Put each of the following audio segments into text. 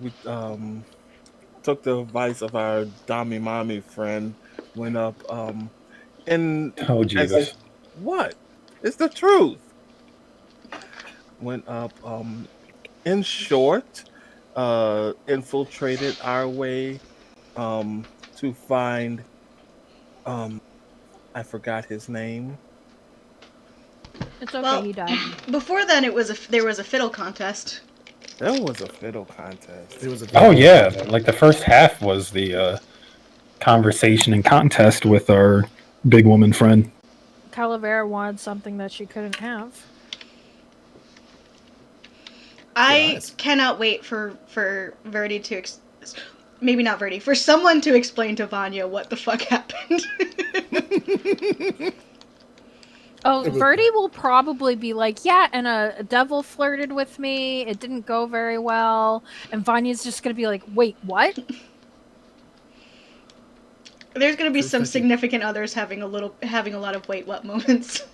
we took the advice of our Dami Mami friend, went up and Oh as if Jesus. what? It's the truth. Went up in short, infiltrated our way to find um I forgot his name. It's okay, Well, he died. before then, there was a fiddle contest. There was a fiddle contest. There was a Oh very yeah, like the first half was the conversation and contest with our big woman friend. Calavera wanted something that she couldn't have. good I eyes. cannot wait for Verdi to maybe not Verdi, for someone to explain to Vanya what the fuck happened. Oh, Verdi will probably be like, yeah, and a devil flirted with me. It didn't go very well. And Vanya's just gonna be like, wait, what? There's gonna be Proof some that you- significant others having a lot of wait what moments.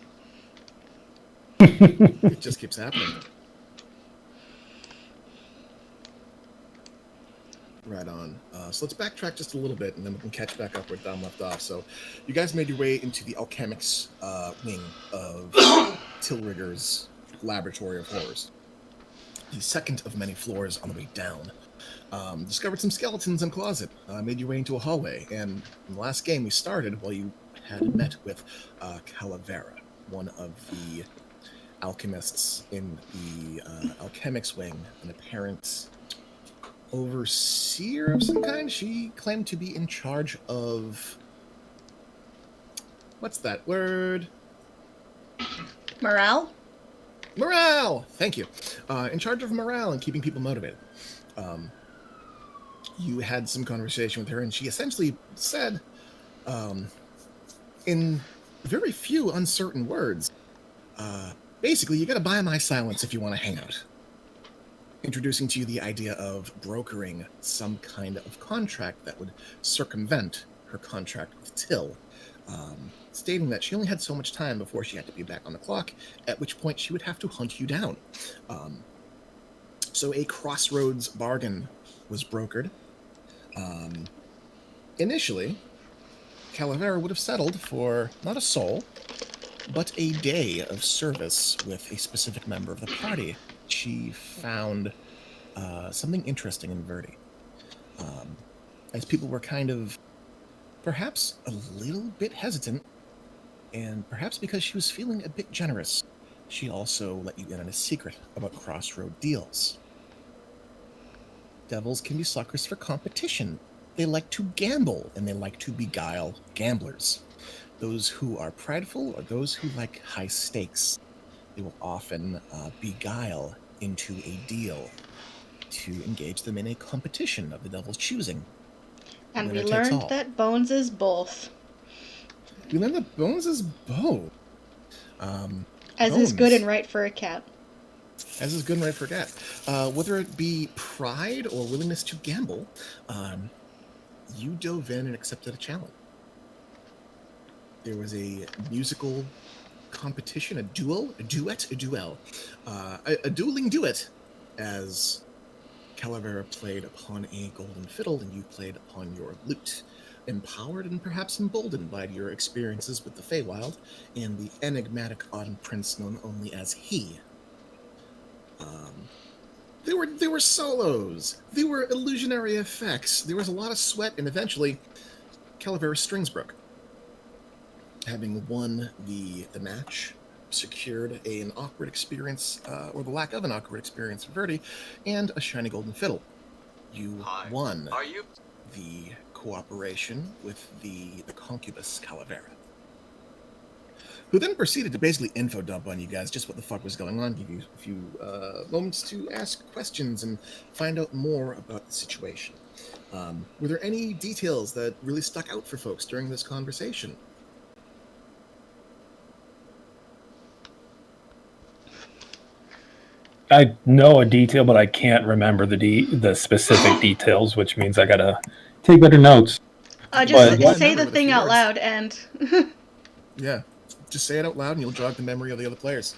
It just keeps happening. Right on. So let's backtrack just a little bit, and then we can catch back up where Dom left off. So, you guys made your way into the alchemics wing of Tilrigger's Laboratory of Horrors, the second of many floors on the way down. Discovered some skeletons in a closet. Made your way into a hallway, and in the last game we started, while you had met with Calavera, one of the alchemists in the alchemics wing, an apparent overseer of some kind. She claimed to be in charge of, what's that word? Morale? Morale. Thank you. In charge of morale and keeping people motivated. You had some conversation with her, and she essentially said, in very few uncertain words, basically, you got to buy my silence if you want to hang out. Introducing to you the idea of brokering some kind of contract that would circumvent her contract with Till, stating that she only had so much time before she had to be back on the clock, at which point she would have to hunt you down. So a crossroads bargain was brokered. Initially, Calavera would have settled for not a soul, but a day of service with a specific member of the party. She found something interesting in Verdi. As people were kind of, perhaps a little bit hesitant, and perhaps because she was feeling a bit generous, she also let you in on a secret about crossroad deals. Devils can be suckers for competition. They like to gamble, and they like to beguile gamblers. Those who are prideful are those who like high stakes. They will often beguile into a deal to engage them in a competition of the devil's choosing. And we Winner takes learned all. that Bones is both. We learned that Bones is both. As is good Bones. and right for a cat. As is good and right for a cat. Whether it be pride or willingness to gamble, you dove in and accepted a challenge. There was a musical competition, a duel, a duet, a duel, a dueling duet, as Calavera played upon a golden fiddle and you played upon your lute, empowered and perhaps emboldened by your experiences with the Feywild and the enigmatic Autumn Prince known only as He. There were solos, there were illusionary effects, there was a lot of sweat, and eventually, Calavera's strings broke. Having won the match, secured an awkward experience, or the lack of an awkward experience for Verdi, and a shiny golden fiddle. You won the cooperation with the concubus Calavera, who then proceeded to basically info dump on you guys just what the fuck was going on, give you a few moments to ask questions and find out more about the situation. Were there any details that really stuck out for folks during this conversation? I know a detail, but I can't remember the specific details, which means I gotta take better notes. Just But- say the Remember thing few out words. loud and Yeah, just say it out loud and you'll jog the memory of the other players.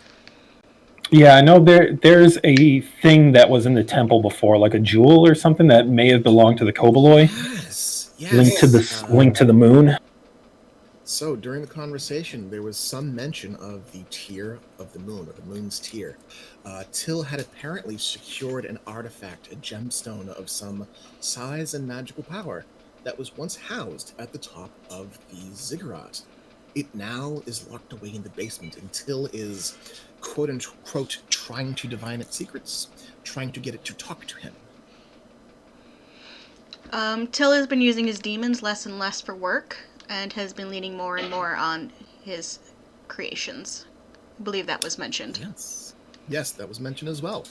Yeah, I know there's a thing that was in the temple before, like a jewel or something that may have belonged to the Koboloi, Yes, linked to the moon. So during the conversation, there was some mention of the tear of the moon, or the moon's tear. Till had apparently secured an artifact, a gemstone of some size and magical power, that was once housed at the top of the ziggurat. It now is locked away in the basement, and Till is, quote unquote, trying to divine its secrets, trying to get it to talk to him. Till has been using his demons less and less for work, and has been leaning more and more on his creations. I believe that was mentioned. Yes, that was mentioned as well.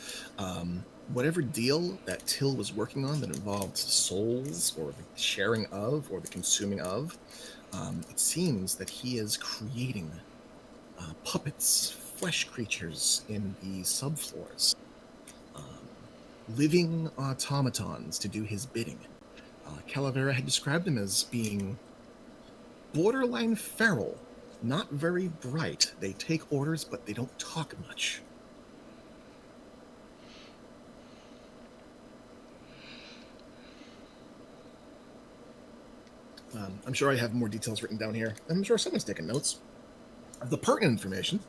Whatever deal that Till was working on that involved souls, or the sharing of, or the consuming of, it seems that he is creating puppets, flesh creatures in the subfloors, living automatons to do his bidding. Calavera had described them as being borderline feral, not very bright. They take orders, but they don't talk much. I'm sure I have more details written down here. I'm sure someone's taking notes. The pertinent information.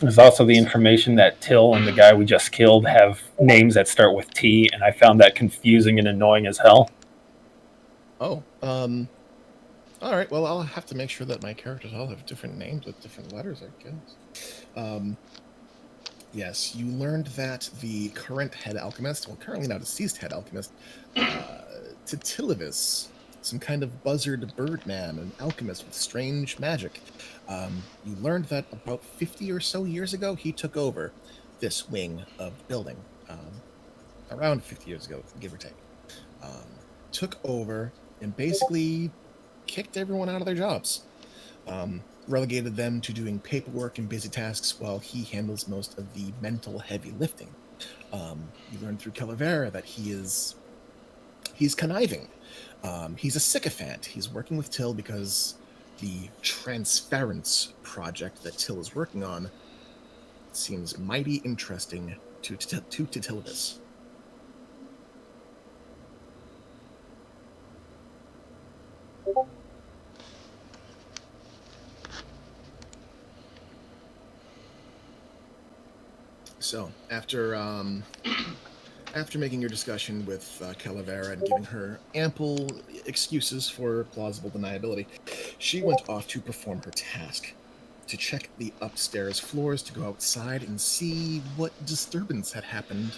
There's also the information that Till and the guy we just killed have names that start with T, and I found that confusing and annoying as hell. Oh, all right. Well, I'll have to make sure that my characters all have different names with different letters, I guess. Yes, you learned that the current head alchemist, well, currently now deceased head alchemist, Titilivis, some kind of buzzard bird man, an alchemist with strange magic. You learned that about 50 or so years ago, he took over this wing of the building. Around 50 years ago, give or take. Took over and basically kicked everyone out of their jobs. Relegated them to doing paperwork and busy tasks while he handles most of the mental heavy lifting. You learned through Calavera that he's conniving. He's a sycophant. He's working with Till because the Transference project that Till is working on seems mighty interesting to Titilivis. So, after making your discussion with Calavera and giving her ample excuses for plausible deniability, she went off to perform her task, to check the upstairs floors, to go outside and see what disturbance had happened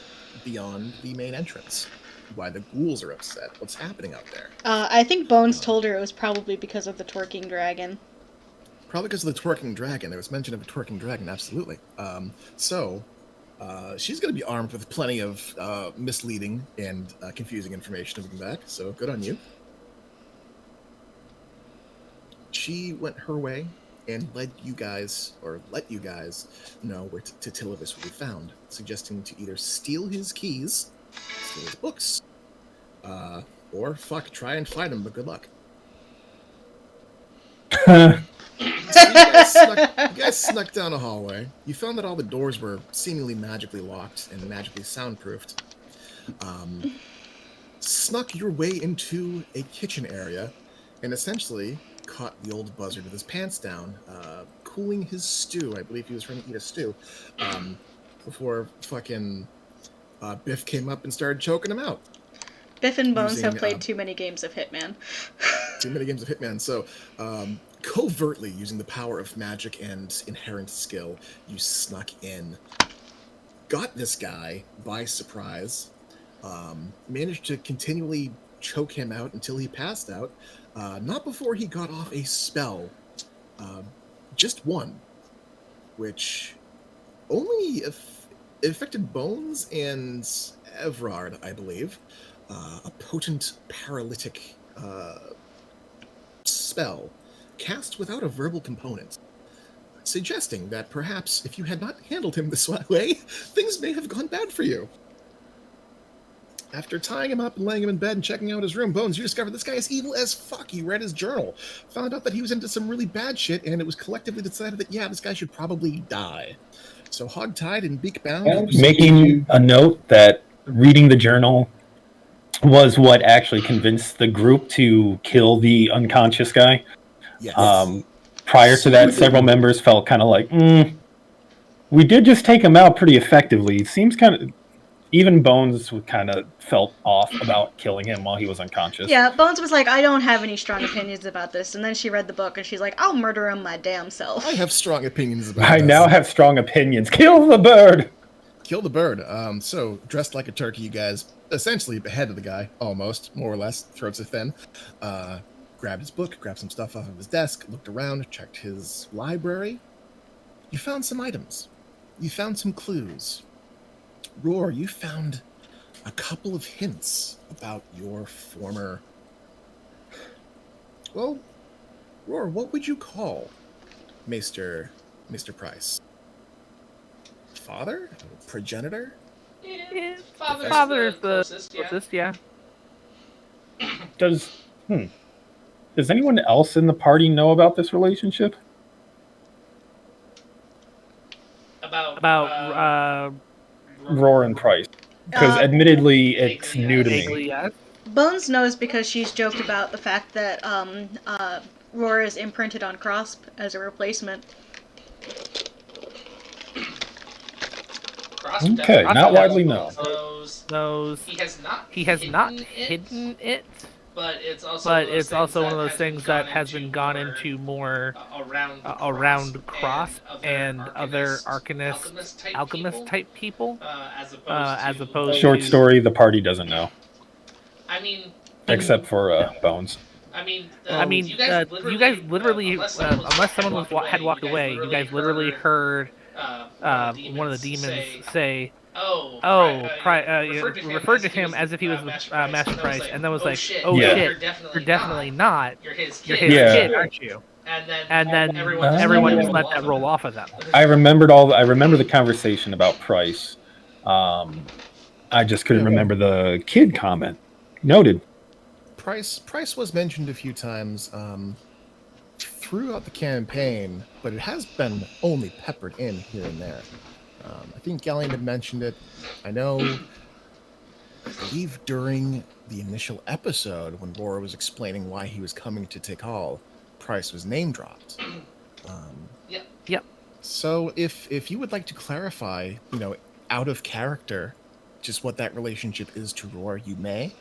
beyond the main entrance. Why the ghouls are upset, what's happening out there. I think Bones told her it was probably because of the twerking dragon. Probably because of the twerking dragon. There was mention of a twerking dragon, absolutely. She's going to be armed with plenty of misleading and confusing information looking back, so good on you. She went her way and let you guys know where Titilivis will be found, suggesting to either steal his keys, steal his books, or try and find him, but good luck. So you guys snuck down a hallway. You found that all the doors were seemingly magically locked and magically soundproofed. Snuck your way into a kitchen area and essentially caught the old buzzard with his pants down, cooling his stew. I believe he was trying to eat a stew before fucking Biff came up and started choking him out. Biff and Bones have played too many games of Hitman. Too many games of Hitman. So, covertly using the power of magic and inherent skill, you snuck in, got this guy by surprise, managed to continually choke him out until he passed out, not before he got off a spell, just one, which only affected Bones and Evrard, I believe. A potent paralytic spell cast without a verbal component, suggesting that perhaps if you had not handled him this way, things may have gone bad for you. After tying him up and laying him in bed and checking out his room, Bones, you discover this guy is evil as fuck. You read his journal, found out that he was into some really bad shit, and it was collectively decided that, yeah, this guy should probably die. So hogtied and beak bound. Making a note that reading the journal was what actually convinced the group to kill the unconscious guy. Yes. Prior to that, several members felt kind of like, we did just take him out pretty effectively. It seems kind of... Even Bones kind of felt off about killing him while he was unconscious. Yeah, Bones was like, I don't have any strong opinions about this. And then she read the book and she's like, I'll murder him my damn self. I have strong opinions about I this. now have strong opinions. Kill the bird! Kill the bird. So, dressed like a turkey, you guys essentially beheaded the guy, almost, more or less, throats are thin. Grabbed his book, grabbed some stuff off of his desk, looked around, checked his library. You found some items. You found some clues. Roar, you found a couple of hints about your former... Well, Roar, what would you call Mr. Price? Father? Progenitor? Yeah, Father's father's the closest, closest, yeah. Does anyone else in the party know about this relationship? About Roar and Price. Because admittedly, it's new to me. vaguely, yes. Bones knows because she's joked about the fact that Roar is imprinted on Crosp as a replacement. Okay, not widely known. Knows He has not hidden it, but it's also one of those things that has been gone into more around Crosp and other alchemist type people, as opposed to... Short story, the party doesn't know. I mean, Except for Bones. you guys literally, unless someone had walked away, you guys literally heard one of the demons say, referred to him as if he was the Master Price, and then was like, oh shit, you're definitely not. You're his kid, aren't you? And then everyone just let that roll off of them. I remember the conversation about Price. I just couldn't remember the kid comment. Noted. Price was mentioned a few times throughout the campaign, but it has been only peppered in here and there. I think Gallian had mentioned it. I believe during the initial episode when Laura was explaining why he was coming to Tikal, Price was name dropped. Yep. So if you would like to clarify, out of character, just what that relationship is to Roar, you may.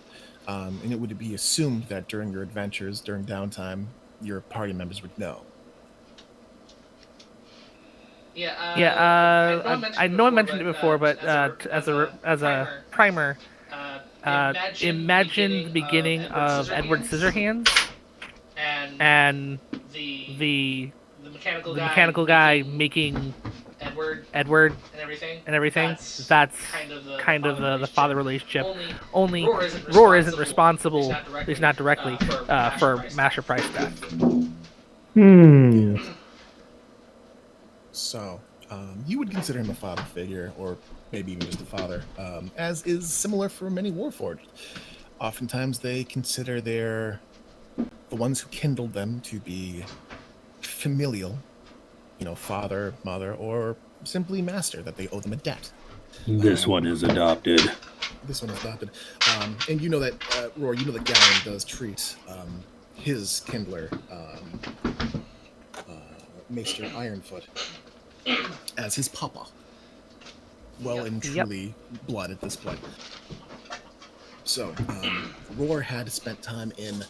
And it would be assumed that during your adventures, during downtime, your party members would know. I know I mentioned it before, but as a primer, imagine the beginning of Edward Scissorhands and the mechanical guy making Edward and everything. That's kind of the father relationship. Only Roar isn't responsible, at least not directly, for Master Price death. So, you would consider him a father figure, or maybe even just a father, as is similar for many Warforged. Oftentimes they consider the ones who kindled them to be familial, father, mother, or simply master, that they owe them a debt. This one is adopted. And you know that, Roar, that Gallian does treat his kindler, Maester Ironfoot, as his papa. Well and truly blood at this point. So, Roar had spent time in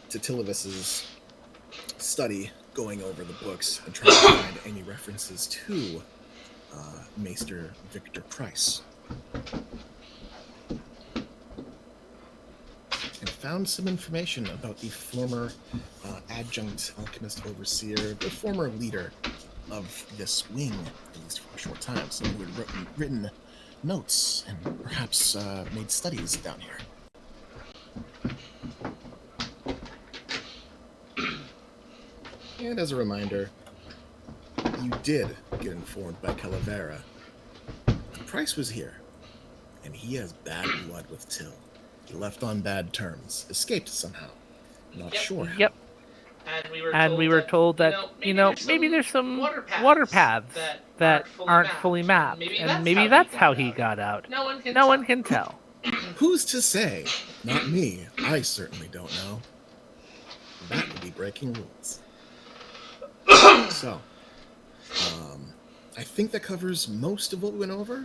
Titilivis's study, going over the books and trying to find any references to Maester Victor Price. And found some information about the former adjunct alchemist overseer, the former leader of this wing, at least for a short time, someone who had written notes and perhaps made studies down here. And as a reminder, you did get informed by Calavera. Price was here. and he has bad blood with Till. He left on bad terms, escaped somehow. Not sure how. Yep. And we were told that, maybe there's some water paths that aren't fully mapped, and maybe that's how he got out. No one can tell. Who's to say? Not me. I certainly don't know. That would be breaking rules. So, I think that covers most of what we went over.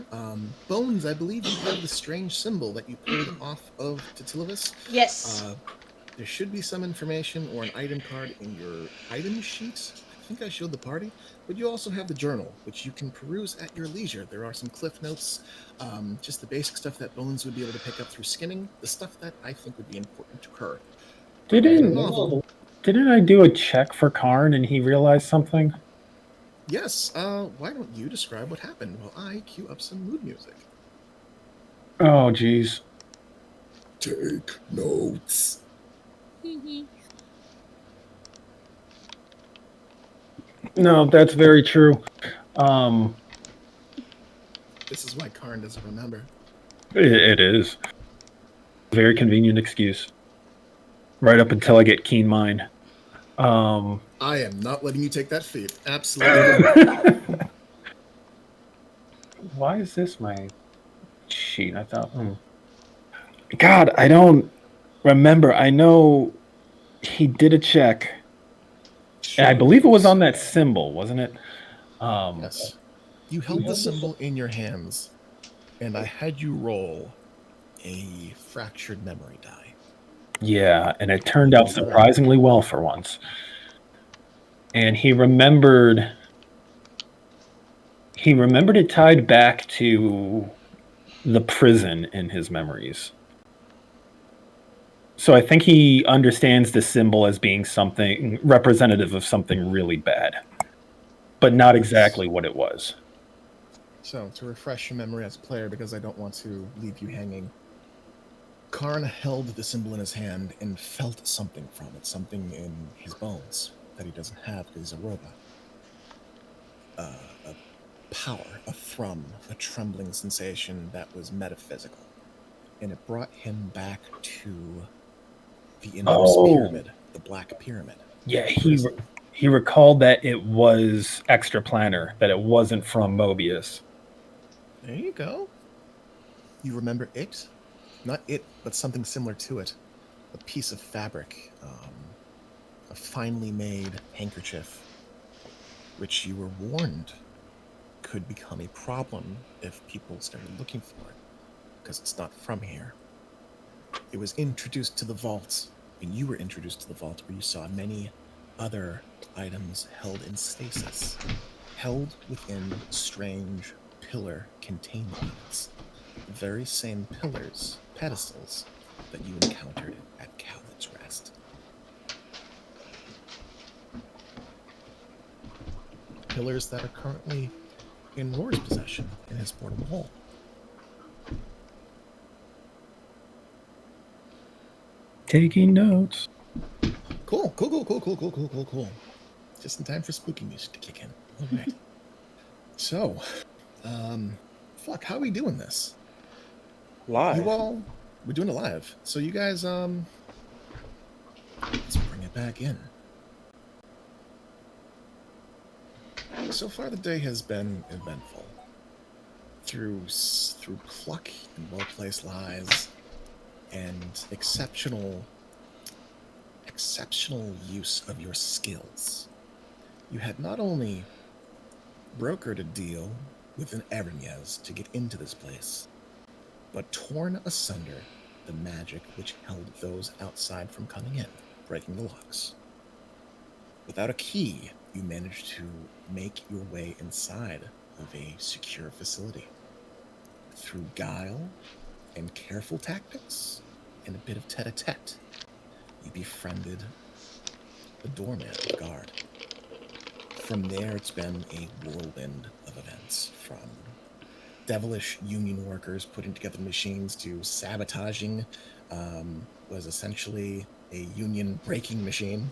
Bones, I believe you have the strange symbol that you pulled off of Titilovus. Yes. There should be some information or an item card in your item sheet. I think I showed the party, but you also have the journal, which you can peruse at your leisure. There are some cliff notes, just the basic stuff that Bones would be able to pick up through skinning, the stuff that I think would be important to her. Didn't I do a check for Karn and he realized something? Yes, why don't you describe what happened while I cue up some mood music? Oh, jeez. Take notes. No, that's very true. This is why Karn doesn't remember. It is. Very convenient excuse. Right up until I get keen mind. I am not letting you take that feat. Absolutely. Why is this my sheet? I thought, God, I don't remember. I know he did a check. And I believe it was on that symbol, wasn't it? Yes. You held the symbol in your hands, and I had you roll a fractured memory die. Yeah, and it turned out surprisingly well for once. And he remembered it tied back to the prison in his memories. So I think he understands the symbol as being something representative of something really bad, but not exactly what it was. So, to refresh your memory as a player, because I don't want to leave you hanging, Karn held the symbol in his hand and felt something from it, something in his bones that he doesn't have because he's a robot. A power, a thrum, a trembling sensation that was metaphysical. And it brought him back to the inverse pyramid, the Black Pyramid. Yeah, he recalled that it was extraplanar, that it wasn't from Mobius. There you go. You remember it? Not it, but something similar to it. A piece of fabric, a finely made handkerchief, which you were warned could become a problem if people started looking for it, because it's not from here. It was introduced to the vault, and you were introduced to the vault where you saw many other items held in stasis, held within strange pillar containments. The very same pillars, pedestals, that you encountered at Cowlet's Rest. Pillars that are currently in Roar's possession in his portable hole. Taking notes. Cool. Just in time for spooky music to kick in. All right. So, how are we doing this? Live. We're doing it live. So you guys, let's bring it back in. So far, the day has been eventful. Through pluck and well-placed lies, and exceptional use of your skills, you had not only brokered a deal with an Erinyes to get into this place, but torn asunder the magic which held those outside from coming in, breaking the locks. Without a key, you managed to make your way inside of a secure facility. Through guile and careful tactics and a bit of tete-a-tete, you befriended the doorman, the guard. From there, it's been a whirlwind of events, from devilish union workers putting together machines to sabotaging was essentially a union breaking machine,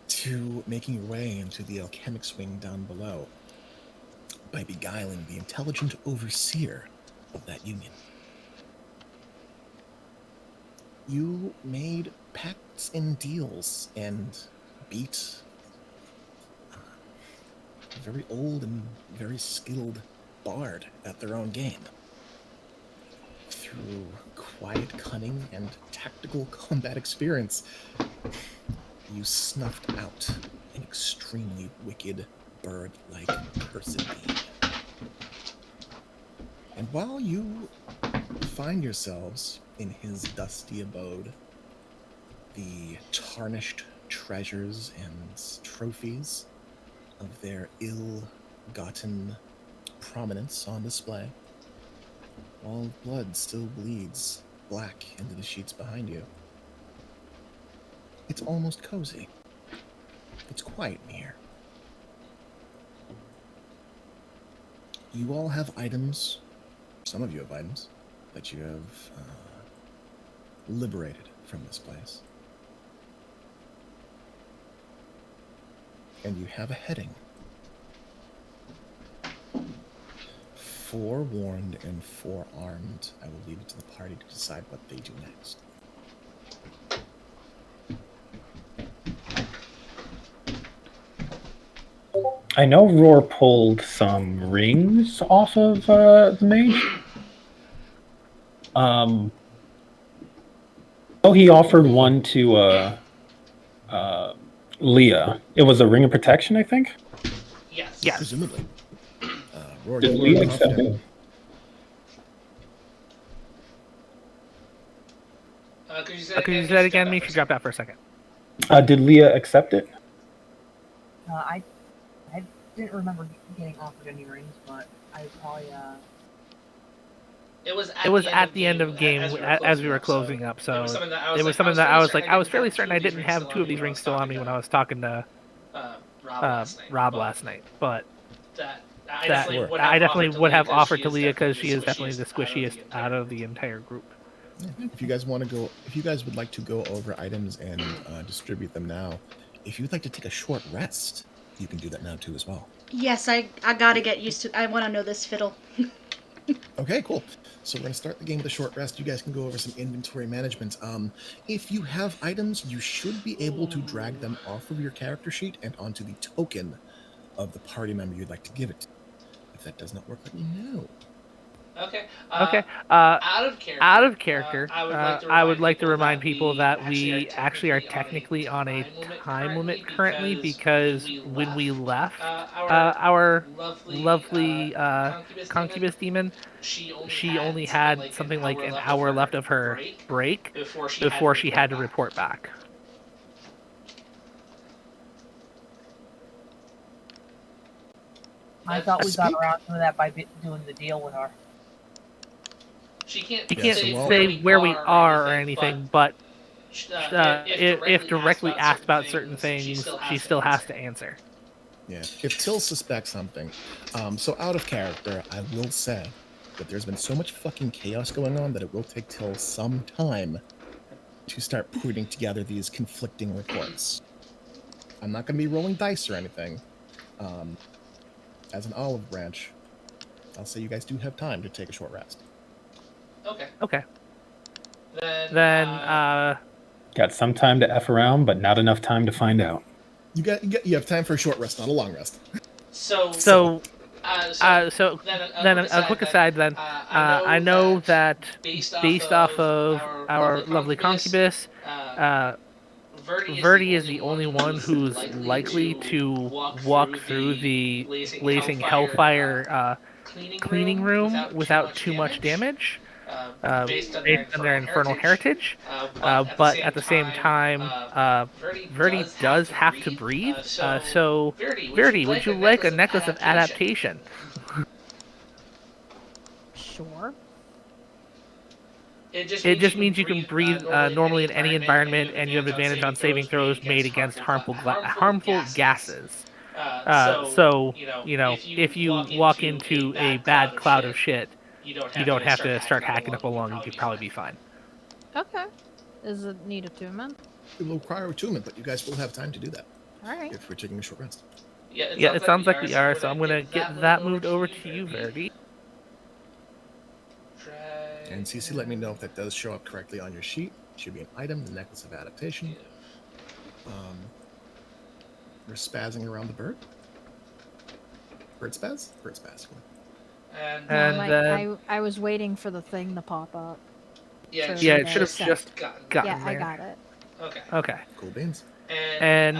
to making your way into the alchemic's wing down below by beguiling the intelligent overseer of that union. You made pacts and deals and beat a very old and very skilled bard at their own game. Through quiet cunning and tactical combat experience, you snuffed out an extremely wicked bird-like cursed being. And while you find yourselves in his dusty abode, the tarnished treasures and trophies of their ill-gotten prominence on display, while blood still bleeds black into the sheets behind you. It's almost cozy. It's quiet in here. You all have items, some of you have items, that you have liberated from this place. And you have a heading. Forewarned and forearmed, I will leave it to the party to decide what they do next. I know Roar pulled some rings off of the mage. Oh, he offered one to Leah. It was a ring of protection, I think. Yes. Yes. Presumably. Roar, Did you Leah were accept confident. it? Could you say Could you say that again? Me, she dropped out for a second. Did Leah accept it? I didn't remember getting offered any rings, but I probably It was at the end of game as we were closing up, so it was something that I was fairly certain I didn't have two of these rings still on me when I was talking to Rob last night. But I definitely would have offered to Leah because she is definitely the squishiest out of the entire group. Yeah. If you guys want to go, if you guys would like to go over items and distribute them now, if you'd like to take a short rest, you can do that now too as well. Yes, I gotta get used to. I want to know this fiddle. Okay, cool. So we're going to start the game with a short rest. You guys can go over some inventory management. If you have items, you should be able to drag them off of your character sheet and onto the token of the party member you'd like to give it to. If that does not work, let me know. Okay. Okay. Out of character, I would like to remind people that we actually are technically on a time limit currently because when we left our lovely concubus demon, she only had something like an hour left of her break before she had to report back. I thought we got around to that by doing the deal with her. She can't say where we are or anything, but if directly asked about certain things, she still has to answer. Yeah, if Till suspects something. So out of character, I will say that there's been so much fucking chaos going on that it will take Till some time to start putting together these conflicting reports. I'm not going to be rolling dice or anything. As an olive branch, I'll say you guys do have time to take a short rest. Okay. Then Got some time to F around, but not enough time to find out. You have time for a short rest, not a long rest. So then a quick aside then. I know that based off of our lovely concubus, Verdi is the only one who's likely to walk through the blazing hellfire cleaning room without too much damage. Based on their infernal heritage, but at the same time, Verdi does have to breathe. So, Verdi, would you like a necklace of adaptation? Sure. It just means you can breathe normally in any environment, and you have advantage on saving throws made against harmful gases. So, if you walk into a bad cloud of shit, you don't have to start hacking up a lung. You could probably be fine. Okay. Does it need attunement? It will require attunement, but you guys will have time to do that All right. if we're taking a short rest. Yeah, it sounds like we are, so I'm going to get that moved over to you, Verdi. And CC, let me know if that does show up correctly on your sheet. Should be an item, the necklace of adaptation. We're spazzing around the bird. Bird spaz? Bird spaz. And No, And I was waiting for the thing to pop up. yeah, for yeah, the it should have set. just gotten. gotten Yeah, I there. got it. Okay. Okay. Cool beans. And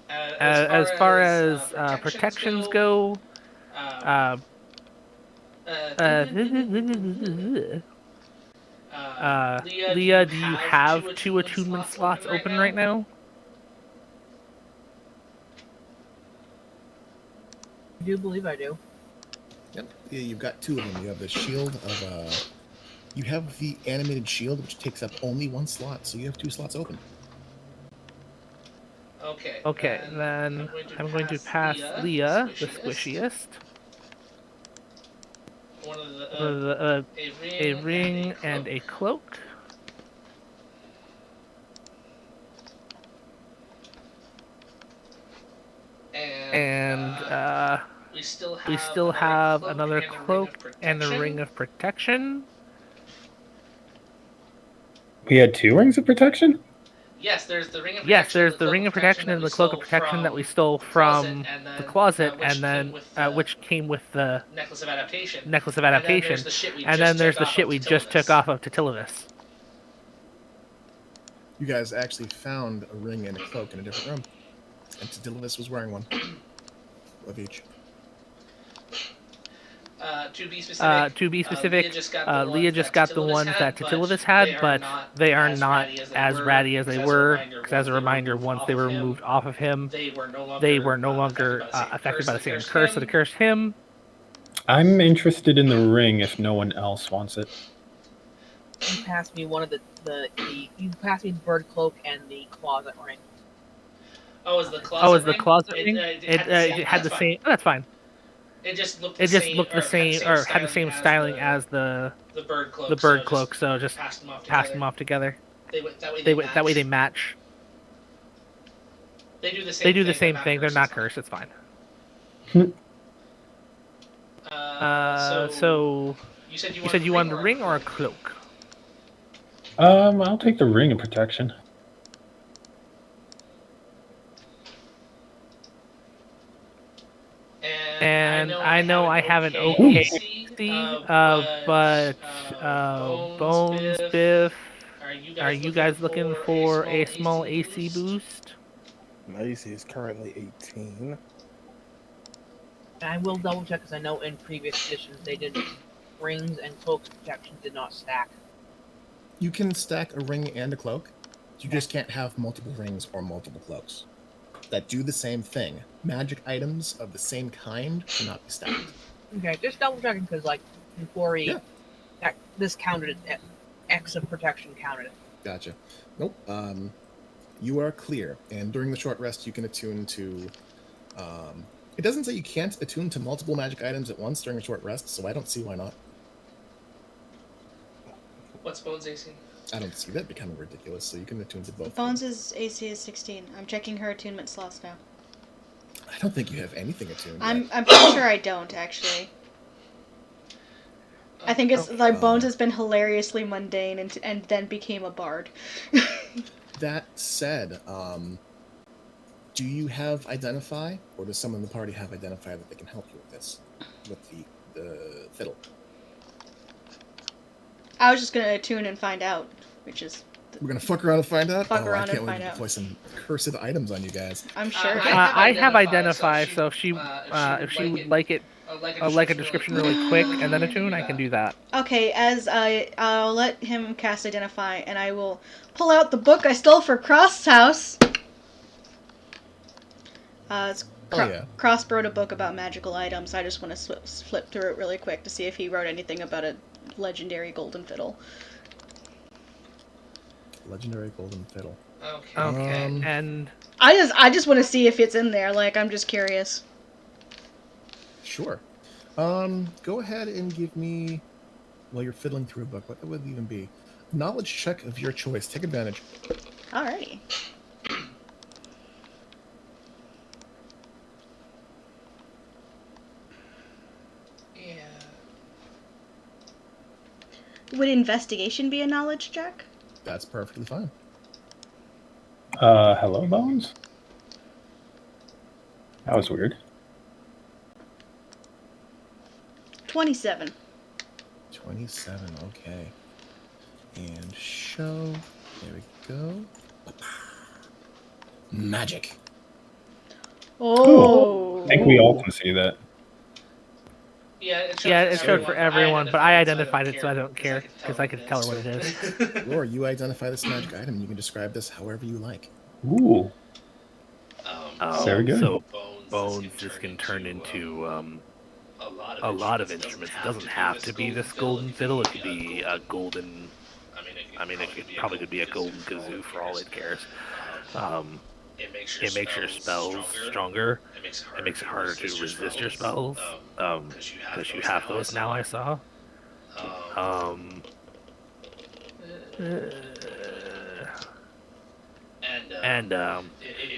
As far as protections go, Leah, do you have 2 attunement slots open right now? I do believe I do. Yep. Yeah, you've got 2 of them. You have the shield of you have the animated shield, which takes up only 1 slot, so you have 2 slots open. Okay. Okay, then I'm going to pass Leah, the squishiest, One of the, a ring and a cloak. And we still have another cloak and a ring of protection. We had 2 rings of protection? Yes, there's the ring of protection. Yes, there's the ring of protection and the cloak of protection that we stole from the closet, and then which came with the necklace of adaptation. And then there's the shit we just took off of Titilivis. You guys actually found a ring and a cloak in a different room. And Tadilvis was wearing one. Of each. To be specific, Leah just got the ones that Titilivis had, but they are not as ratty as they were. Because as a reminder, once they were removed off of him, they were no longer affected by the same curse that cursed him. I'm interested in the ring if no one else wants it. You passed me one of the you passed me the bird cloak and the closet ring. Oh, is the closet ring? It had the same. Oh, that's fine. It just looked the same, or had the same styling as the bird cloak. So just passed them off together. That way they match. They do the same thing. They're not cursed. It's fine. So you said you wanted a ring or a cloak? I'll take the ring of protection. And I know I have an okay but Bones, Biff, are you guys looking for a small AC boost? My AC is currently 18. And I will double check because I know in previous editions they did rings and cloaks protection did not stack. You can stack a ring and a cloak. You just can't have multiple rings or multiple cloaks that do the same thing. Magic items of the same kind cannot be stacked. Okay, just double checking because like before this counted it, X of protection counted it. Gotcha. Nope. You are clear, and during the short rest, you can attune to. It doesn't say you can't attune to multiple magic items at once during a short rest, so I don't see why not. What's Bones' AC? I don't see that becoming ridiculous, so you can attune to both. Bones' AC is 16. I'm checking her attunement slots now. I don't think you have anything attuned. I'm pretty sure I don't, actually. I think it's like Bones has been hilariously mundane and then became a bard. That said, do you have Identify, or does someone in the party have Identify that they can help you with this? With the fiddle? I was just gonna attune and find out, which is... We're gonna fuck around and find out? Fuck around I can't and wait find to out. deploy some cursed items on you guys. I'm sure. I have Identify, so if she would like it, like a description really quick and then attune, I can do that. Okay, I'll let him cast Identify, and I will pull out the book I stole for Cross's house. Cross wrote a book about magical items. I just want to flip through it really quick to see if he wrote anything about a legendary golden fiddle. Legendary golden fiddle. Okay. And I just want to see if it's in there. Like, I'm just curious. Sure. Go ahead and give me, while you're fiddling through a book, what would it even be? Knowledge check of your choice. Take advantage. Alrighty. Yeah. Would investigation be a knowledge check? That's perfectly fine. Hello, Bones? That was weird. 27. 27, okay. And show. There we go. Magic. Oh. I think we all can see that. Yeah, It showed for everyone, but I identified it, so I don't care because I could tell her what it is. Laura, you identify this magic item. You can describe this however you like. Ooh. Very good. So bones, this can turn into a lot of instruments. It doesn't have to be this golden fiddle. It could be a golden. I mean, it probably could be a golden kazoo for all it cares. It makes your spells stronger. It makes it harder to resist your spells because you have those now. I saw. And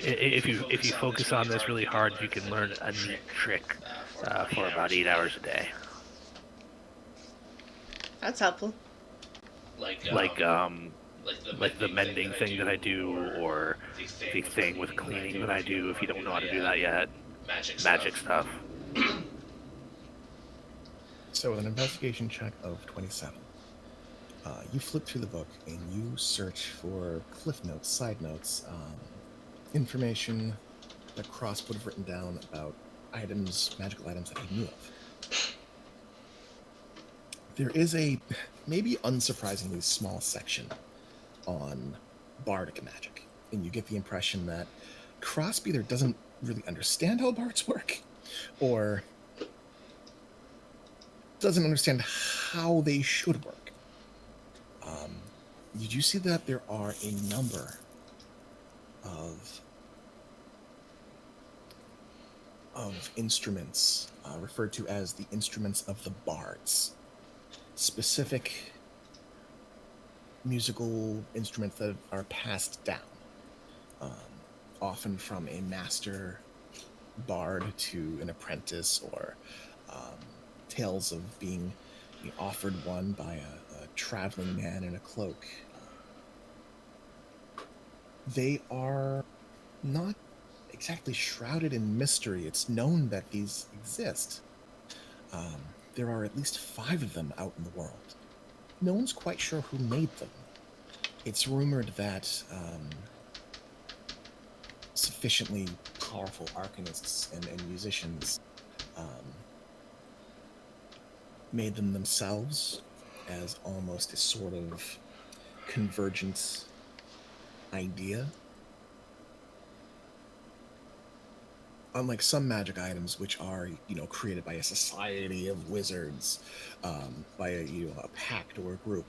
if you focus on this really hard, you can learn a neat trick for about 8 hours a day. That's helpful. Like the mending thing that I do, or the thing with cleaning that I do. If you don't know how to do that yet, magic stuff. So with an investigation check of 27, you flip through the book and you search for cliff notes, side notes, information that Cross would have written down about items, magical items that he knew of. There is a maybe unsurprisingly small section on bardic magic, and you get the impression that Crosby either doesn't really understand how bards work, or doesn't understand how they should work. Did you see that there are a number of instruments referred to as the instruments of the bards? Specific musical instruments that are passed down, often from a master bard to an apprentice, or tales of being offered one by a traveling man in a cloak. They are not exactly shrouded in mystery. It's known that these exist. There are at least 5 of them out in the world. No one's quite sure who made them. It's rumored that sufficiently powerful arcanists and musicians made them themselves as almost a sort of convergent idea. Unlike some magic items, which are, created by a society of wizards, by a pact or a group,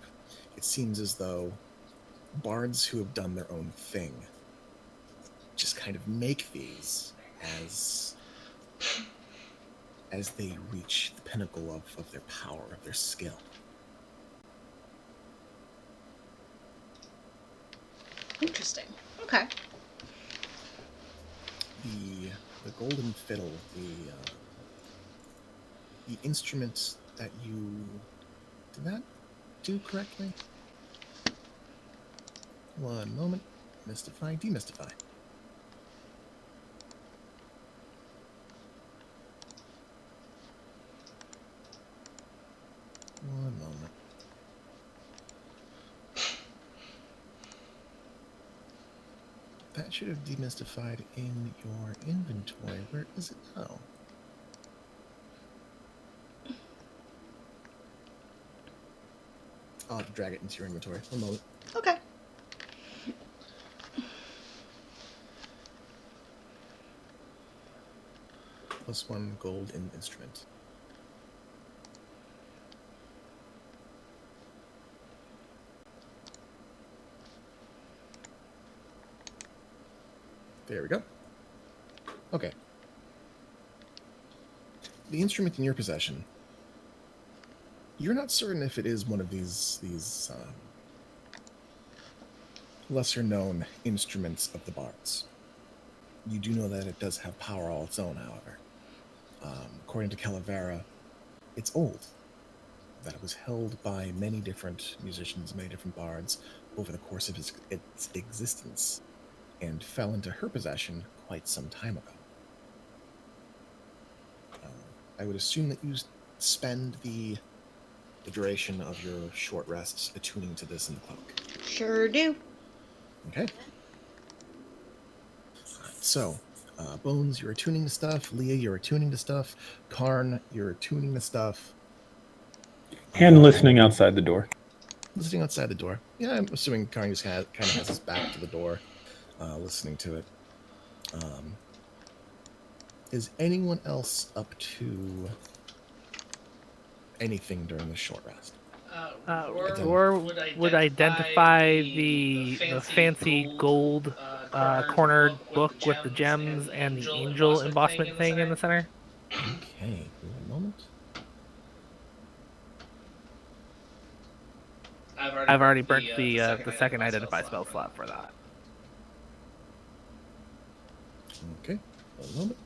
it seems as though bards who have done their own thing just kind of make these as they reach the pinnacle of their power, of their skill. Interesting. Okay. The golden fiddle, the instrument that you did that do correctly? One moment. Mystify, demystify. One moment. That should have demystified in your inventory. Where is it now? I'll have to drag it into your inventory. One moment. Okay. +1 gold in instrument. There we go. Okay. The instrument in your possession, you're not certain if it is one of these lesser-known instruments of the bards. You do know that it does have power all its own, however. According to Calavera, it's old. that was held by many different musicians, many different bards over the course of its existence, and fell into her possession quite some time ago. I would assume that you spend the duration of your short rests attuning to this in the cloak. Sure do. Okay. So, Bones, you're attuning to stuff. Leah, you're attuning to stuff. Karn, you're attuning to stuff. And listening outside the door. Listening outside the door. Yeah, I'm assuming Karn just kind of has his back to the door, listening to it. Is anyone else up to anything during the short rest? Or would identify the fancy gold cornered book with the gems and the angel embossment thing in the center. Okay, give me a moment. I've already burnt the second identify spell slot for that. Okay, a moment.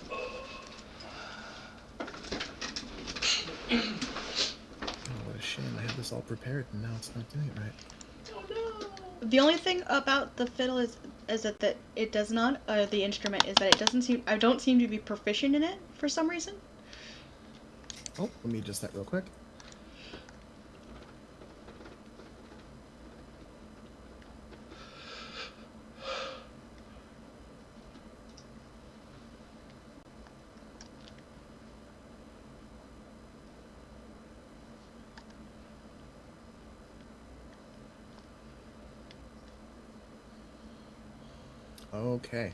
Oh, what a shame. I had this all prepared and now it's not doing it right. The only thing about the fiddle is that it does not, the instrument is that it doesn't seem, I don't seem to be proficient in it for some reason. Oh, let me adjust that real quick. Okay.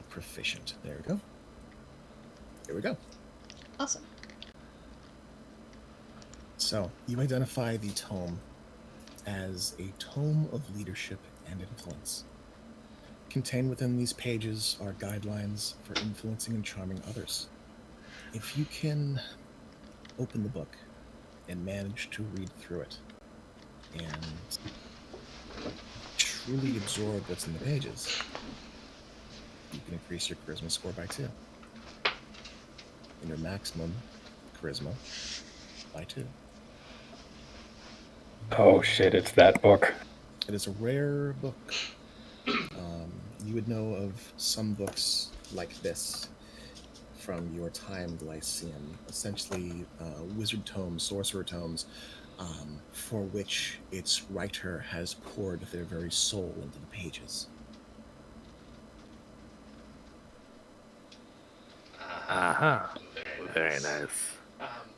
Proficient. There we go. Here we go. Awesome. So, you identify the tome as a tome of leadership and influence. Contained within these pages are guidelines for influencing and charming others. If you can open the book and manage to read through it and truly absorb what's in the pages, you can increase your charisma score by 2. And your maximum charisma by 2. Oh shit, it's that book. It is a rare book. You would know of some books like this from your time in the Lyceum, essentially wizard tomes, sorcerer tomes, for which its writer has poured their very soul into the pages. Very nice.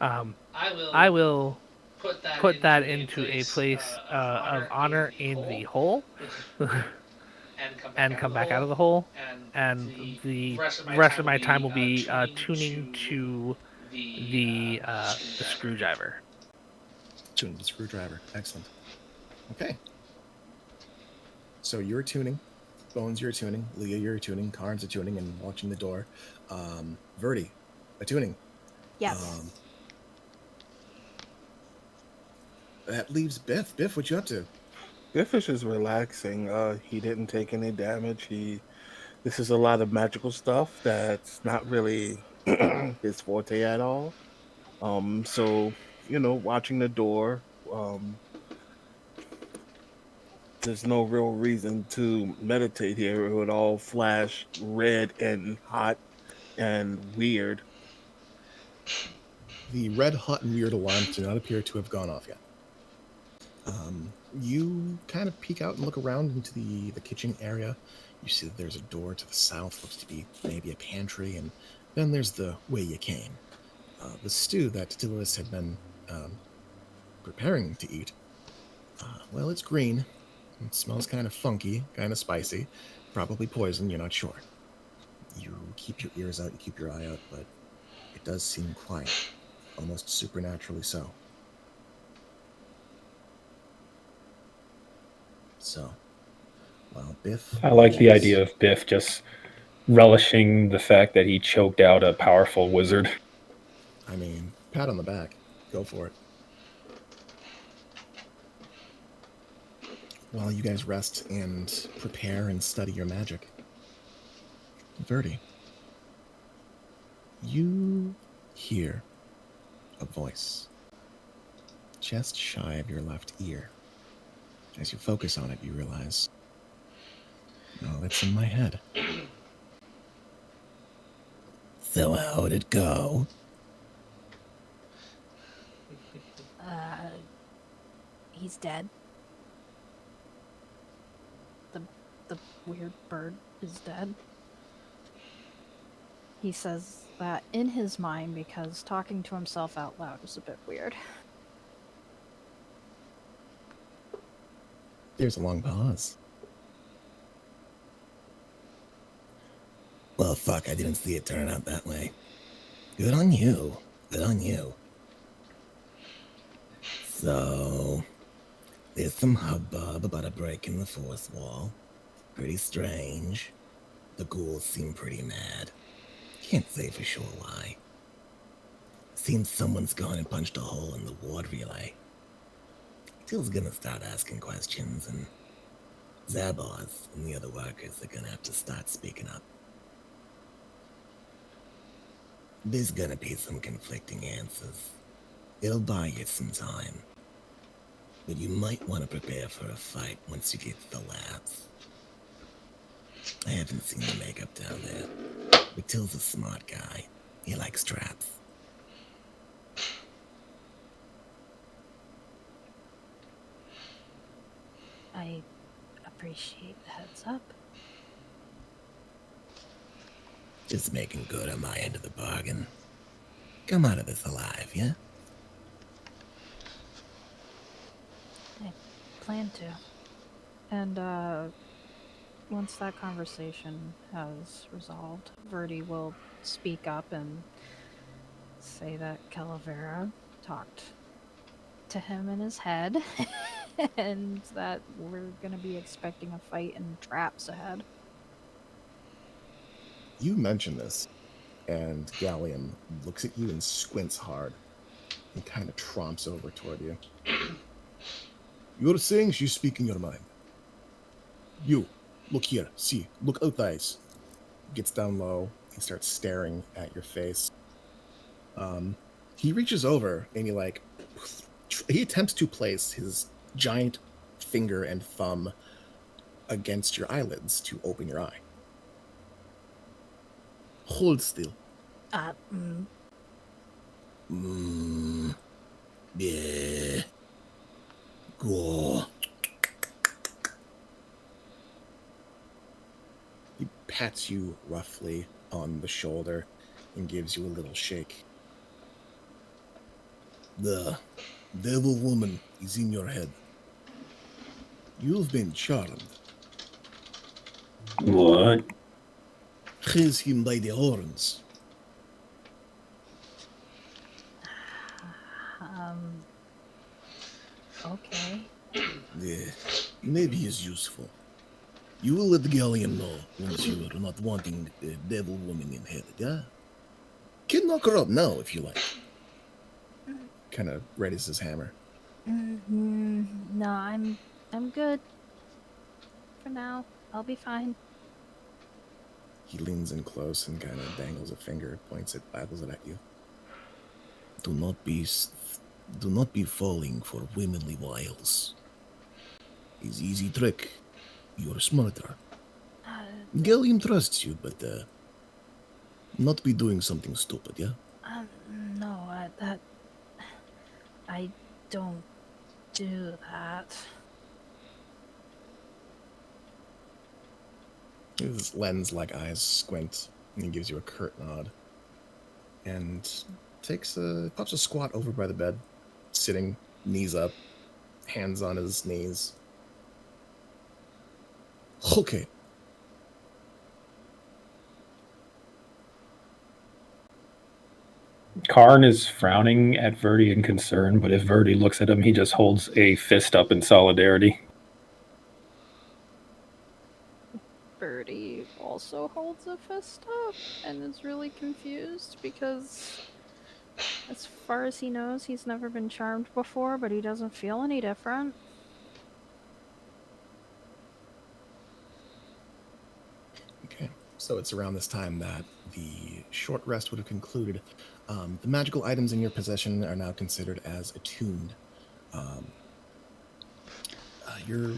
I will put that into a place of honor in the hole, and come back out of the hole. And the rest of my time will be tuning to the screwdriver. Tuning the screwdriver. Excellent. Okay. So you're tuning. Bones, you're tuning. Leah, you're tuning. Karn's tuning and watching the door. Verdi, attuning. Yes. That leaves Biff. Biff, what you up to? Biff is just relaxing. He didn't take any damage. This is a lot of magical stuff that's not really his forte at all. So, watching the door, there's no real reason to meditate here. It would all flash red and hot and weird. The red, hot, and weird alarms do not appear to have gone off yet. You kind of peek out and look around into the kitchen area. You see that there's a door to the south, looks to be maybe a pantry, and then there's the way you came. The stew that Titillus had been preparing to eat. Well, it's green. It smells kind of funky, kind of spicy. Probably poison, you're not sure. You keep your ears out, you keep your eye out, but it does seem quiet. Almost supernaturally so. So, well, Biff... I like the idea of Biff just relishing the fact that he choked out a powerful wizard. I mean, pat on the back. Go for it. while you guys rest and prepare and study your magic, Verdi, you hear a voice just shy of your left ear. As you focus on it, you realize, oh, that's in my head. So how'd it go? He's dead. The weird bird is dead. He says that in his mind because talking to himself out loud is a bit weird. There's a long pause. Well, fuck, I didn't see it turn out that way. Good on you. Good on you. So, there's some hubbub about a break in the fourth wall. Pretty strange. The ghouls seem pretty mad. Can't say for sure why. Seems someone's gone and punched a hole in the ward relay. Till's gonna start asking questions, and Zaboz and the other workers are gonna have to start speaking up. There's gonna be some conflicting answers. It'll buy you some time. But you might want to prepare for a fight once you get to the labs. I haven't seen the makeup down there, but Till's a smart guy. He likes traps. I appreciate the heads up. Just making good on my end of the bargain. Come out of this alive, yeah? I plan to. And, once that conversation has resolved, Verdi will speak up and say that Calavera talked to him in his head, and that we're gonna be expecting a fight and traps ahead. You mention this, and Gallium looks at you and squints hard, and kind of tromps over toward you. You're saying she's speaking your mind. You, look here, see, look out, eyes. Gets down low, he starts staring at your face. He reaches over and he attempts to place his giant finger and thumb against your eyelids to open your eye. Hold still. Yeah. Go. He pats you roughly on the shoulder and gives you a little shake. The devil woman is in your head. You've been charmed. What? Chase him by the horns. Okay. Yeah, maybe he's useful. You will let Gallium know once you are not wanting the devil woman in head, yeah? Can knock her up now if you like. Kind of readies his hammer. No, I'm good. For now, I'll be fine. He leans in close and kind of dangles a finger, points it, waggles it at you. Do not be falling for womanly wiles. It's easy trick. You're smarter. Gallium trusts you, but not be doing something stupid, yeah? No, I don't do that. His lens-like eyes squint, and he gives you a curt nod. And pops a squat over by the bed, sitting, knees up, hands on his knees. Okay. Karn is frowning at Verdi in concern, but if Verdi looks at him, he just holds a fist up in solidarity. Birdie also holds a fist up and is really confused because, as far as he knows, he's never been charmed before, but he doesn't feel any different. So it's around this time that the short rest would have concluded. The magical items in your possession are now considered as attuned. Your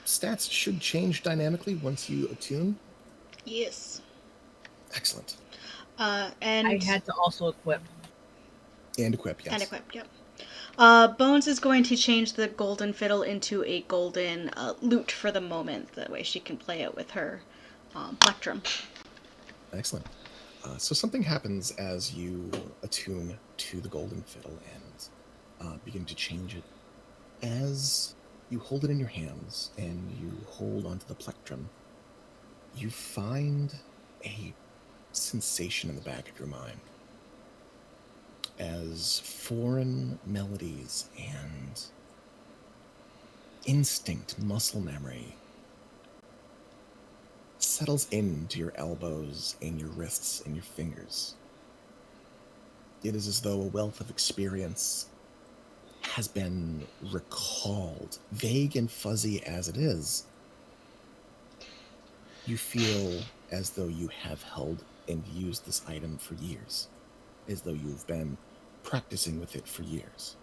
stats should change dynamically once you attune. Yes. Excellent. And I had to also equip. And equip, yes. And equip, yep. Bones is going to change the golden fiddle into a golden lute for the moment. That way she can play it with her plectrum. Excellent. So something happens as you attune to the golden fiddle and begin to change it. As you hold it in your hands and you hold onto the plectrum, you find a sensation in the back of your mind as foreign melodies and instinct, muscle memory settles into your elbows and your wrists and your fingers. It is as though a wealth of experience has been recalled, vague and fuzzy as it is. You feel as though you have held and used this item for years, as though you've been practicing with it for years.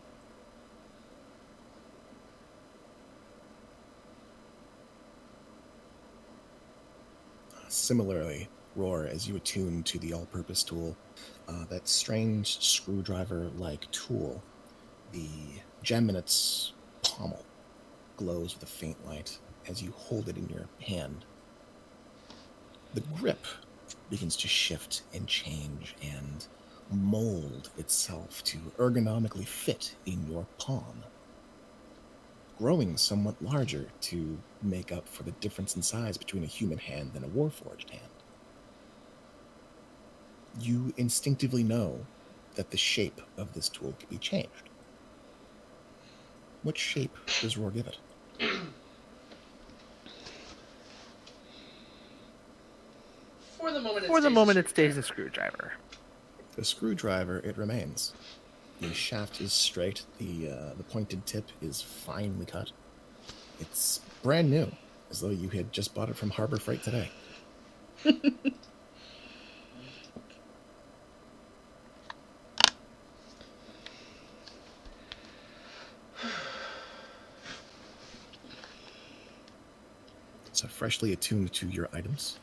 Similarly, Roar, as you attune to the all-purpose tool, that strange screwdriver-like tool, the gem in its pommel glows with a faint light as you hold it in your hand. The grip begins to shift and change and mold itself to ergonomically fit in your palm, growing somewhat larger to make up for the difference in size between a human hand and a warforged hand. You instinctively know that the shape of this tool can be changed. What shape does Roar give it? For the moment, it stays a screwdriver. The screwdriver, it remains. The shaft is straight. The pointed tip is finely cut. It's brand new, as though you had just bought it from Harbor Freight today. So freshly attuned to your items.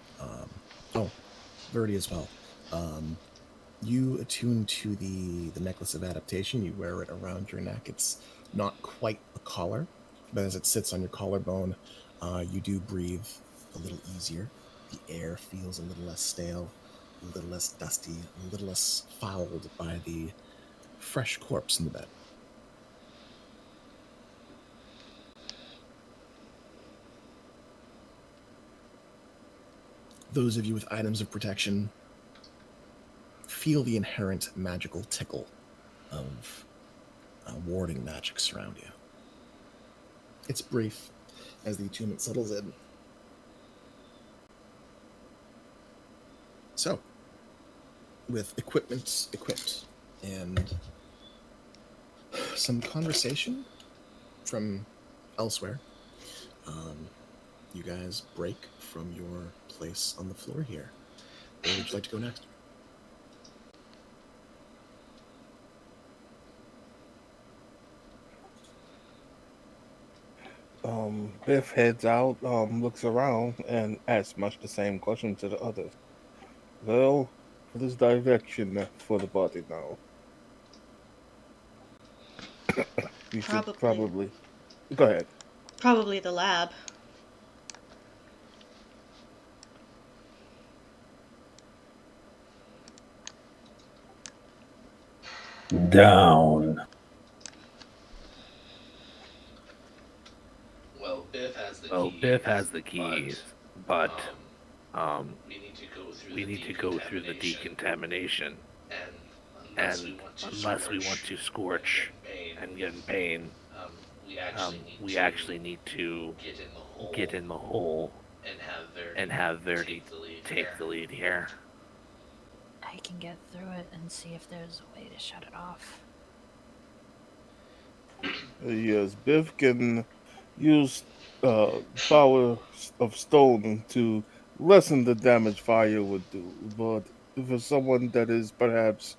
Verdi as well. You attune to the necklace of adaptation. You wear it around your neck. It's not quite a collar, but as it sits on your collarbone, you do breathe a little easier. The air feels a little less stale, a little less dusty, a little less fouled by the fresh corpse in the bed. Those of you with items of protection feel the inherent magical tickle of warding magic surround you. It's brief as the attunement settles in. So, with equipment equipped and some conversation from elsewhere, you guys break from your place on the floor here. Where would you like to go next? Biff heads out, looks around, and asks much the same question to the others. Well, what is direction for the body now? You should probably... Go ahead. Probably the lab. Down. Well, Biff has the keys, but we need to go through the decontamination. and unless we want to scorch and get in pain, we actually need to get in the hole and have Verdi take the lead here. I can get through it and see if there's a way to shut it off. Yes, Biff can use power of stone to lessen the damage fire would do. But for someone that is perhaps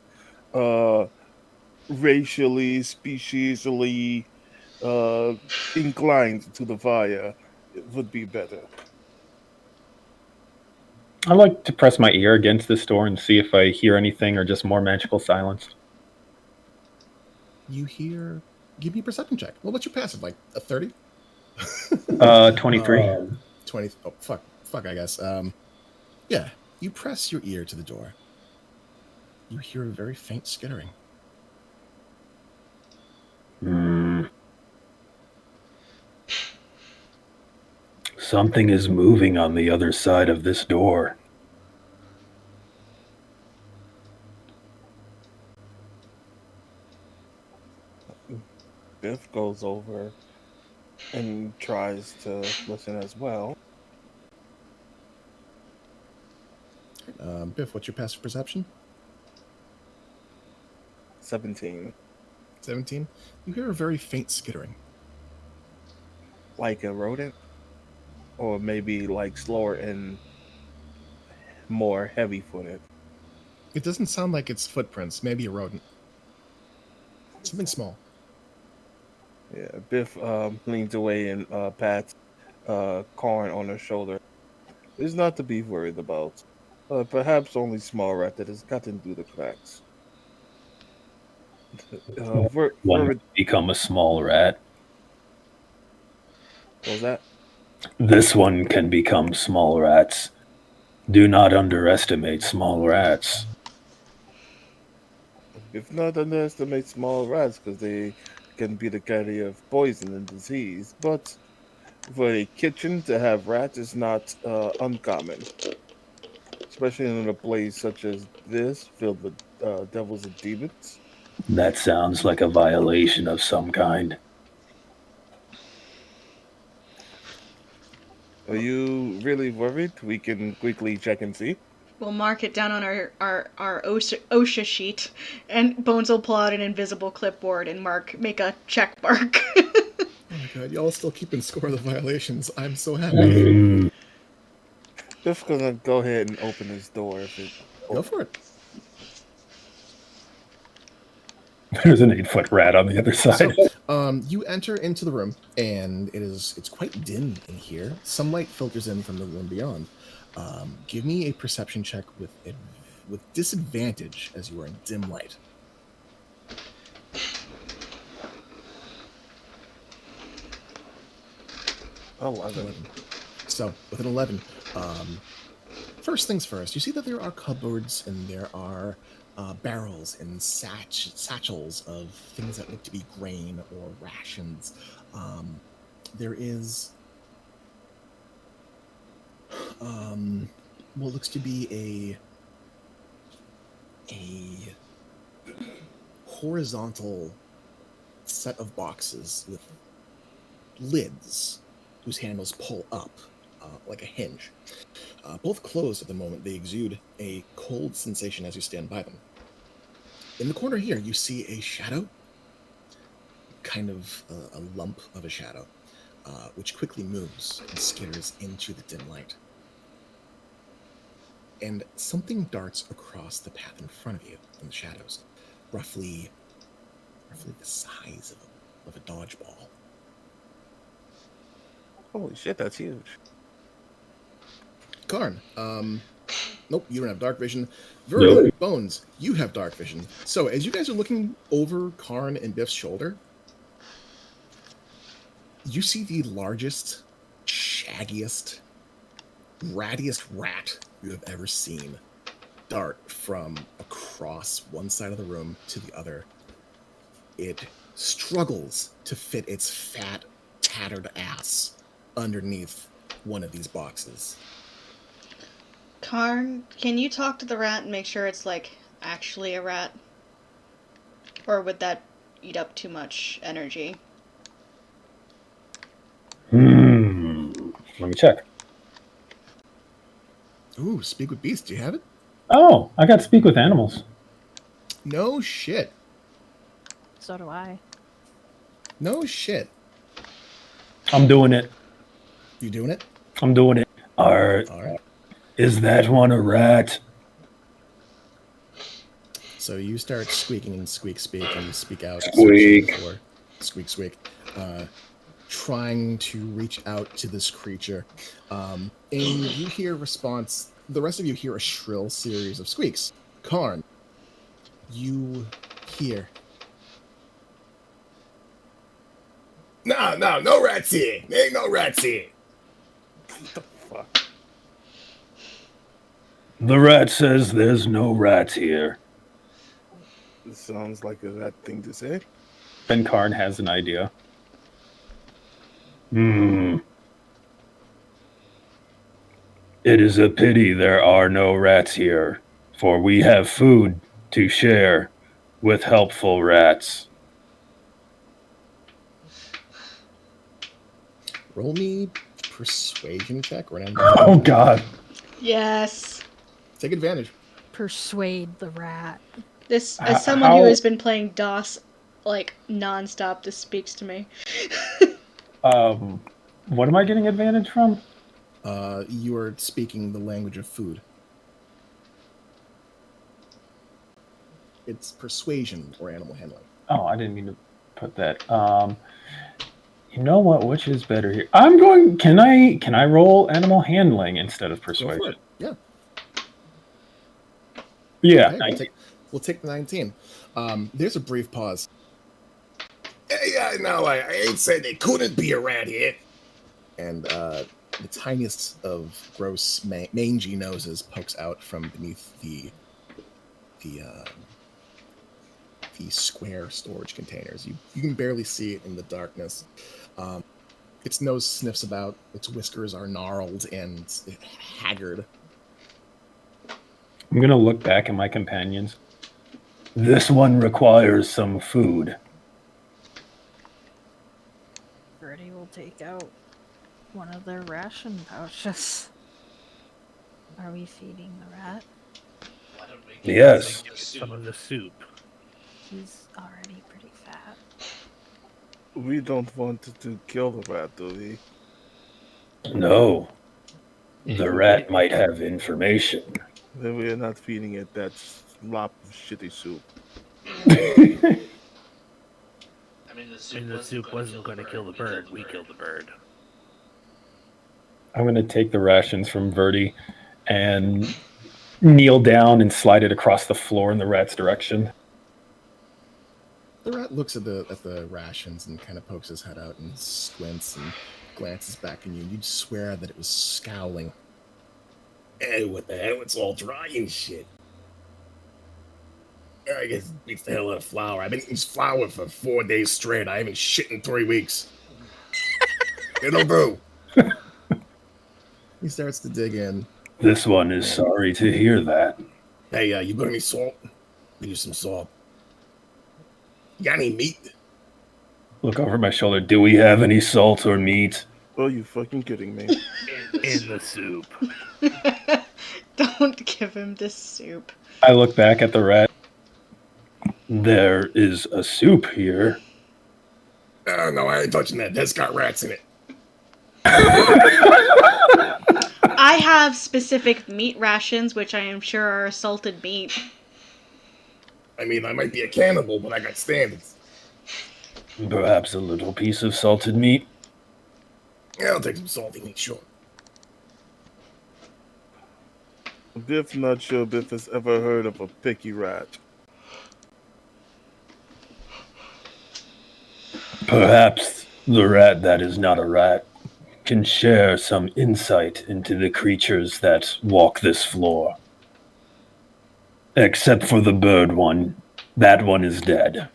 uh, racially, speciesally inclined to the fire, it would be better. I like to press my ear against this door and see if I hear anything or just more magical silence. You hear. Give me a perception check. Well, what's your passive? Like a 30? 23. 20. Oh, fuck, I guess. Yeah, you press your ear to the door. You hear a very faint skittering. Something is moving on the other side of this door. Biff goes over and tries to listen as well. Biff, what's your passive perception? 17. 17. You hear a very faint skittering. Like a rodent? Or maybe like slower and more heavy-footed. It doesn't sound like it's footprints. Maybe a rodent. Something small. Yeah, Biff leans away and pats Karn on her shoulder. It's not to be worried about. Perhaps only small rat that has gotten through the cracks. One would become a small rat. What was that? This one can become small rats. Do not underestimate small rats. If not underestimate small rats, because they can be the carrier of poison and disease. But for a kitchen to have rats is not uncommon. Especially in a place such as this, filled with devils and demons. That sounds like a violation of some kind. Are you really worried? We can quickly check and see. We'll mark it down on our OSHA sheet, and Bones will pull out an invisible clipboard and make a check mark. Oh my god, y'all still keeping score of the violations. I'm so happy. Just gonna go ahead and open this door if it. Go for it. There's an 8-foot rat on the other side. So, you enter into the room, and it's quite dim in here. Some light filters in from the room beyond. Give me a perception check with disadvantage as you are in dim light. 11. So, with an 11, first things first, you see that there are cupboards and there are barrels and satchels of things that look to be grain or rations. There is what looks to be a horizontal set of boxes with lids whose handles pull up like a hinge. Both closed at the moment. They exude a cold sensation as you stand by them. In the corner here, you see a shadow, kind of a lump of a shadow, which quickly moves and skitters into the dim light. And something darts across the path in front of you in the shadows, roughly the size of a dodgeball. Holy shit, that's huge. Karn, nope, you don't have dark vision. Verdi, nope. Bones, you have dark vision. So as you guys are looking over Karn and Biff's shoulder, you see the largest, shaggiest, rattiest rat you have ever seen dart from across one side of the room to the other. It struggles to fit its fat, tattered ass underneath one of these boxes. Karn, can you talk to the rat and make sure it's, like, actually a rat? Or would that eat up too much energy? Let me check. Ooh, speak with beasts. Do you have it? Oh, I got to speak with animals. No shit. So do I. No shit. I'm doing it. You doing it? I'm doing it. All right. Is that one a rat? So you start squeaking and squeak and you speak out. Squeak. Squeak squeak. Trying to reach out to this creature. And you hear a response. The rest of you hear a shrill series of squeaks. Karn, you hear. No rats here. There ain't no rats here. What the fuck? The rat says there's no rats here. This sounds like a rat thing to say. Then Karn has an idea. It is a pity there are no rats here, for we have food to share with helpful rats. Roll me persuasion check. Oh, God. Yes. Take advantage. Persuade the rat. This, as someone who has been playing DOS like nonstop, this speaks to me. What am I getting advantage from? You are speaking the language of food. It's persuasion or animal handling. Oh, I didn't mean to put that. You know what? Which is better here? I'm going. Can I roll animal handling instead of persuasion? Go for it. Yeah. Yeah. Okay, we'll take the 19. There's a brief pause. Hey, no, I ain't said there couldn't be a rat here. And the tiniest of gross, mangy noses pokes out from beneath the square storage containers. You can barely see it in the darkness. Its nose sniffs about. Its whiskers are gnarled and haggard. I'm gonna look back at my companions. This one requires some food. Verdi will take out one of their ration pouches. Are we feeding the rat? Yes. Some of the soup. He's already pretty fat. We don't want to kill the rat, do we? No. The rat might have information. Then we are not feeding it that slop of shitty soup. I mean, the soup wasn't going to kill the bird. We killed the bird. I'm gonna take the rations from Verdi and kneel down and slide it across the floor in the rat's direction. The rat looks at the rations and kind of pokes his head out and squints and glances back at you. You'd swear that it was scowling. Hey, what the hell? It's all dry and shit. I guess it beats the hell out of flour. I've been eating flour for 4 days straight. I haven't shit in 3 weeks. It'll do. He starts to dig in. This one is sorry to hear that. Hey, you got any salt? Give you some salt. You got any meat? Look over my shoulder. Do we have any salt or meat? Oh, you fucking kidding me? In the soup. Don't give him this soup. I look back at the rat. There is a soup here. Oh, no, I ain't touching that. That's got rats in it. I have specific meat rations, which I am sure are salted meat. I mean, I might be a cannibal, but I got standards. Perhaps a little piece of salted meat. Yeah, I'll take some salty meat, sure. Biff not sure Biff has ever heard of a picky rat. Perhaps the rat that is not a rat can share some insight into the creatures that walk this floor. Except for the bird one. That one is dead.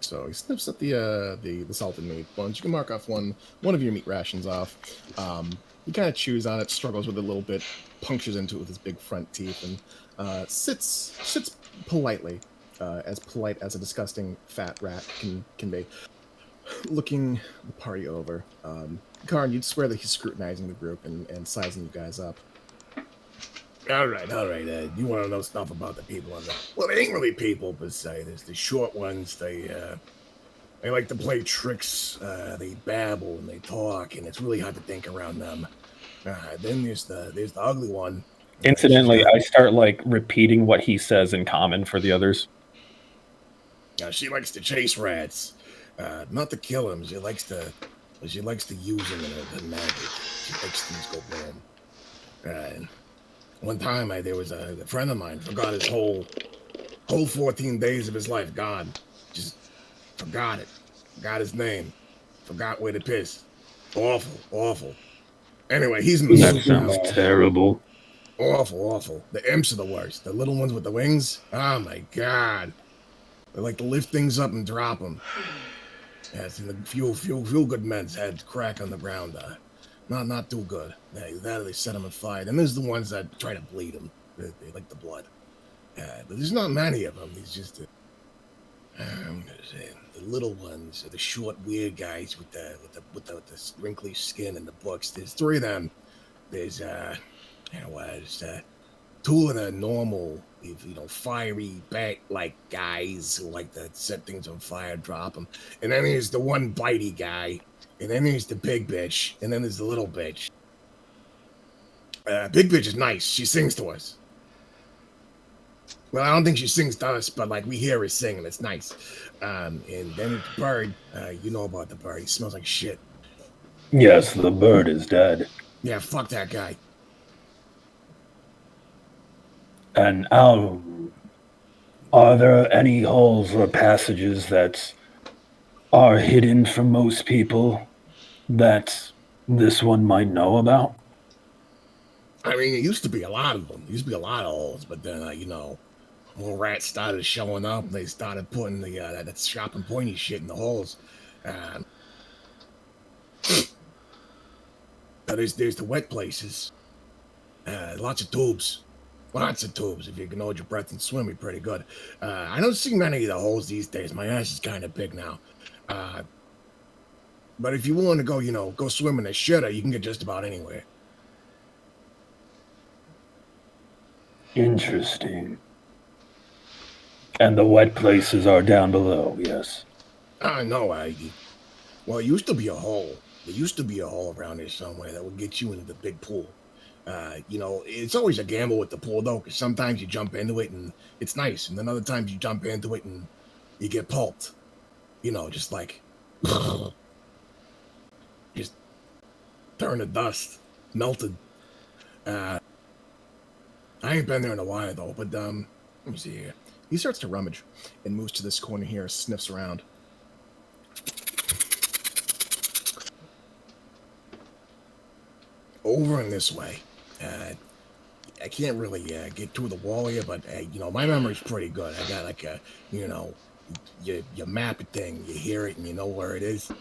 So he sniffs at the salted meat. Well, you can mark off one of your meat rations off. He kind of chews on it, struggles with it a little bit, punctures into it with his big front teeth, and sits politely, as polite as a disgusting fat rat can be, looking the party over. Karn, you'd swear that he's scrutinizing the group and sizing you guys up. All right. You want to know stuff about the people on the... Well, they ain't really people, but there's the short ones. They like to play tricks. They babble and they talk, and it's really hard to think around them. Then there's the ugly one. Incidentally, I start like repeating what he says in common for the others. She likes to chase rats, not to kill them. She likes to use them in a magic. She makes things go boom. One time, there was a friend of mine forgot his whole 14 days of his life gone. Just forgot it. Forgot his name. Forgot where to piss. Awful. Anyway, he's in the That super sounds now. terrible. Awful. The imps are the worst. The little ones with the wings. Oh my god. They like to lift things up and drop them. Yeah, it's in the few good men's heads crack on the ground. Not too good. They set them on fire. And there's the ones that try to bleed them. They like the blood. But there's not many of them. There's just the little ones, the short, weird guys with the wrinkly skin and the books. There's 3 of them. There's two of the normal, fiery bat-like guys who like to set things on fire, drop them. And then there's the one bitey guy. And then there's the big bitch. And then there's the little bitch. Big bitch is nice. She sings to us. Well, I don't think she sings to us, but we hear her sing, and it's nice. And then it's Bird. You know about the bird. He smells like shit. Yes, the bird is dead. Yeah, fuck that guy. And are there any holes or passages that are hidden from most people that this one might know about? I mean, it used to be a lot of them. There used to be a lot of holes, but then, more rats started showing up, and they started putting that sharp and pointy shit in the holes. There's the wet places. Lots of tubes. If you can hold your breath and swim, you're pretty good. I don't see many of the holes these days. My ass is kind of big now. But if you want to go swim in the shitter, you can get just about anywhere. Interesting. And the wet places are down below, yes. No, well, it used to be a hole. There used to be a hole around here somewhere that would get you into the big pool. It's always a gamble with the pool, though, because sometimes you jump into it and it's nice, and then other times you jump into it and you get pulped. Just like... just turn to dust. Melted. I ain't been there in a while, though, but, let me see here. He starts to rummage and moves to this corner here, sniffs around. Over and this way. I can't really get through the wall here, but, my memory's pretty good. I got you map a thing, you hear it, and you know where it is.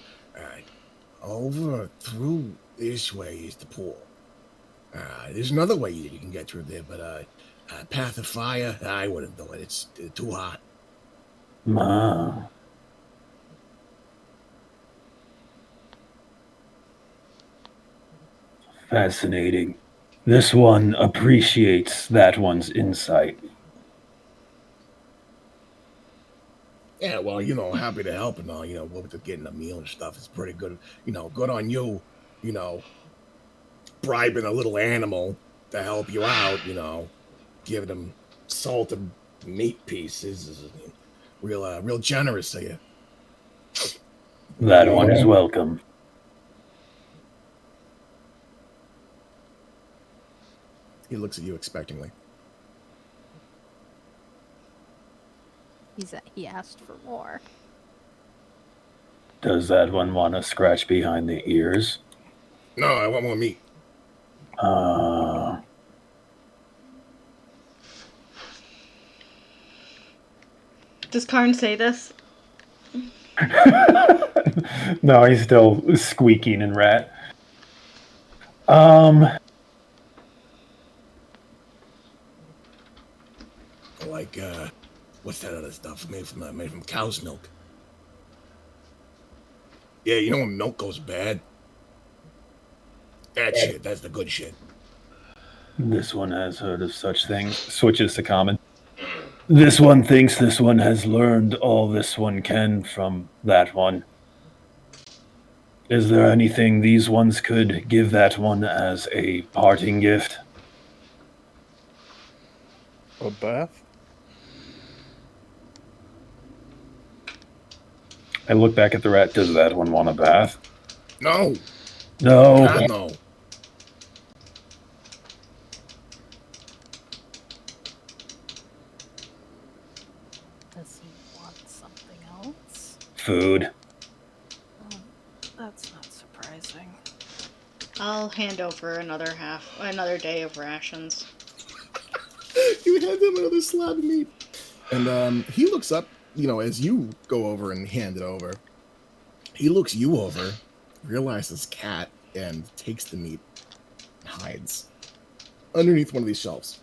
Over through this way is the pool. There's another way you can get through there, but Path of Fire, I wouldn't do it. It's too hot. Fascinating. This one appreciates that one's insight. Yeah, well, happy to help and all, with getting a meal and stuff. It's pretty good. Good on you, bribing a little animal to help you out, giving them salted meat pieces is real generous of you. That one is welcome. He looks at you expectingly. He asked for more. Does that one want to scratch behind the ears? No, I want more meat. Does Karn say this? No, he's still squeaking and rat. Like, what's that other stuff made from cow's milk? Yeah, when milk goes bad? That shit, that's the good shit. This one has heard of such things. Switches to common. This one thinks this one has learned all this one can from that one. Is there anything these ones could give that one as a parting gift? A bath? I look back at the rat. Does that one want a bath? No. No. God, no. Does he want something else? Food. Oh, that's not surprising. I'll hand over another day of rations. You hand him another slab of meat. And he looks up, as you go over and hand it over. He looks you over, realizes cat, and takes the meat and hides underneath one of these shelves.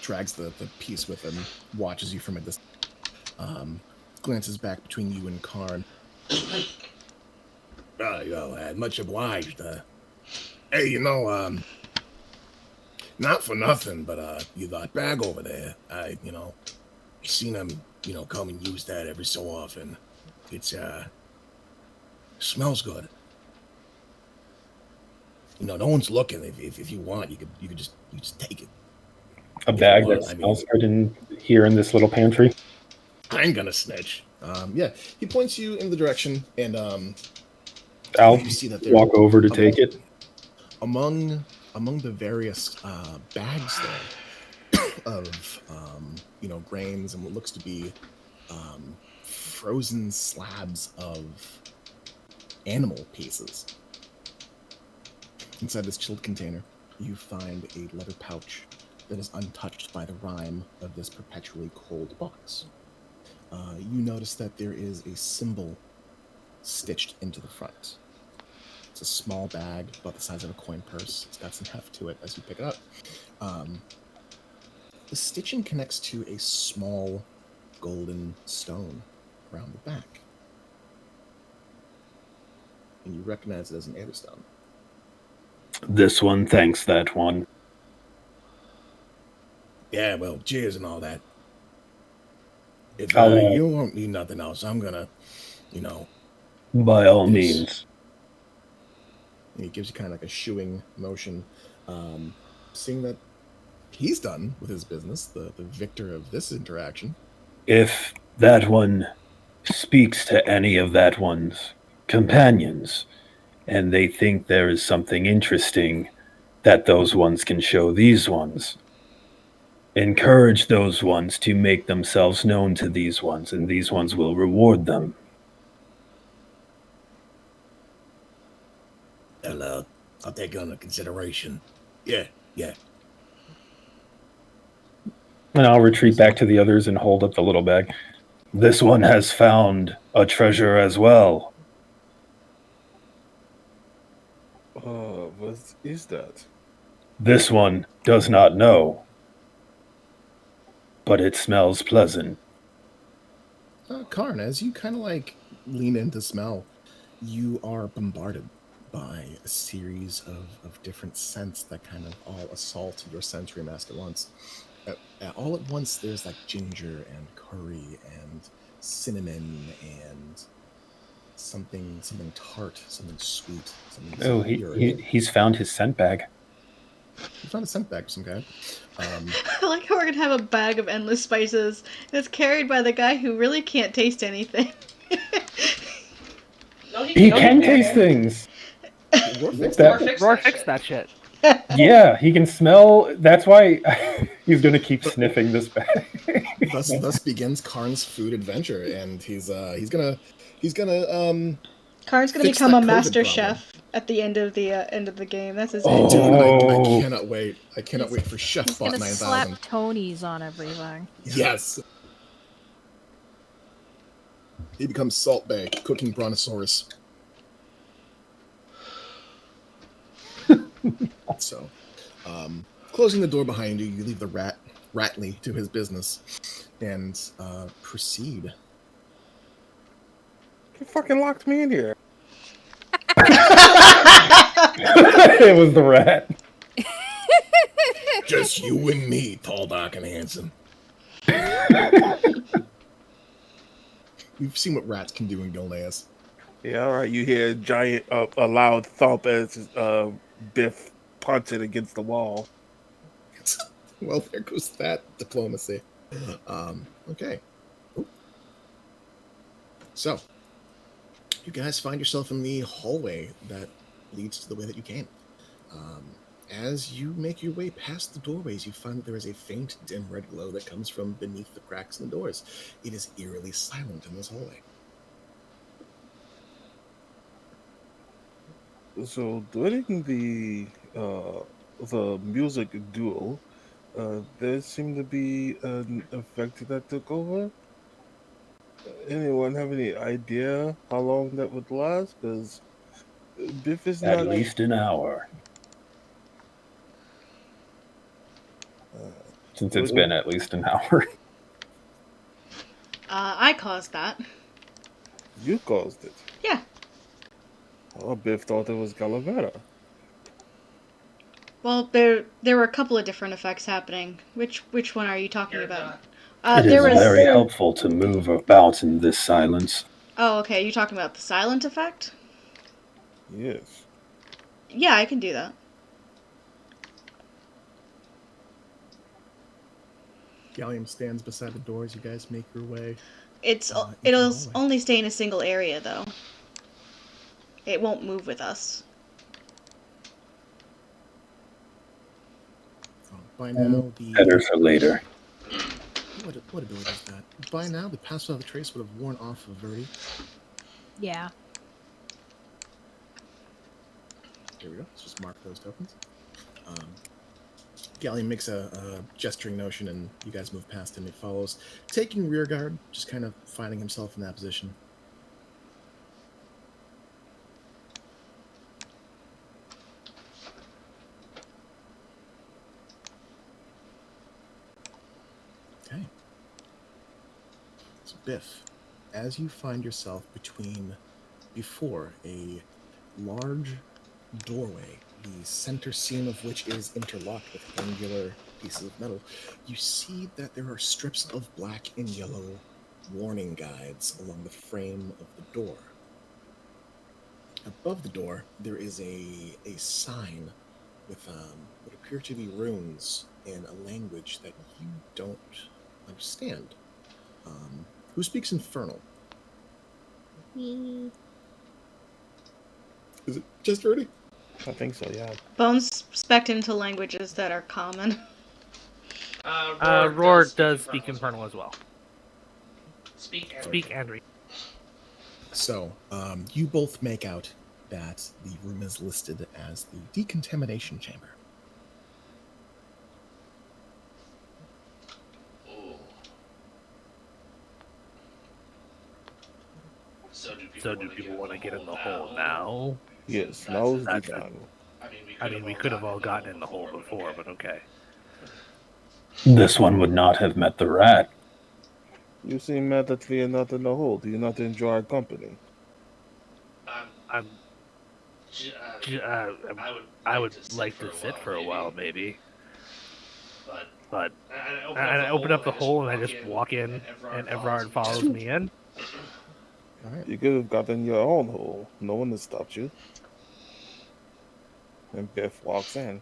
Drags the piece with him, watches you from a distance, glances back between you and Karn. Much obliged. Hey, not for nothing, but that bag over there, seen him, come and use that every so often. It's smells good. No one's looking. If you want, you could just take it. A bag that smells good in here in this little pantry. I ain't gonna snitch. Yeah, he points you in the direction, and I'll you see that walk over to take it. Among the various bags there of grains and what looks to be frozen slabs of animal pieces. Inside this chilled container, you find a leather pouch that is untouched by the rime of this perpetually cold box. You notice that there is a symbol stitched into the front. It's a small bag, about the size of a coin purse. It's got some heft to it as you pick it up. The stitching connects to a small golden stone around the back. And you recognize it as an Aetherstone. This one thanks that one. Yeah, well, cheers and all that. If I'll, you won't need nothing else, I'm gonna, By all means. And he gives you kind of like a shooing motion. Seeing that he's done with his business, the victor of this interaction. If that one speaks to any of that one's companions, and they think there is something interesting that those ones can show these ones, encourage those ones to make themselves known to these ones, and these ones will reward them. I'll take it under consideration. Yeah. And I'll retreat back to the others and hold up the little bag. This one has found a treasure as well. What is that? This one does not know, but it smells pleasant. Karn, as you kind of like lean in to smell, you are bombarded by a series of different scents that kind of all assault your sensory mask at once. All at once, there's like ginger and curry and cinnamon and something tart, something sweet. He's found his scent bag. You found a scent bag of some kind. I like how we're gonna have a bag of endless spices that's carried by the guy who really can't taste anything. He can taste things. Roar fixed that shit. Yeah, he can smell. That's why he's going to keep sniffing this bag. Thus begins Karn's food adventure, and he's gonna Karn's gonna fix become that a COVID master problem. chef at the end of the game. That's his Dude, end. I cannot wait. I cannot wait for Chef He's Bot gonna 9000. slap Tonys on everything. Yes. He becomes Salt Bay, cooking Brontosaurus. So, closing the door behind you, you leave the Ratley to his business, and proceed. You fucking locked me in here. It was the rat. Just you and me, tall, dark, and handsome. We've seen what rats can do in Gilneas. Yeah, all right. You hear a loud thump as Biff punts it against the wall. Well, there goes that diplomacy. Okay. So, you guys find yourself in the hallway that leads to the way that you came. As you make your way past the doorways, you find that there is a faint, dim red glow that comes from beneath the cracks in the doors. It is eerily silent in this hallway. So during the music duel, there seemed to be an effect that took over. Anyone have any idea how long that would last? Because Biff is At not least an hour. Since it's been at least an hour. I caused that. You caused it. Yeah. Oh, Biff thought it was Calavera. Well, there were a couple of different effects happening. Which one are you talking about? It is very helpful to move about in this silence. Oh, okay. You talking about the silent effect? Yes. Yeah, I can do that. Gallium stands beside the doors. You guys make your way. It'll only stay in a single area, though. It won't move with us. By now, Better for later. What ability is that? By now, the pass without a trace would have worn off of Verdi. Yeah. There we go. Let's just mark those tokens. Gallium makes a gesturing motion, and you guys move past him. He follows, taking rear guard, just kind of finding himself in that position. Okay. So Biff, as you find yourself before a large doorway, the center seam of which is interlocked with angular pieces of metal, you see that there are strips of black and yellow warning guides along the frame of the door. Above the door, there is a sign with what appear to be runes in a language that you don't understand. Who speaks Infernal? Me. Is it just Rudy? I think so, yeah. Bones spec into languages that are common. Roar does speak Infernal as well. Speak and read. So, you both make out that the room is listed as the decontamination chamber. So do people want to get in the hole now? Yes, now's the time. I mean, we could have all gotten in the hole before, but okay. This one would not have met the rat. You seem mad that we are not in the hole. Do you not enjoy our company? I would like to sit for a while, maybe. But I open up the hole and I just walk in, and Everard follows me in. All right. You could have gotten your own hole. No one has stopped you. And Biff walks in.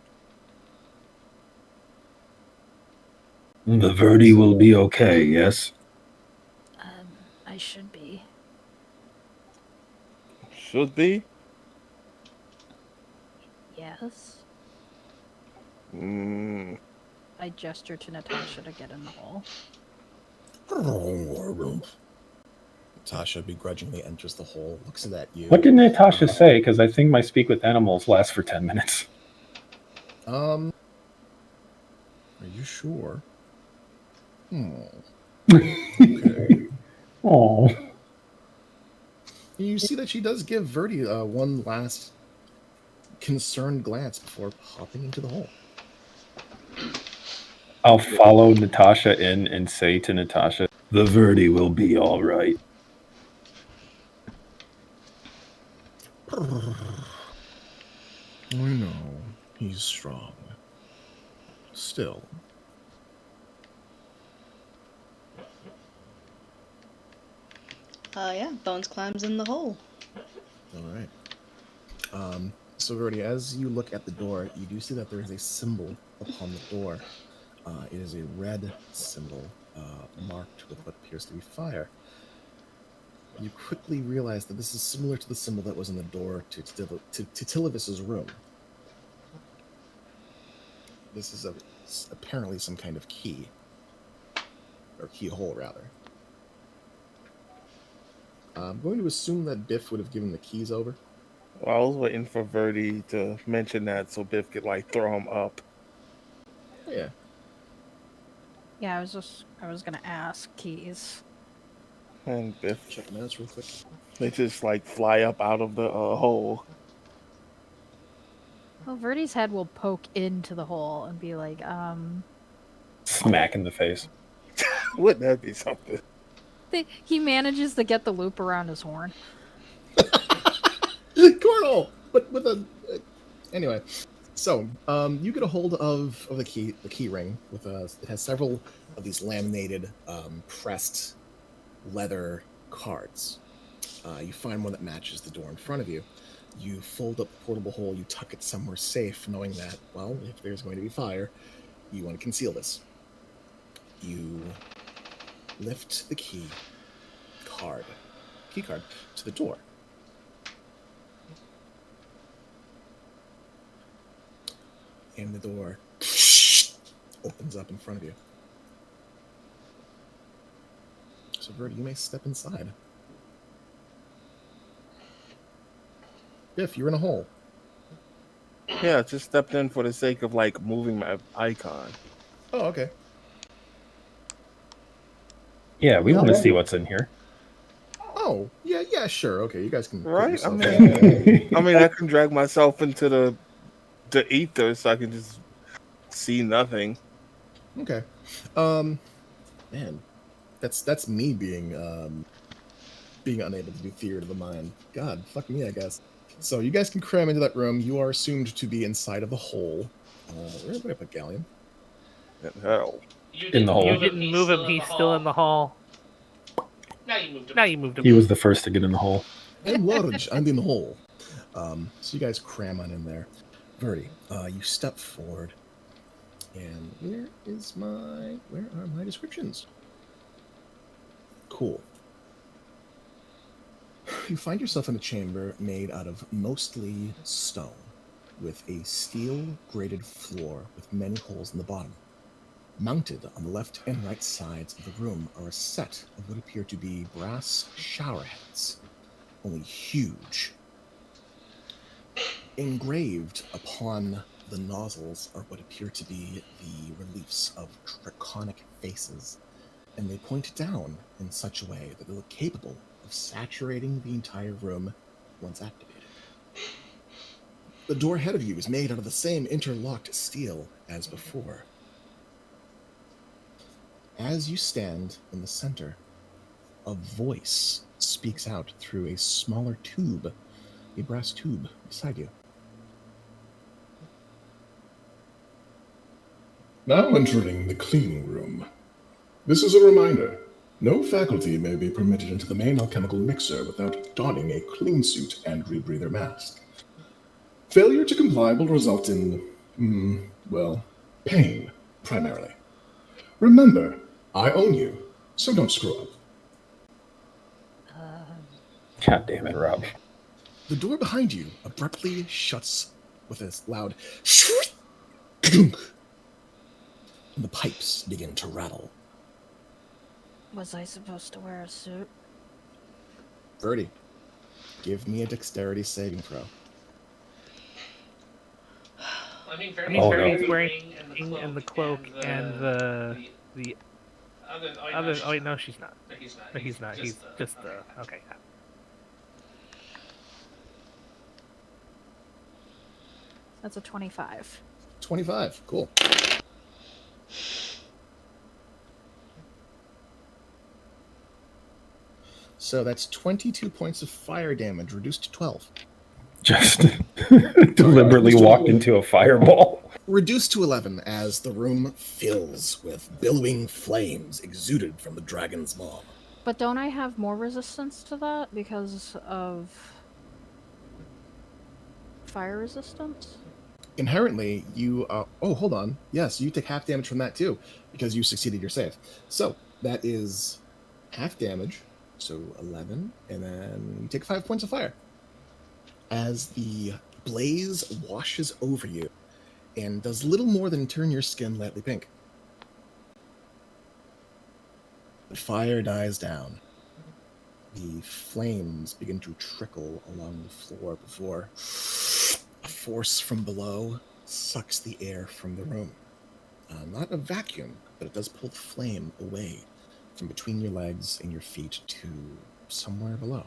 The Verdi will be okay, yes? I should be. Should be? Yes. I gesture to Natasha to get in the hole. Natasha begrudgingly enters the hole, looks at you. What did Natasha say? Because I think my speak with animals lasts for 10 minutes. Are you sure? Okay. Oh. You see that she does give Verdi one last concerned glance before hopping into the hole. I'll follow Natasha in and say to Natasha, the Verdi will be all right. I know, he's strong. Still. Yeah, Bones climbs in the hole. All right. So, Verdi, as you look at the door, you do see that there is a symbol upon the door. It is a red symbol marked with what appears to be fire. You quickly realize that this is similar to the symbol that was in the door to Titilivis's room. This is apparently some kind of key. Or keyhole, rather. I'm going to assume that Biff would have given the keys over. Well, I was waiting for Verdi to mention that so Biff could like throw him up. Yeah. Yeah, I was gonna ask keys. And Biff, Check minutes real quick. they just like fly up out of the hole. Well, Verdi's head will poke into the hole and be like, Smack in the face. Wouldn't that be something? He manages to get the loop around his horn. Cornhole, but with a anyway. So you get a hold of the key ring with it has several of these laminated pressed leather cards. You find one that matches the door in front of you. You fold up the portable hole. You tuck it somewhere safe, knowing that, well, if there's going to be fire, you want to conceal this. You lift the key card to the door. And the door opens up in front of you. So, Verdi, you may step inside. Biff, you're in a hole. Yeah, just stepped in for the sake of like moving my icon. Oh, okay. Yeah, we want to see what's in here. Oh, yeah, sure. Okay, you guys can. put Right? I yourself mean, I can drag myself into the ether so I can just see nothing. Okay. Man, that's me being unable to do theater of the mind. God, fuck me, I guess. So you guys can cram into that room. You are assumed to be inside of the hole. Where did I put Galleon? Hell. In the hole. You didn't move him. He's still in the hall. Now you moved him. He was the first to get in the hole. I'm large. I'm in the hole. So you guys cram on in there. Verdi, you step forward. And where are my descriptions? Cool. You find yourself in a chamber made out of mostly stone, with a steel grated floor with many holes in the bottom. Mounted on the left and right sides of the room are a set of what appear to be brass shower heads, only huge. Engraved upon the nozzles are what appear to be the reliefs of draconic faces, and they point down in such a way that they look capable of saturating the entire room once activated. The door ahead of you is made out of the same interlocked steel as before. As you stand in the center, a voice speaks out through a smaller tube, a brass tube beside you. Now entering the cleaning room. This is a reminder. No faculty may be permitted into the main alchemical mixer without donning a clean suit and rebreather mask. Failure to comply will result in, pain, primarily. Remember, I own you, so don't screw up. God damn it, Rob. The door behind you abruptly shuts with a loud shriek, and the pipes begin to rattle. Was I supposed to wear a suit? Verdi, give me a dexterity saving throw. I mean, Oh, Verdi's no. wearing and the cloak and the other. Oh wait, no, she's not. No, he's not. He's just the okay. That's a 25. 25, cool. So that's 22 points of fire damage, reduced to 12. Just deliberately walked into a fireball. Reduced to 11 as the room fills with billowing flames exuded from the dragon's maw. But don't I have more resistance to that because of fire resistance? Inherently, you. Oh, hold on. Yes, you take half damage from that too, because you succeeded your save. So that is half damage, so 11, and then you take 5 points of fire. As the blaze washes over you and does little more than turn your skin lightly pink. The fire dies down. The flames begin to trickle along the floor before a force from below sucks the air from the room. Not a vacuum, but it does pull the flame away from between your legs and your feet to somewhere below.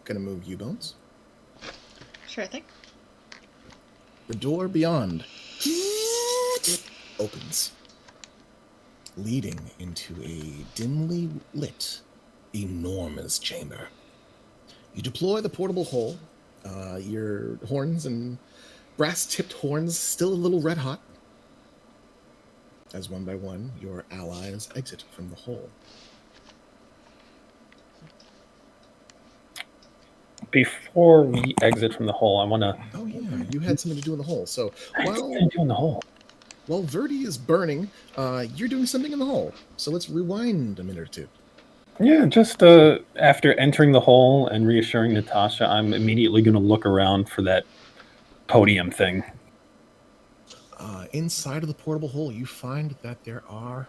Gonna move you, Bones. Sure thing. The door beyond opens, leading into a dimly lit, enormous chamber. You deploy the portable hole, your horns and brass-tipped horns still a little red hot, as one by one your allies exit from the hole. Before we exit from the hole, I want to... Oh yeah, you had something to do in the hole. So What are you doing in the hole? while Verdi is burning, you're doing something in the hole. So let's rewind a minute or two. Yeah, just after entering the hole and reassuring Natasha, I'm immediately going to look around for that podium thing. Inside of the portable hole, you find that there are,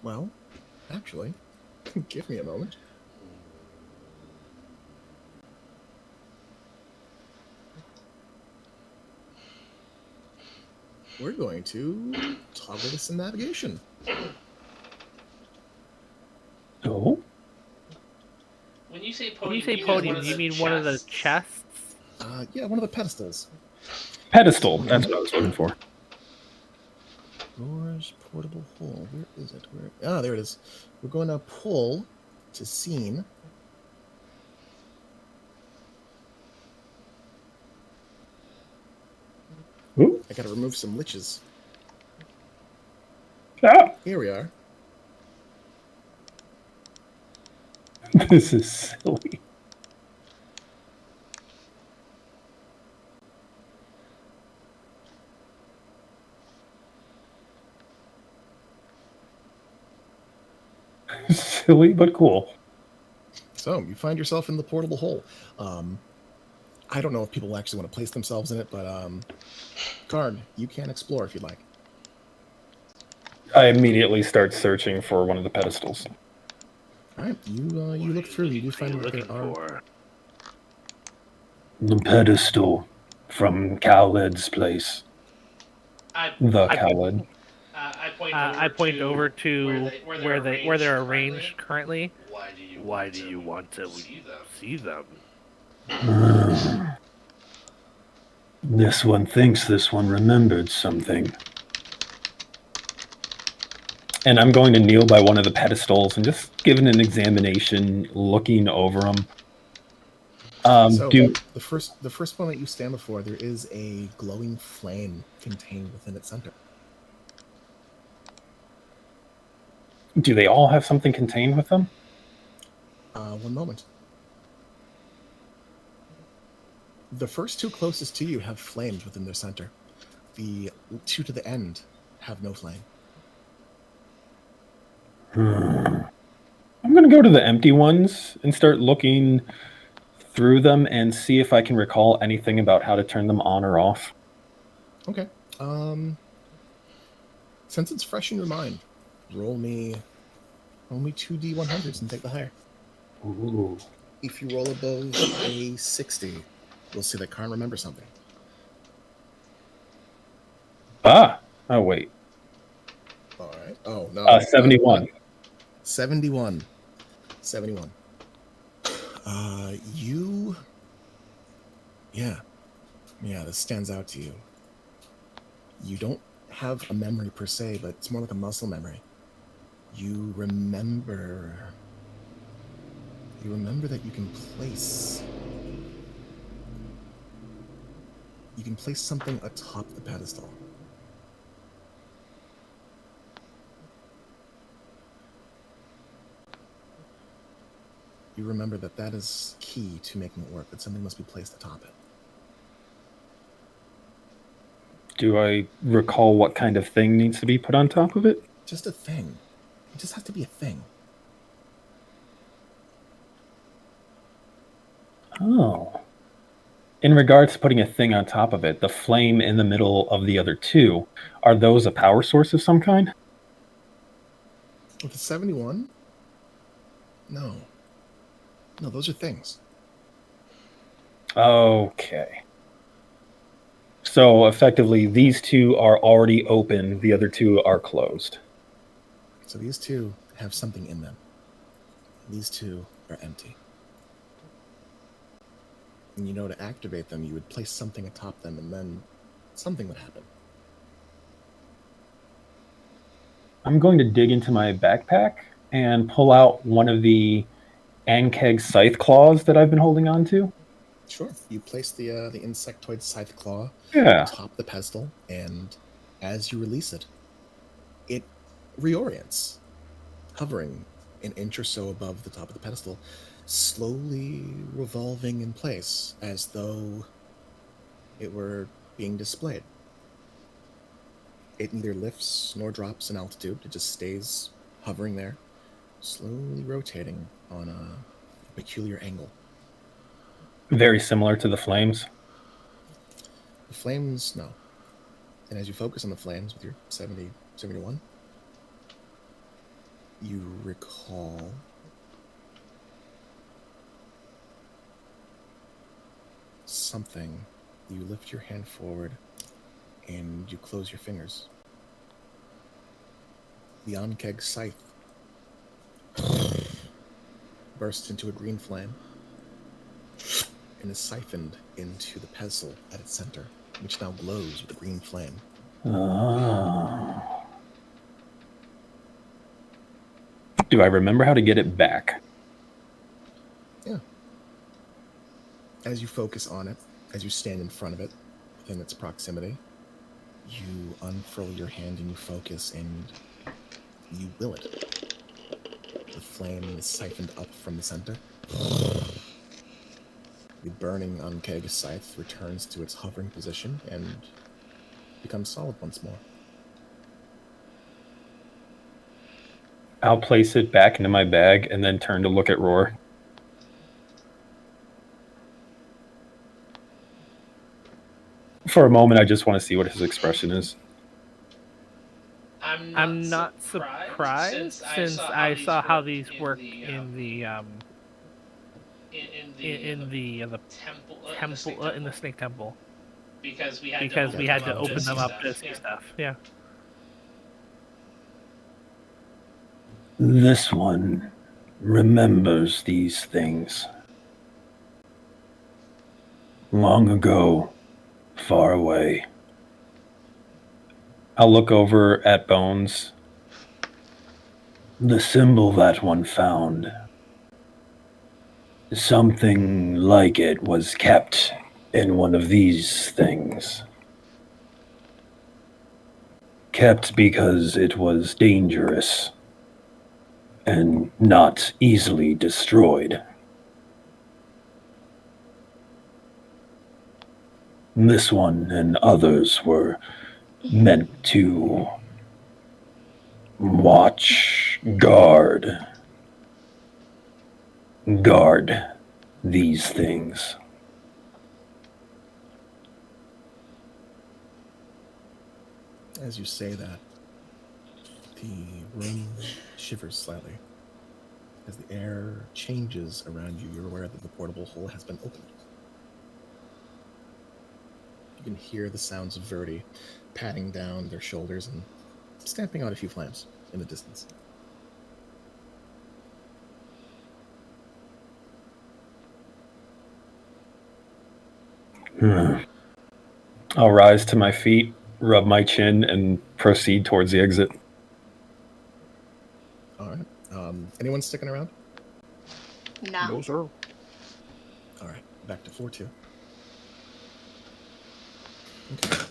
well, actually, give me a moment. We're going to toggle this in navigation. Oh? When you say When you say podium, do you mean one of the chests? Yeah, one of the pedestals. Pedestal, that's what I was looking for. Doors, portable hole. Where is it? There it is. We're going to pull to scene. Ooh. I gotta remove some liches. Ah, Here we are. this is silly. Silly, but cool. So you find yourself in the portable hole. I don't know if people actually want to place themselves in it, but Karn, you can explore if you'd like. I immediately start searching for one of the pedestals. All right, you look through. You do find that Looking there are. for The pedestal from Khaled's place. Khaled. I point over to where they're arranged currently. why do you want to see them? This one thinks this one remembered something. And I'm going to kneel by one of the pedestals and just give it an examination, looking over them. The first one that you stand before, there is a glowing flame contained within its center. Do they all have something contained with them? One moment. The first two closest to you have flames within their center. The two to the end have no flame. I'm going to go to the empty ones and start looking through them and see if I can recall anything about how to turn them on or off. Okay. Since it's fresh in your mind, roll me 2d100s and take the higher. Ooh. If you roll above a 60, you'll see that Karn remembers something. Oh, wait. All right. Oh, no. 71. 71. Yeah, this stands out to you. You don't have a memory per se, but it's more like a muscle memory. You remember that you can place something atop the pedestal. you remember that that is key to making it work, that something must be placed atop it. Do I recall what kind of thing needs to be put on top of it? Just a thing. It just has to be a thing. Oh. In regards to putting a thing on top of it, the flame in the middle of the other two, are those a power source of some kind? With the 71? No. No, those are things. Okay. So effectively, these two are already open, the other two are closed. So these two have something in them. These two are empty. And you know, to activate them, you would place something atop them, and then something would happen. I'm going to dig into my backpack and pull out one of the Ankeg scythe claws that I've been holding on to. Sure. You place the insectoid scythe claw Yeah. atop the pestle, and as you release it, it reorients, hovering an inch or so above the top of the pedestal, slowly revolving in place as though it were being displayed. It neither lifts nor drops in altitude. It just stays hovering there, slowly rotating on a peculiar angle. Very similar to the flames. The flames, no. And as you focus on the flames with your 71, you recall something. You lift your hand forward and you close your fingers. The Ankeg scythe bursts into a green flame and is siphoned into the pestle at its center, which now glows with a green flame. Oh. Do I remember how to get it back? Yeah. As you focus on it, as you stand in front of it, within its proximity, you unfurl your hand and you focus and you will it. The flame is siphoned up from the center. The burning Ankeg scythe returns to its hovering position and becomes solid once more. I'll place it back into my bag and then turn to look at Roar. For a moment, I just want to see what his expression is. I'm not surprised since I saw how these work in the temple in the snake temple, because we had to open them up to see stuff. Yeah. This one remembers these things. Long ago, far away. I'll look over at Bones. The symbol that one found, something like it was kept in one of these things. Kept because it was dangerous and not easily destroyed. This one and others were meant to watch, guard these things. As you say that, the room shivers slightly. As the air changes around you, you're aware that the portable hole has been opened. You can hear the sounds of Verdi patting down their shoulders and stamping out a few flames in the distance. I'll rise to my feet, rub my chin, and proceed towards the exit. All right. Anyone sticking around? No. No, sir. All right. Back to 4-2. Okay.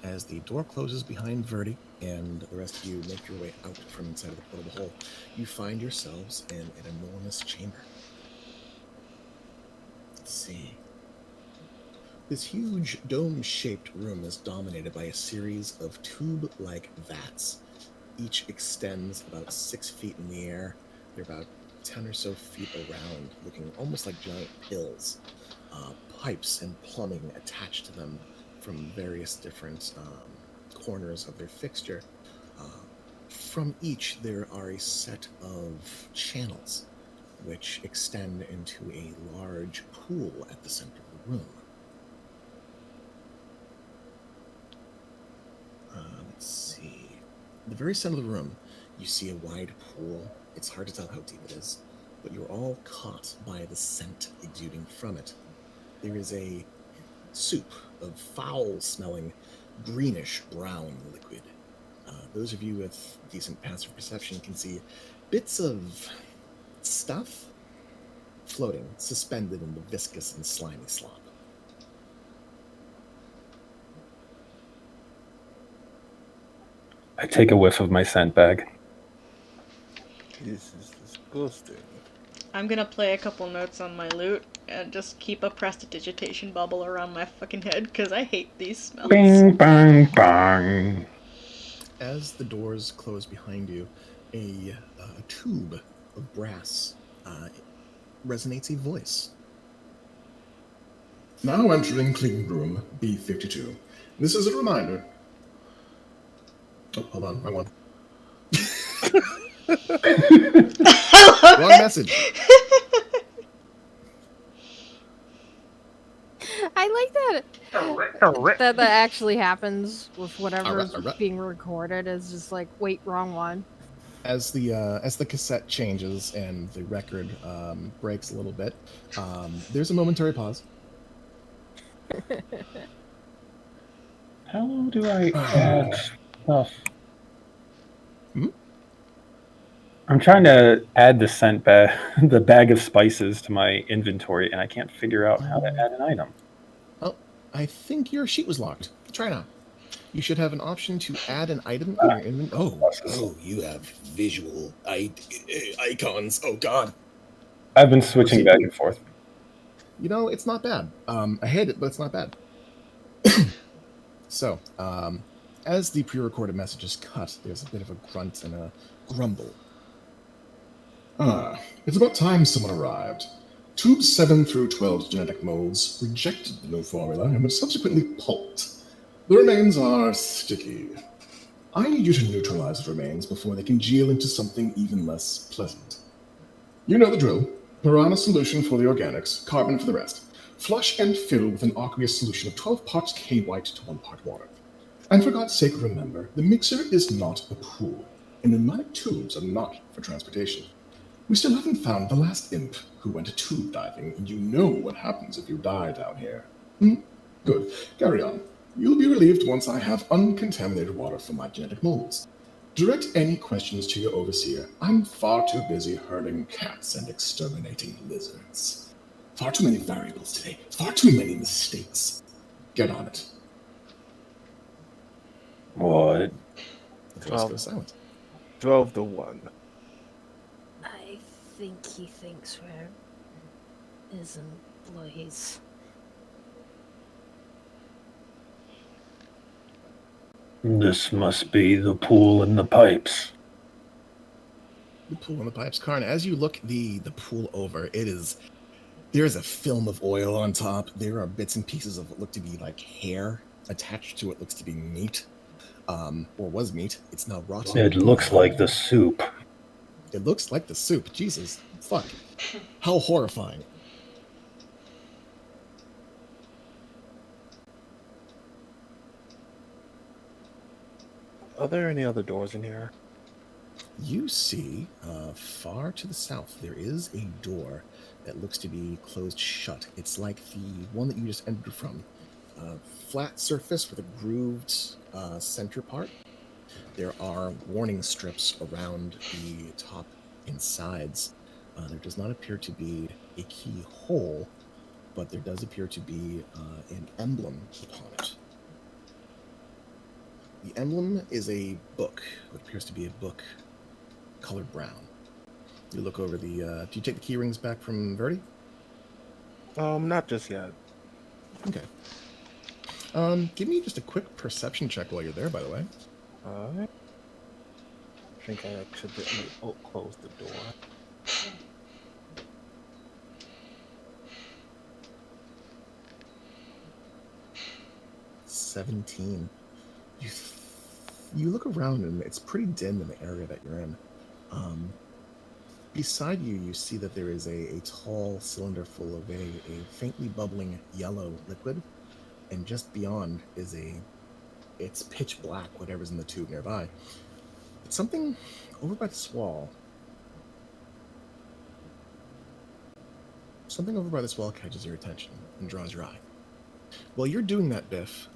As the door closes behind Verdi, and the rest of you make your way out from inside of the portable hole. You find yourselves in an enormous chamber. Let's see. This huge dome-shaped room is dominated by a series of tube-like vats. Each extends about 6 feet in the air. They're about 10 or so feet around, looking almost like giant pills. Pipes and plumbing attached to them from various different corners of their fixture. From each, there are a set of channels which extend into a large pool at the center of the room. Let's see. At the very center of the room, you see a wide pool. It's hard to tell how deep it is, but you're all caught by the scent exuding from it. There is a soup of foul-smelling, greenish-brown liquid. Those of you with decent passive perception can see bits of stuff floating, suspended in the viscous and slimy slop. I take a whiff of my scent bag. This is disgusting. I'm gonna play a couple notes on my lute and just keep a prestidigitation bubble around my fucking head because I hate these smells. Bing, bang, bang. As the doors close behind you, a tube of brass resonates a voice. Now entering clean room B52. This is a reminder. Oh, hold on, wrong one. Wrong message. I like that. That actually happens with whatever's being recorded. Is just like, wait, wrong one. As the cassette changes and the record breaks a little bit, there's a momentary pause. How do I add stuff? I'm trying to add the scent bag, the bag of spices to my inventory, and I can't figure out how to add an item. Oh, I think your sheet was locked. Try now. You should have an option to add an item in your inventory. Oh, you have visual icons. Oh, God. I've been switching back and forth. You know, it's not bad. I hate it, but it's not bad. So, as the pre-recorded message is cut, there's a bit of a grunt and a grumble. It's about time someone arrived. Tubes 7 through 12's genetic molds rejected the new formula and were subsequently pulped. The remains are sticky. I need you to neutralize the remains before they congeal into something even less pleasant. You know the drill. Piranha solution for the organics, carbon for the rest. Flush and fill with an aqueous solution of 12 parts K-white to 1 part water. And for God's sake, remember, the mixer is not a pool, and pneumatic tubes are not for transportation. We still haven't found the last imp who went tube diving, and you know what happens if you die down here. Good. Carry on. You'll be relieved once I have uncontaminated water from my genetic molds. Direct any questions to your overseer. I'm far too busy herding cats and exterminating lizards. Far too many variables today. Far too many mistakes. Get on it. What? The voice goes silent. 12 to 1. I think he thinks we're his employees. This must be the pool and the pipes. The pool and the pipes. Karn, as you look the pool over, there is a film of oil on top. There are bits and pieces of what look to be like hair attached to what looks to be meat. Or was meat. It's now rotten. It looks like the soup. It looks like the soup. Jesus. Fuck. How horrifying. Are there any other doors in here? You see, far to the south, there is a door that looks to be closed shut. It's like the one that you just entered from. Flat surface with a grooved center part. There are warning strips around the top and sides. There does not appear to be a keyhole, but there does appear to be an emblem upon it. The emblem is a book. What appears to be a book colored brown. You look over the... do you take the key rings back from Verdi? Not just yet. Okay. Give me just a quick perception check while you're there, by the way. Alright. I think I accidentally closed the door. 17. You look around and it's pretty dim in the area that you're in. Beside you, you see that there is a tall cylinder full of a faintly bubbling yellow liquid, and just beyond is it's pitch black, whatever's in the tube nearby. But something over by this wall. Something over by this wall catches your attention and draws your eye. While you're doing that, Biff,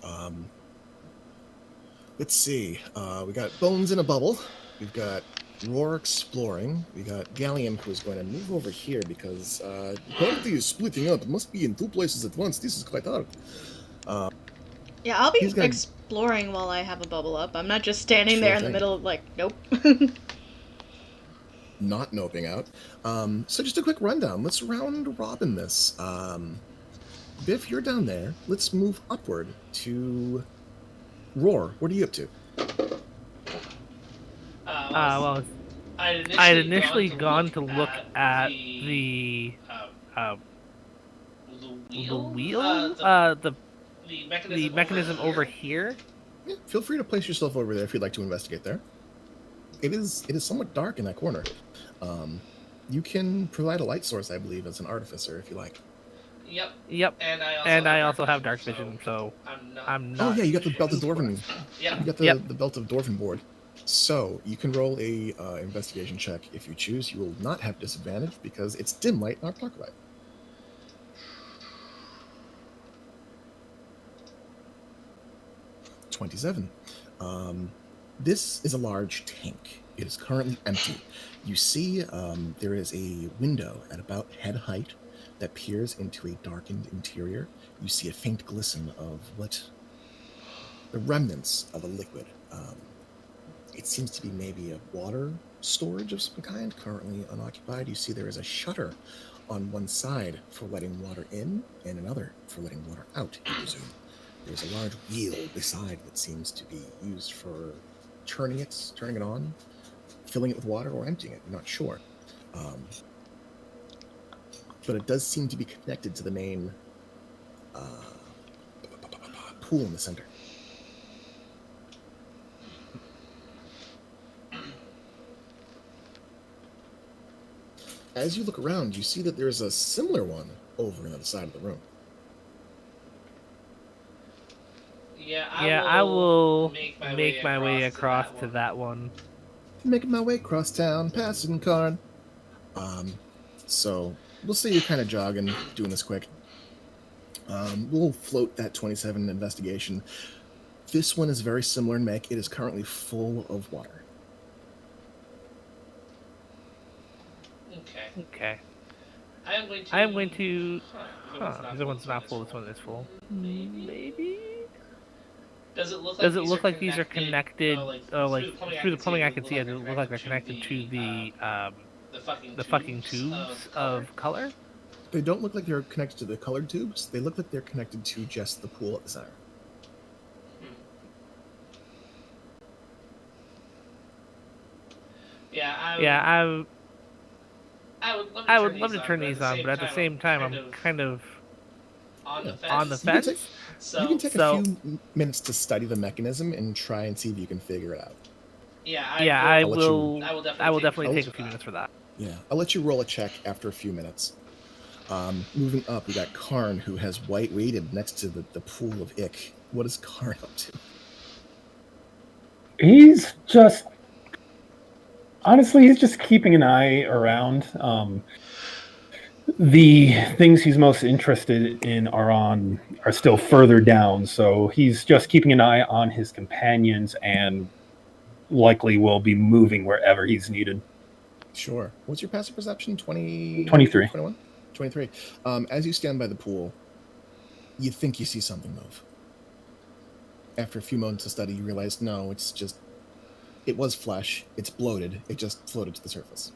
let's see. We got Bones in a bubble. We've got Roar exploring. We got Gallium, who's going to move over here because the party is splitting up. It must be in 2 places at once. This is quite hard. Yeah, I'll be exploring while I have a bubble up. I'm not just standing there in the middle of, like, nope. Not noping out. So just a quick rundown. Let's round robin this. Biff, you're down there. Let's move upward to Roar. What are you up to? Well, I had initially gone to look at the wheel, the mechanism over here. Yeah, feel free to place yourself over there if you'd like to investigate there. It is somewhat dark in that corner. You can provide a light source, I believe, as an artificer if you like. Yep. And I also have dark vision, so I'm not. Oh yeah, you got the belt of Dwarven. Yeah. You got the belt of Dwarven board. So you can roll a investigation check if you choose. You will not have disadvantage because it's dim light, not dark light. $27. This is a large tank. It is currently empty. You see there is a window at about head height that peers into a darkened interior. You see a faint glisten of the remnants of a liquid. It seems to be maybe a water storage of some kind, currently unoccupied. You see there is a shutter on one side for letting water in and another for letting water out, you presume. There's a large wheel beside that seems to be used for turning it on, filling it with water, or emptying it. I'm not sure. But it does seem to be connected to the main pool in the center. As you look around, you see that there's a similar one over on the other side of the room. I will make my way across to that one. Making my way across town, passing card. So we'll say you're kind of jogging, doing this quick. We'll float that 27 investigation. This one is very similar in make. It is currently full of water. Okay. I am going to. This one's not full. This one is full. Maybe. Does it look like these are connected? Like through the plumbing, I can see it. Does it look like they're connected to the fucking tubes of color? They don't look like they're connected to the colored tubes. They look like they're connected to just the pool at the center. I would love to turn these on, but at the same time, I'm kind of on the fence. You can take a few minutes to study the mechanism and try and see if you can figure it out. I will definitely take a few minutes for that. Yeah, I'll let you roll a check after a few minutes. Moving up, we got Karn, who has waited next to the pool of ick. What is Karn up to? He's just... Honestly, he's just keeping an eye around. The things he's most interested in are still further down, so he's just keeping an eye on his companions and likely will be moving wherever he's needed. Sure. What's your passive perception? 23. 21? 23. As you stand by the pool, you think you see something move. After a few moments of study, you realize, no, it was flesh. It's bloated. It just floated to the surface.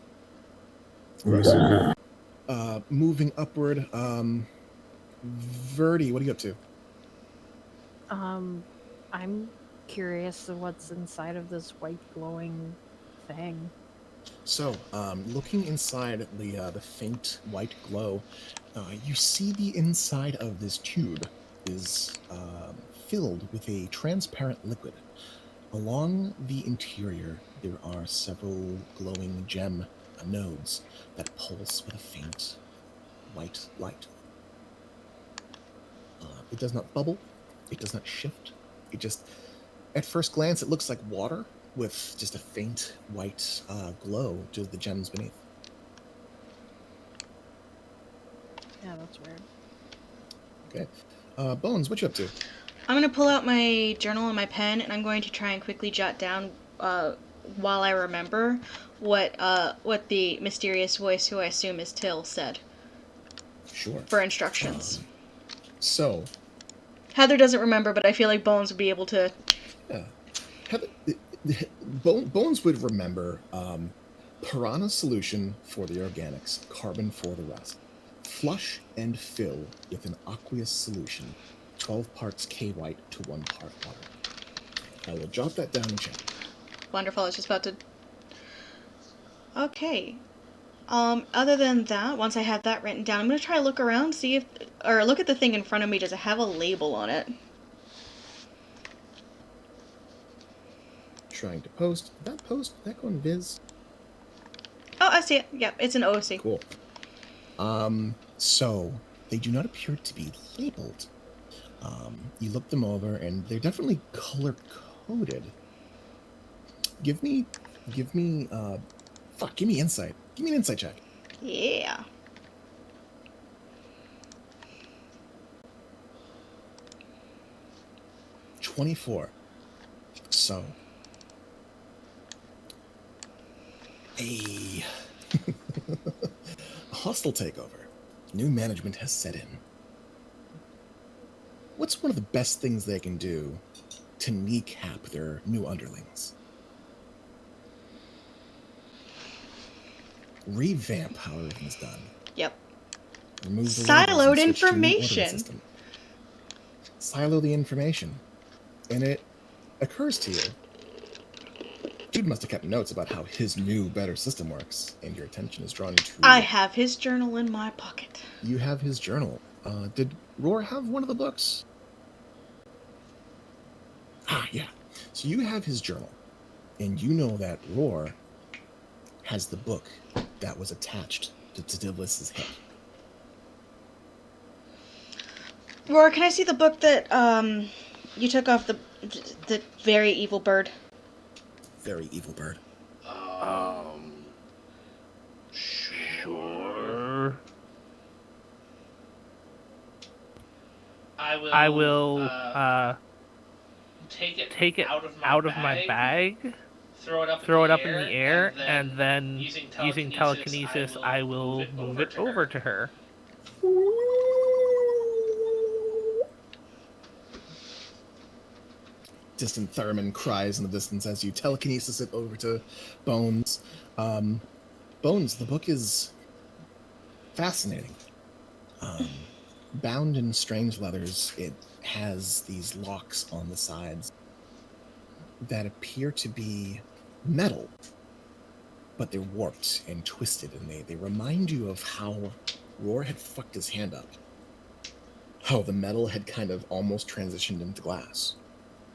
Moving upward, Verdi, what are you up to? I'm curious of what's inside of this white glowing thing. So, looking inside the faint white glow, you see the inside of this tube is filled with a transparent liquid. Along the interior, there are several glowing gem nodes that pulse with a faint white light. It does not bubble. It does not shift. It just, at first glance, it looks like water with just a faint white glow to the gems beneath. Yeah, that's weird. Okay. Bones, what you up to? I'm going to pull out my journal and my pen, and I'm going to try and quickly jot down, while I remember, what the mysterious voice, who I assume is Till, said. Sure. For instructions. So, Heather doesn't remember, but I feel like Bones would be able to... Yeah. Bones would remember piranha solution for the organics, carbon for the rest. Flush and fill with an aqueous solution, 12 parts K-White to 1 part water. I will jot that down in chat. Wonderful, I was just about to... Okay. Other than that, once I have that written down, I'm going to try to look around, see if... Or look at the thing in front of me, does it have a label on it? Trying to post. That go in Viz? Oh, I see it. Yep, it's an OC. Cool. So, they do not appear to be labeled. You look them over, and they're definitely color-coded. Give me insight. Give me an insight check. Yeah. $24. So, a hostile takeover. New management has set in. What's one of the best things they can do to kneecap their new underlings? Revamp how everything's done. Yep. Remove the Siloed labels and switch to a new ordering information. system. Silo the information. And it occurs to you, dude must have kept notes about how his new, better system works, and your attention is drawn to... I have his journal in my pocket. You have his journal. Did Roar have one of the books? Ah, yeah. So you have his journal, and you know that Roar has the book that was attached to Tidiblis's hip. Roar, can I see the book that, you took off the very evil bird? Very evil bird. Sure. I will take it out of my bag, throw it up in the air, and then using telekinesis, I will move it over to her. Distant theremin cries in the distance as you telekinesis it over to Bones. Bones, the book is fascinating. Bound in strange leathers, it has these locks on the sides that appear to be metal, but they're warped and twisted, and they remind you of how Roar had fucked his hand up. How the metal had kind of almost transitioned into glass.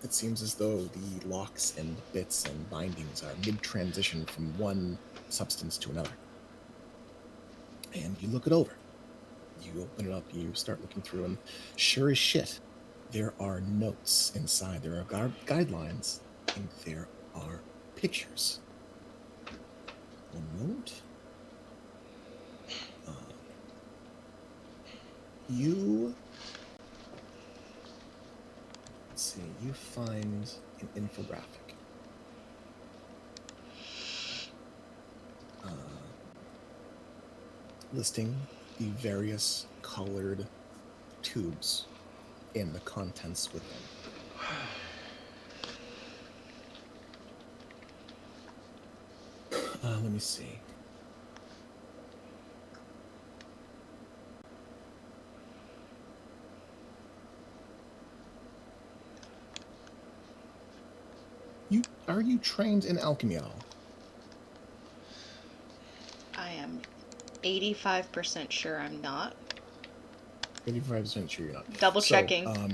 It seems as though the locks and bits and bindings are mid-transition from one substance to another. And you look it over. You open it up, you start looking through, and sure as shit, there are notes inside. There are guidelines, and there are pictures. One moment. Let's see, you find an infographic. Listing the various colored tubes and the contents within. Let me see. Are you trained in alchemy at all? I am 85% sure I'm not. 85% sure you're not. Double checking. No.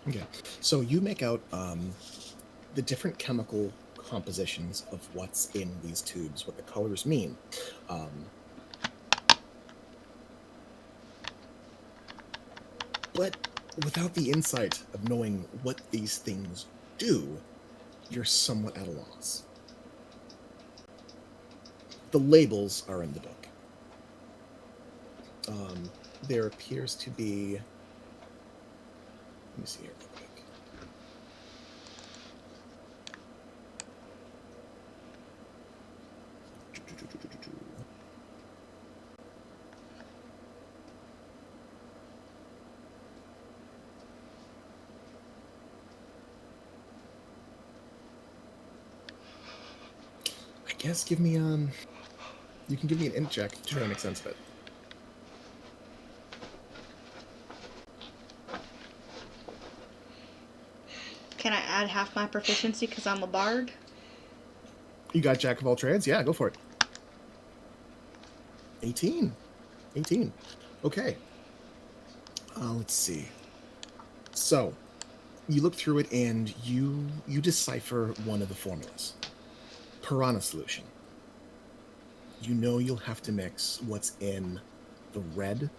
Okay. So you make out the different chemical compositions of what's in these tubes, what the colors mean. But without the insight of knowing what these things do, you're somewhat at a loss. The labels are in the book. There appears to be... Let me see here real quick. I guess give me you can give me an int check to try to make sense of it. Can I add half my proficiency because I'm a bard? You got Jack of all trades? Yeah, go for it. 18. Okay. Let's see. So, you look through it and you decipher one of the formulas. Piranha solution. You know you'll have to mix what's in the red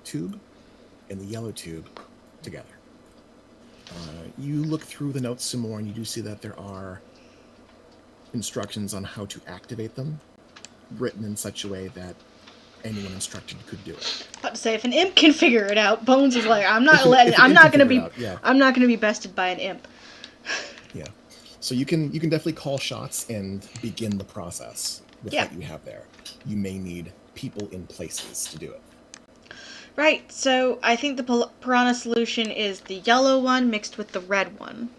tube and the yellow tube together. You look through the notes some more and you do see that there are instructions on how to activate them, written in such a way that anyone instructed could do it. About to say, if an imp can figure it out, Bones is like, I'm not gonna be bested by an imp. Yeah. So you can definitely call shots and begin the process with what you have there. You may need people in places to do it. Right, so I think the piranha solution is the yellow one mixed with the red one.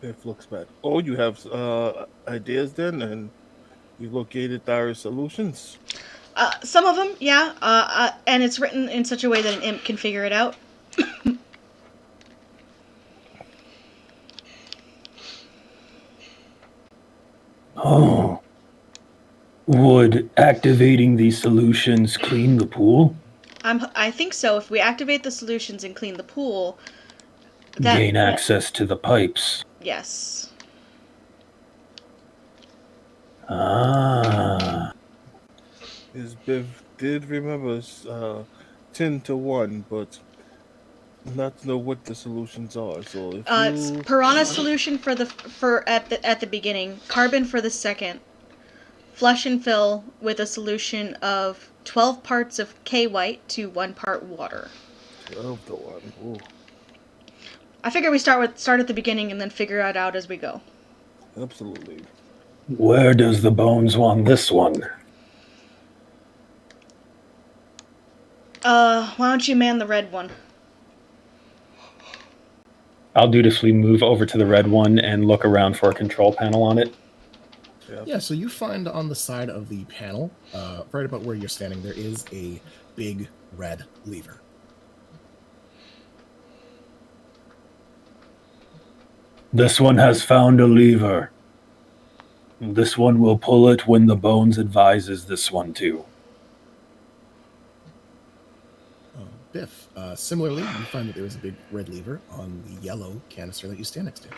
Biff looks back. Oh, you have ideas then, and you located dire solutions? Some of them, yeah, and it's written in such a way that an imp can figure it out. Oh. Would activating these solutions clean the pool? I think so. If we activate the solutions and clean the pool, Gain access to the pipes. Yes. Ah. His Biff did remember 10 to 1, but not to know what the solutions are. So if it's piranha solution at the beginning, carbon for the second, flush and fill with a solution of 12 parts of K-white to 1 part water. 12 to 1. Ooh. I figure we start at the beginning and then figure it out as we go. Absolutely. Where does the Bones want this one? Why don't you man the red one? I'll dutifully move over to the red one and look around for a control panel on it. Yeah, so you find on the side of the panel, right about where you're standing, there is a big red lever. This one has found a lever. This one will pull it when the Bones advises this one to. Biff, similarly, you find that there is a big red lever on the yellow canister that you stand next to.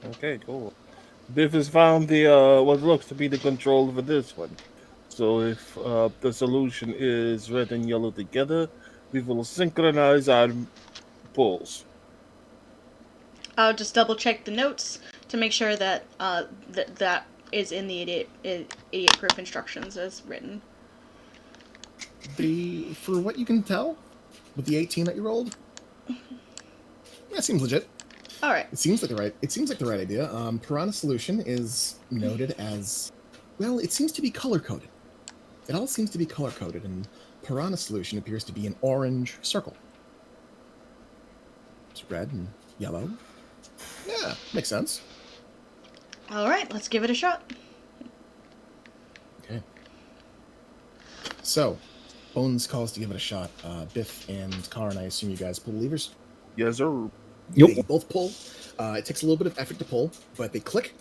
Okay, cool. Biff has found the what looks to be the control for this one. So if the solution is red and yellow together, we will synchronize our pulls. I'll just double check the notes to make sure that that is in the idiot-proof instructions as written. For what you can tell, with the 18 that you rolled, that seems legit. All right. It seems like the right idea. Piranha solution is noted as, well, it seems to be color coded. It all seems to be color coded, and piranha solution appears to be an orange circle. It's red and yellow. Yeah, makes sense. All right, let's give it a shot. Okay. So, Bones calls to give it a shot. Biff and Karn, I assume you guys pull the levers? Yes, sir. They both pull. It takes a little bit of effort to pull, but they click.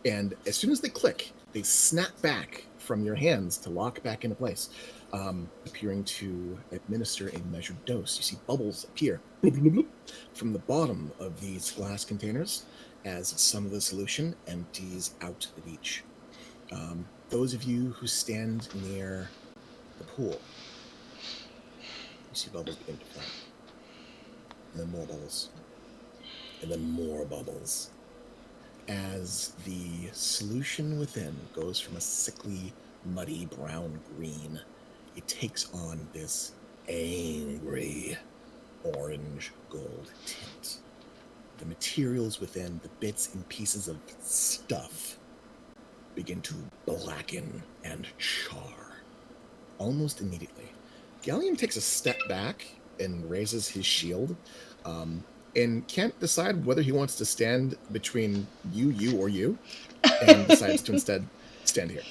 And as soon as they click, they snap back from your hands to lock back into place, appearing to administer a measured dose. You see bubbles appear from the bottom of these glass containers as some of the solution empties out of each. Those of you who stand near the pool, you see bubbles begin to form. And then more bubbles. And then more bubbles. As the solution within goes from a sickly, muddy brown green, it takes on this angry orange gold tint. The materials within, the bits and pieces of stuff, begin to blacken and char almost immediately. Gallium takes a step back and raises his shield, and can't decide whether he wants to stand between you, or you, and decides to instead stand here.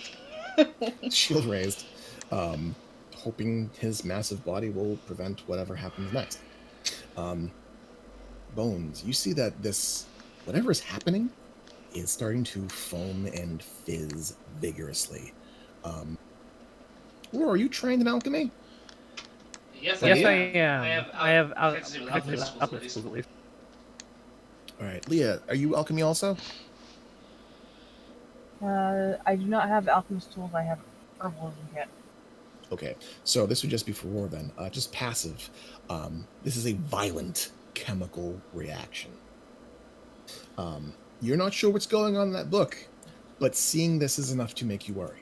Shield raised, hoping his massive body will prevent whatever happens next. Bones, you see that this, whatever is happening, is starting to foam and fizz vigorously. Roar, are you trained in alchemy? Yes, I am. I have alchemist tools at least. All right, Leah, are you alchemy also? I do not have alchemist tools. I have herbalism kit. Okay, so this would just be for Roar then. Just passive. This is a violent chemical reaction. You're not sure what's going on in that book, but seeing this is enough to make you worry.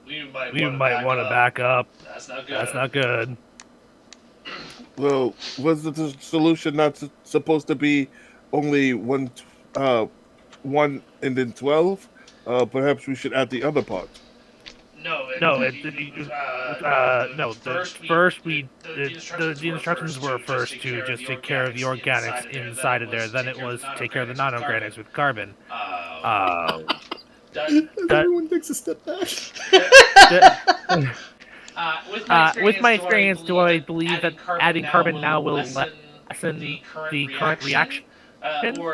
We might want to back up. That's not good. Well, was the solution not supposed to be only one and then 12? Perhaps we should add the other part. First the instructions were first to just take care of the organics inside of there. Then it was take care of the non-organics with carbon. Everyone takes a step back. With my experience, do I believe that adding carbon now will lessen the current reaction?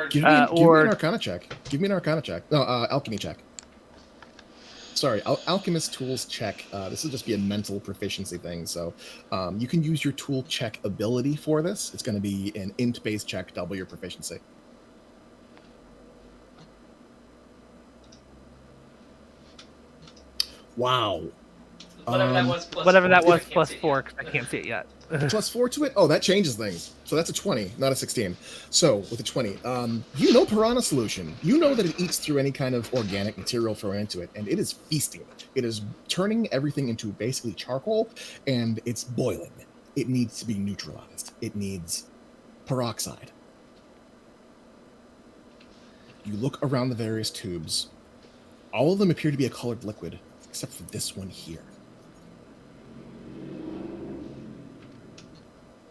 Give me an Arcana check. Give me an Arcana check. No, alchemy check. Sorry, alchemist tools check. This will just be a mental proficiency thing, so you can use your tool check ability for this. It's going to be an int-based check, double your proficiency. Wow. Whatever that was plus 4, because I can't see it yet. Plus 4 to it? Oh, that changes things. So that's a 20, not a 16. So with a 20, you know piranha solution. You know that it eats through any kind of organic material thrown into it, and it is feasting. It is turning everything into basically charcoal, and it's boiling. It needs to be neutralized. It needs peroxide. You look around the various tubes. All of them appear to be a colored liquid, except for this one here.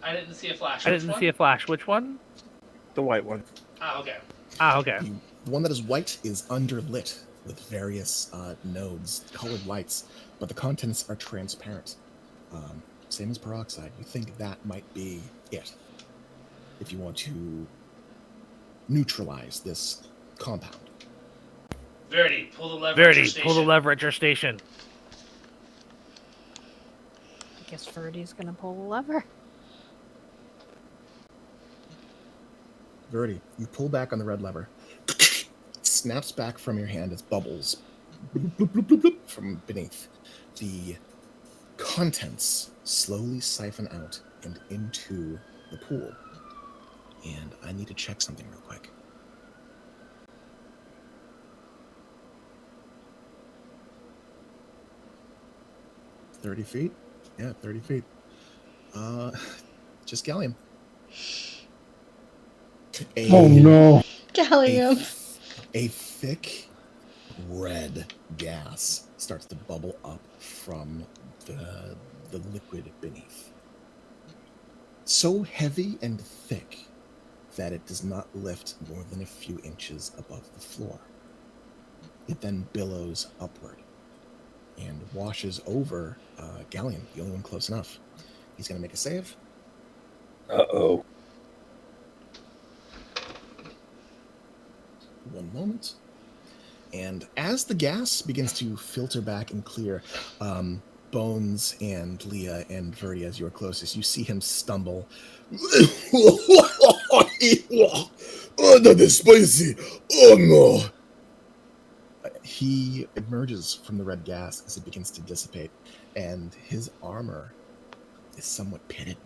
I didn't see a flash. See a flash. Which one? The white one. Okay. Okay. The one that is white is underlit with various nodes, colored lights, but the contents are transparent. Same as peroxide. You think that might be it if you want to neutralize this compound. Verdi, pull the lever at your station. I guess Verdi's gonna pull the lever. Verdi, you pull back on the red lever. It snaps back from your hand as bubbles bloop, bloop, bloop, bloop, bloop, from beneath. The contents slowly siphon out and into the pool. And I need to check something real quick. $30 feet? Yeah, 30 feet. Just gallium. Oh no. Gallium. A thick red gas starts to bubble up from the liquid beneath. So heavy and thick that it does not lift more than a few inches above the floor. It then billows upward and washes over Galleon, the only one close enough. He's going to make a save. Uh-oh. One moment. And as the gas begins to filter back and clear, Bones and Leah and Verdi, as you're closest, you see him stumble. Oh, that is spicy. Oh, no. He emerges from the red gas as it begins to dissipate, and his armor is somewhat pitted.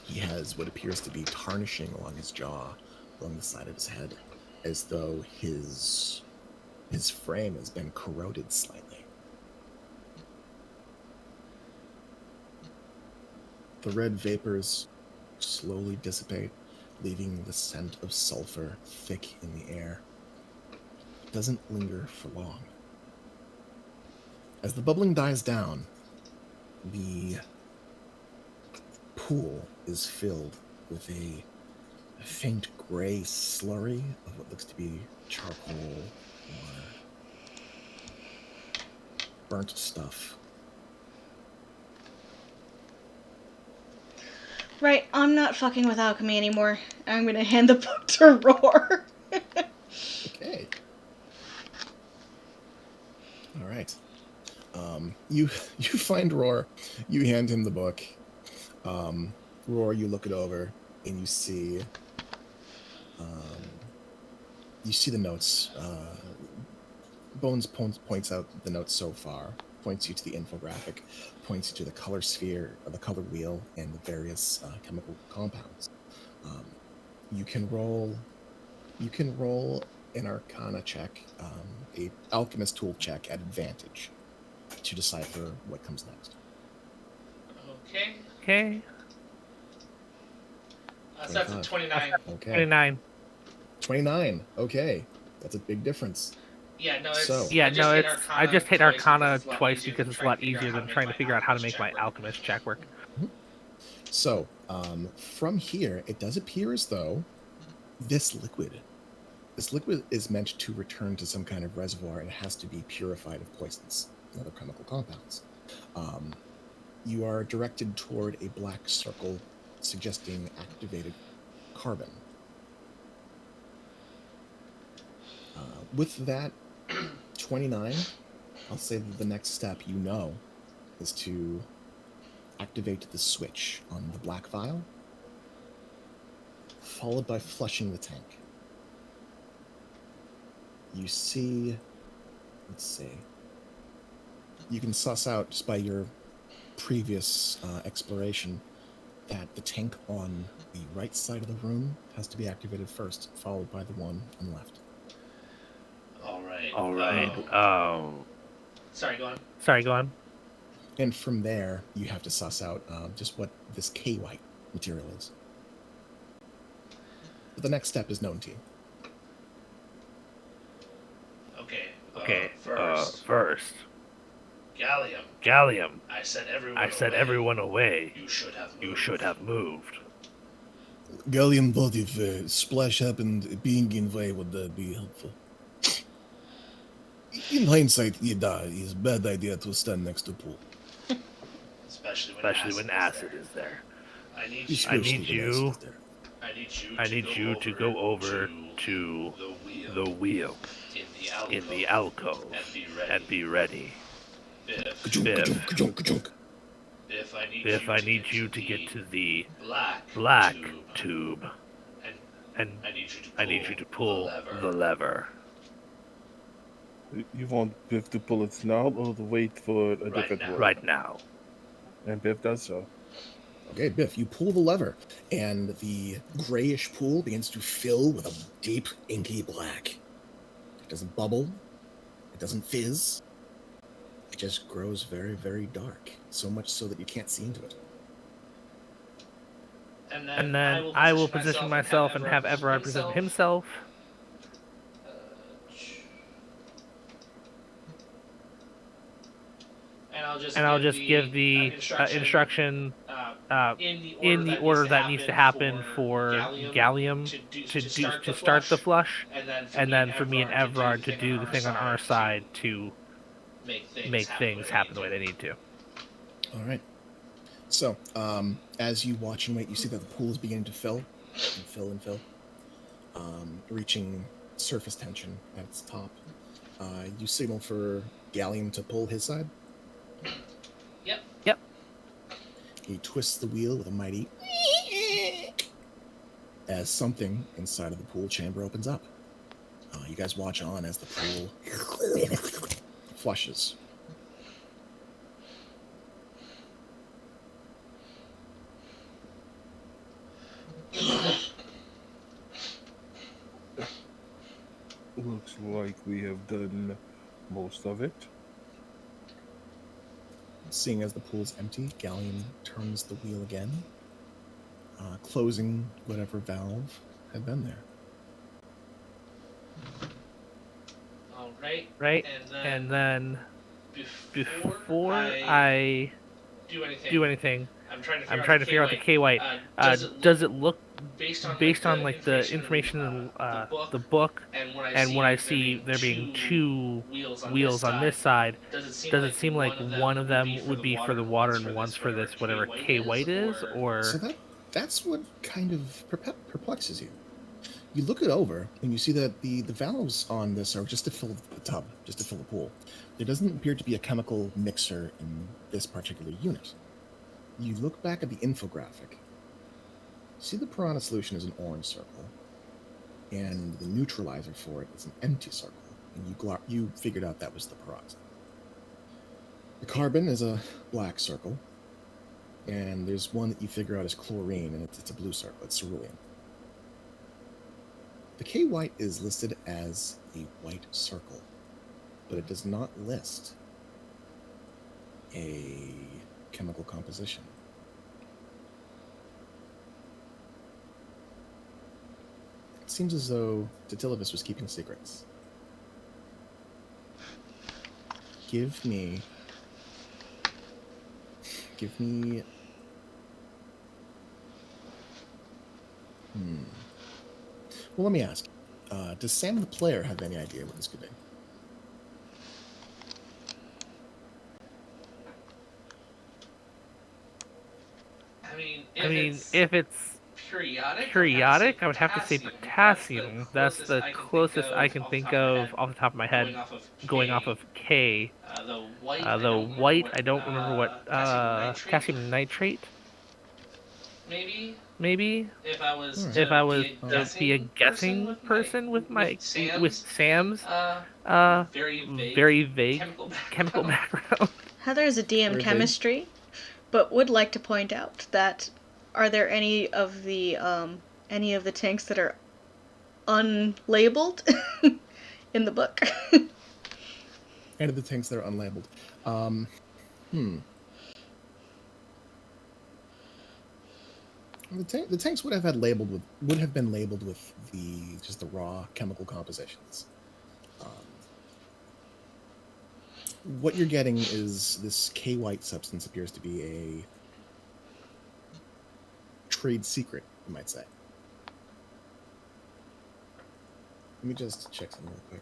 He has what appears to be tarnishing along his jaw, along the side of his head, as though his frame has been corroded slightly. The red vapors slowly dissipate, leaving the scent of sulfur thick in the air. It doesn't linger for long. As the bubbling dies down, the pool is filled with a faint gray slurry of what looks to be charcoal or burnt stuff. Right, I'm not fucking with alchemy anymore. I'm gonna hand the book to Roar. Okay. All right. You find Roar. You hand him the book. Roar, you look it over and you see the notes. Bones points out the notes so far. Points you to the infographic. Points you to the color sphere, or the color wheel, and the various chemical compounds. You can roll an Arcana check, a alchemist tool check at advantage, to decipher what comes next. Okay. So that's a 29. Okay. 29. 29. Okay, that's a big difference. Yeah, no, it's... So- I just hit Arcana twice because it's a lot easier than trying to figure out how to make my alchemist check work. So, from here, it does appear as though this liquid is meant to return to some kind of reservoir, and it has to be purified of poisons and other chemical compounds. You are directed toward a black circle suggesting activated carbon. With that 29, I'll say that the next step is to activate the switch on the black vial, followed by flushing the tank. You see, you can suss out just by your previous exploration that the tank on the right side of the room has to be activated first, followed by the one on the left. All right. Sorry, go on. And from there, you have to suss out just what this K-White material is. But the next step is known to you. Okay. First. Gallium. I said everyone away. You should have moved. Galleon thought if Splash happened, being in way would be helpful. In hindsight, it's a bad idea to stand next to pool. Especially when acid is there. I need you to go over to the wheel in the alcove and be ready. Biff, I need you to get to the black tube, and I need you to pull the lever. You want Biff to pull it now or to wait for a different word? Right now. And Biff does so. Okay, Biff, you pull the lever, and the grayish pool begins to fill with a deep, inky black. It doesn't bubble. It doesn't fizz. It just grows very, very dark. So much so that you can't see into it. And then I will position myself and have Everard present himself. and I'll just give the instruction in the order that needs to happen for Gallium to start the flush, and then for me and Evrard to do the thing on our side to make things happen the way they need to. All right. So, as you watch and wait, you see that the pool is beginning to fill and fill and fill, reaching surface tension at its top. You signal for Gallium to pull his side. Yep. He twists the wheel with a mighty as something inside of the pool chamber opens up. You guys watch on as the pool flushes. Looks like we have done most of it. Seeing as the pool is empty, Gallium turns the wheel again, closing whatever valve had been there. Right? And then before I do anything, I'm trying to figure out the K White. Does it look based on like the information in the book, and when I see there being two wheels on this side, does it seem like one of them would be for the water and one's for this whatever K White is, or? So that's what kind of perplexes you. You look it over and you see that the valves on this are just to fill the tub, just to fill the pool. There doesn't appear to be a chemical mixer in this particular unit. You look back at the infographic. See, the piranha solution is an orange circle, and the neutralizer for it is an empty circle, and you figured out that was the peroxide. The carbon is a black circle, and there's one that you figure out is chlorine, and it's a blue circle. It's cerulean. The K White is listed as a white circle, but it does not list a chemical composition. It seems as though Titilius was keeping secrets. Give me... Well, let me ask. Does Sam the player have any idea what this could be? I mean, if it's periodic, I would have to say potassium. That's the closest I can think of off the top of my head, going off of K. The white, I don't remember what, potassium nitrate? Maybe? If I was to be a guessing person with Sam's, very vague chemical background. Heather is a DM chemistry, but would like to point out that are there any of the tanks that are unlabeled in the book? Any of the tanks that are unlabeled. The tanks would have been labeled with the raw chemical compositions. What you're getting is this K White substance appears to be a trade secret, you might say. Let me just check something real quick.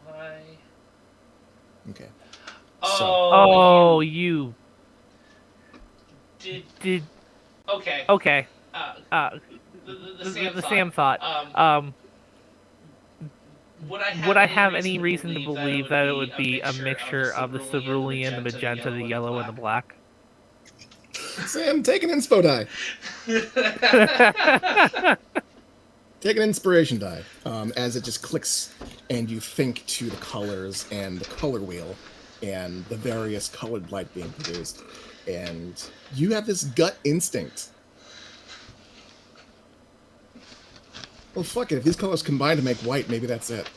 Why? Okay. Oh, you did. Okay. The Sam thought. Would I have any reason to believe that it would be a mixture of the cerulean, the magenta, the yellow, and the black? Sam, take an inspo die. Take an inspiration die. As it just clicks and you think to the colors and the color wheel and the various colored light being produced. And you have this gut instinct. Well, fuck it. If these colors combine to make white, maybe that's it.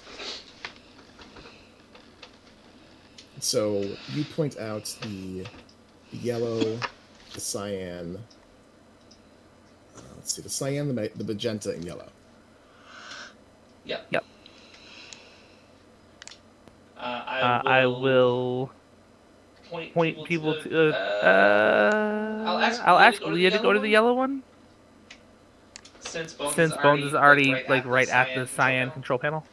So you point out the yellow, the cyan. Let's see, the cyan, the magenta, and yellow. Yep. I will point people to. I'll ask Leah to go to the yellow one. Since Bones is already like right at the cyan control panel,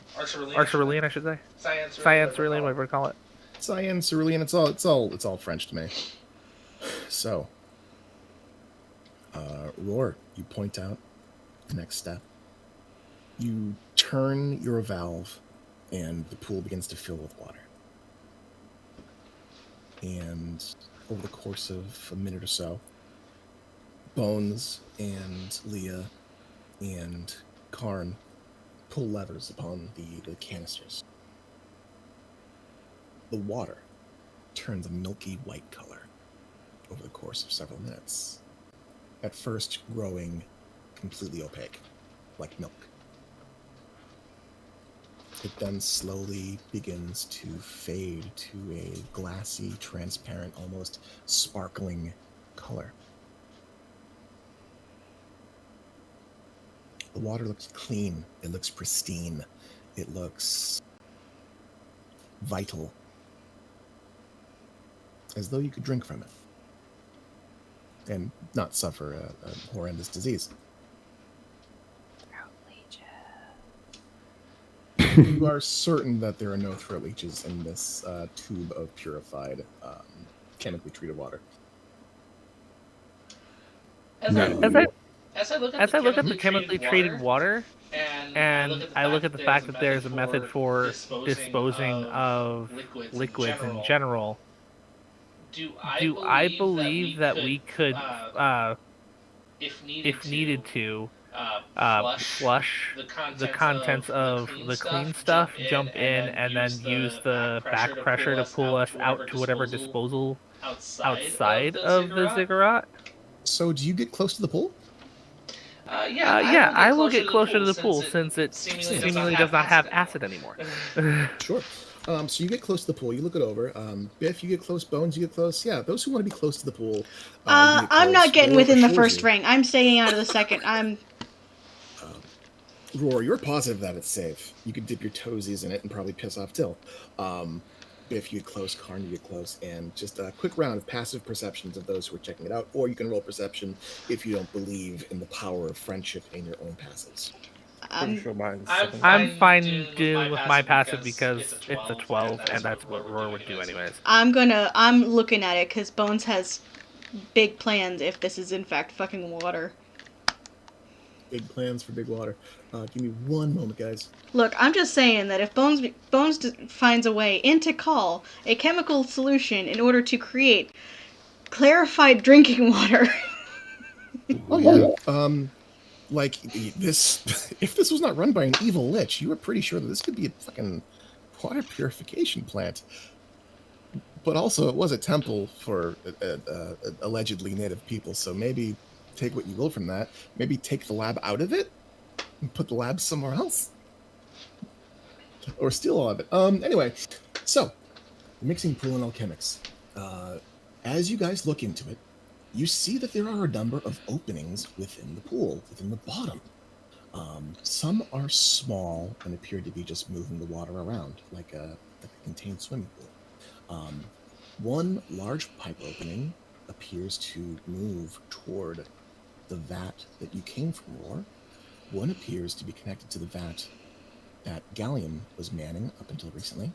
or cerulean, I should say. Cyan, cerulean, whatever you call it. Cyan, cerulean, it's all French to me. So, Roar, you point out the next step. You turn your valve, and the pool begins to fill with water. And over the course of a minute or so, Bones and Leah and Karn pull levers upon the canisters. The water turns a milky white color over the course of several minutes, at first growing completely opaque, like milk. It then slowly begins to fade to a glassy, transparent, almost sparkling color. The water looks clean. It looks pristine. It looks vital. As though you could drink from it and not suffer a horrendous disease. You are certain that there are no throat leeches in this tube of purified, chemically treated water. As I look at the chemically treated water, and I look at the fact that there's a method for disposing of liquids in general, do I believe that we could, if needed to, flush the contents of the clean stuff, jump in, and then use the back pressure to pull us out to whatever disposal outside of the ziggurat? So do you get close to the pool? Yeah, I will get closer to the pool since it seemingly does not have acid anymore. Sure. So you get close to the pool, you look it over. Biff, you get close. Bones, you get close. Yeah, those who want to be close to the pool. I'm not getting within the first ring. ring. I'm staying out of the second. Roar, you're positive that it's safe. You could dip your toesies in it and probably piss off Till. Biff, you get close. Karn, you get close. And just a quick round of passive perceptions of those who are checking it out. Or you can roll perception if you don't believe in the power of friendship in your own passives. I'm fine doing with my passive because it's a 12, and that's what Roar would do anyways. I'm looking at it because Bones has big plans if this is in fact fucking water. Big plans for big water. Give me one moment, guys. Look, I'm just saying that if Bones finds a way to call a chemical solution in order to create clarified drinking water. Oh yeah. Like this, if this was not run by an evil lich, you were pretty sure that this could be a fucking water purification plant. But also, it was a temple for allegedly native people, so maybe take what you will from that. Maybe take the lab out of it and put the lab somewhere else, or steal all of it. Anyway, so mixing pool and alchemics. As you guys look into it, you see that there are a number of openings within the pool, within the bottom. Some are small and appear to be just moving the water around, like a contained swimming pool. One large pipe opening appears to move toward the vat that you came from, Roar. One appears to be connected to the vat that Gallium was manning up until recently.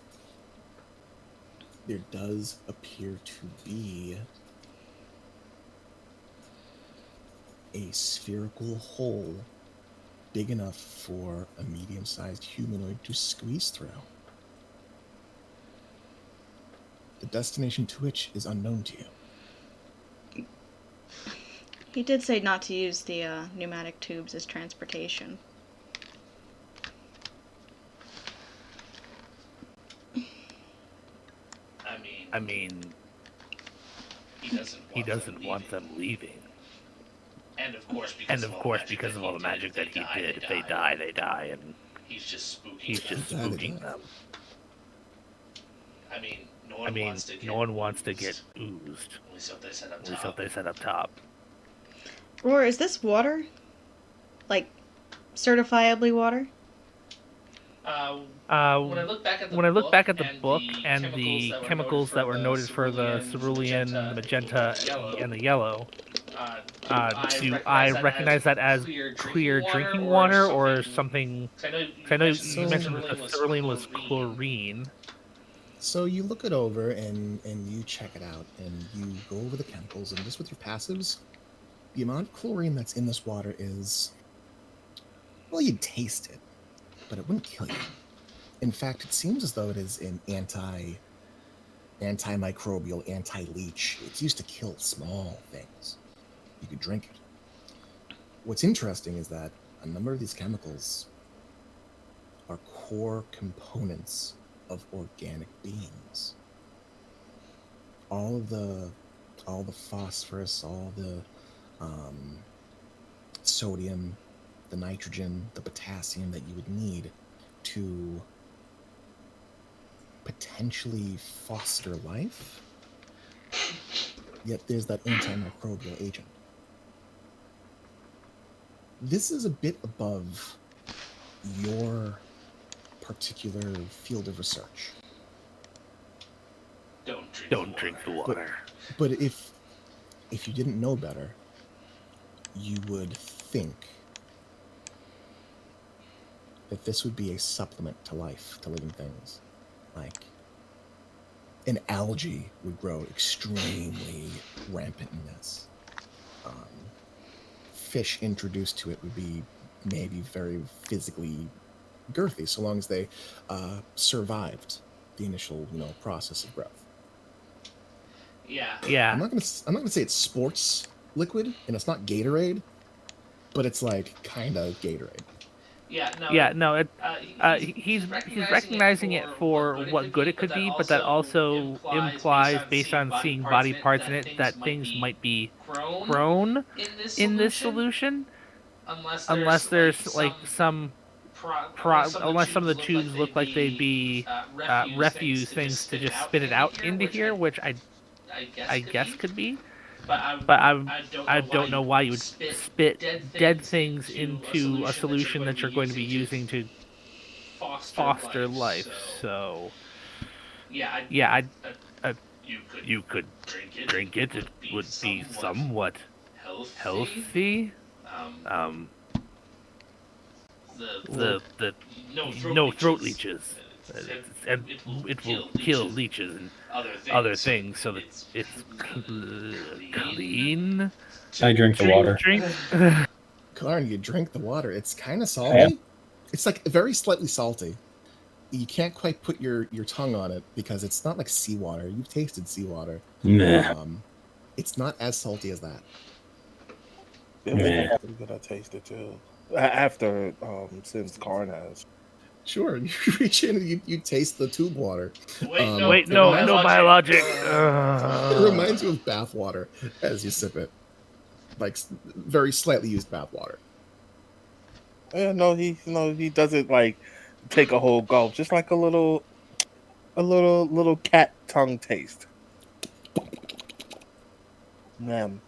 There does appear to be a spherical hole big enough for a medium-sized humanoid to squeeze through. The destination to which is unknown to you. He did say not to use the pneumatic tubes as transportation. I mean, he doesn't want them leaving. And of course, because of all the magic that he did, if they die, they die, and he's just spooking them. I mean, no one wants to get oozed. At least what they said up top. Or is this water? Like, certifiably water? When I look back at the book and the chemicals that were noted for the cerulean, the magenta, and the yellow, do I recognize that as clear drinking water or something? 'Cause I know you mentioned that the cerulean was chlorine. So you look it over and you check it out and you go over the chemicals, and just with your passives, the amount of chlorine that's in this water is, well, you'd taste it, but it wouldn't kill you. In fact, it seems as though it is an antimicrobial, anti-leech. It's used to kill small things. You could drink it. What's interesting is that a number of these chemicals are core components of organic beings. All the phosphorus, all the sodium, the nitrogen, the potassium that you would need to potentially foster life, yet there's that antimicrobial agent. This is a bit above your particular field of research. Don't drink the water. But if you didn't know better, you would think that this would be a supplement to life, to living things. Like, an algae would grow extremely rampant in this. Fish introduced to it would be maybe very physically girthy, so long as they survived the initial, process of growth. Yeah. I'm not gonna say it's sports liquid, and it's not Gatorade, but it's like kind of Gatorade. He's recognizing it for what good it could be, but that also implies, based on seeing body parts in it, that things might be grown in this solution, unless there's like some unless some of the tubes look like they'd be refuse things to just spit it out into here, which I guess could be. But I don't know why you would spit dead things into a solution that you're going to be using to foster life. So yeah, you could drink it. It would be somewhat healthy. The no throat leeches, and it will kill leeches and other things, so that it's clean. I drink the water. Karn, you drink the water. It's kind of salty. Yeah. It's like very slightly salty. You can't quite put your tongue on it because it's not like seawater. You've tasted seawater. Nah. It's not as salty as that. Yeah, I'm gonna taste it too. After, since Karn has. Sure, you reach in and you taste the tube water. No biologic. It reminds you of bath water as you sip it, like very slightly used bath water. Yeah, he doesn't like take a whole gulp, just like a little cat tongue taste. Mlem.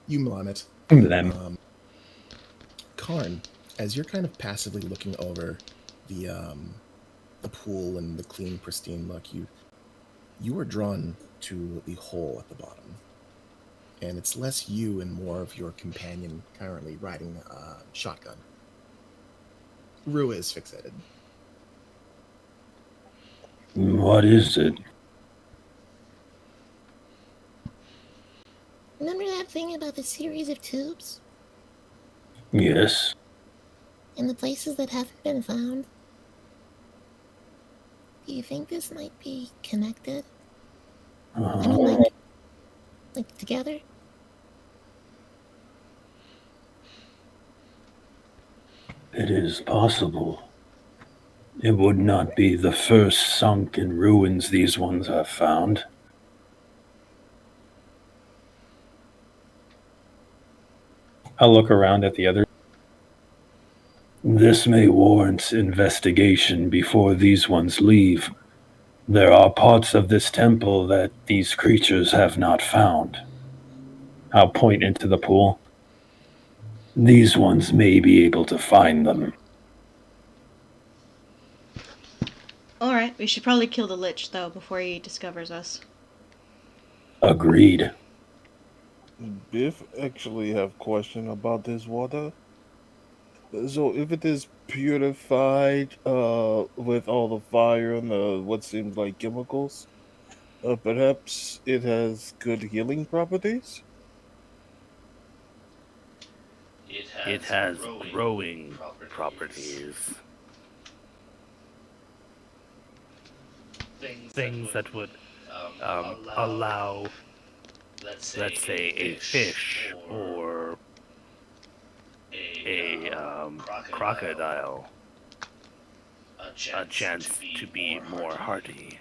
You mlem it. Mlem. Karn, as you're kind of passively looking over the pool and the clean, pristine look, you are drawn to the hole at the bottom, and it's less you and more of your companion currently riding a shotgun. Rue is fixated. What is it? Remember that thing about the series of tubes? Yes. In the places that haven't been found? Do you think this might be connected? I mean, like together? It is possible. It would not be the first sunken ruins these ones have found. I'll look around at the other. This may warrant investigation before these ones leave. There are parts of this temple that these creatures have not found. I'll point into the pool. These ones may be able to find them. Alright, we should probably kill the Lich, though, before he discovers us. Agreed. Biff actually have question about this water. So if it is purified with all the fire and what seems like chemicals, perhaps it has good healing properties? It has growing properties. Things that would allow, let's say, a fish or a crocodile a chance to be more hardy.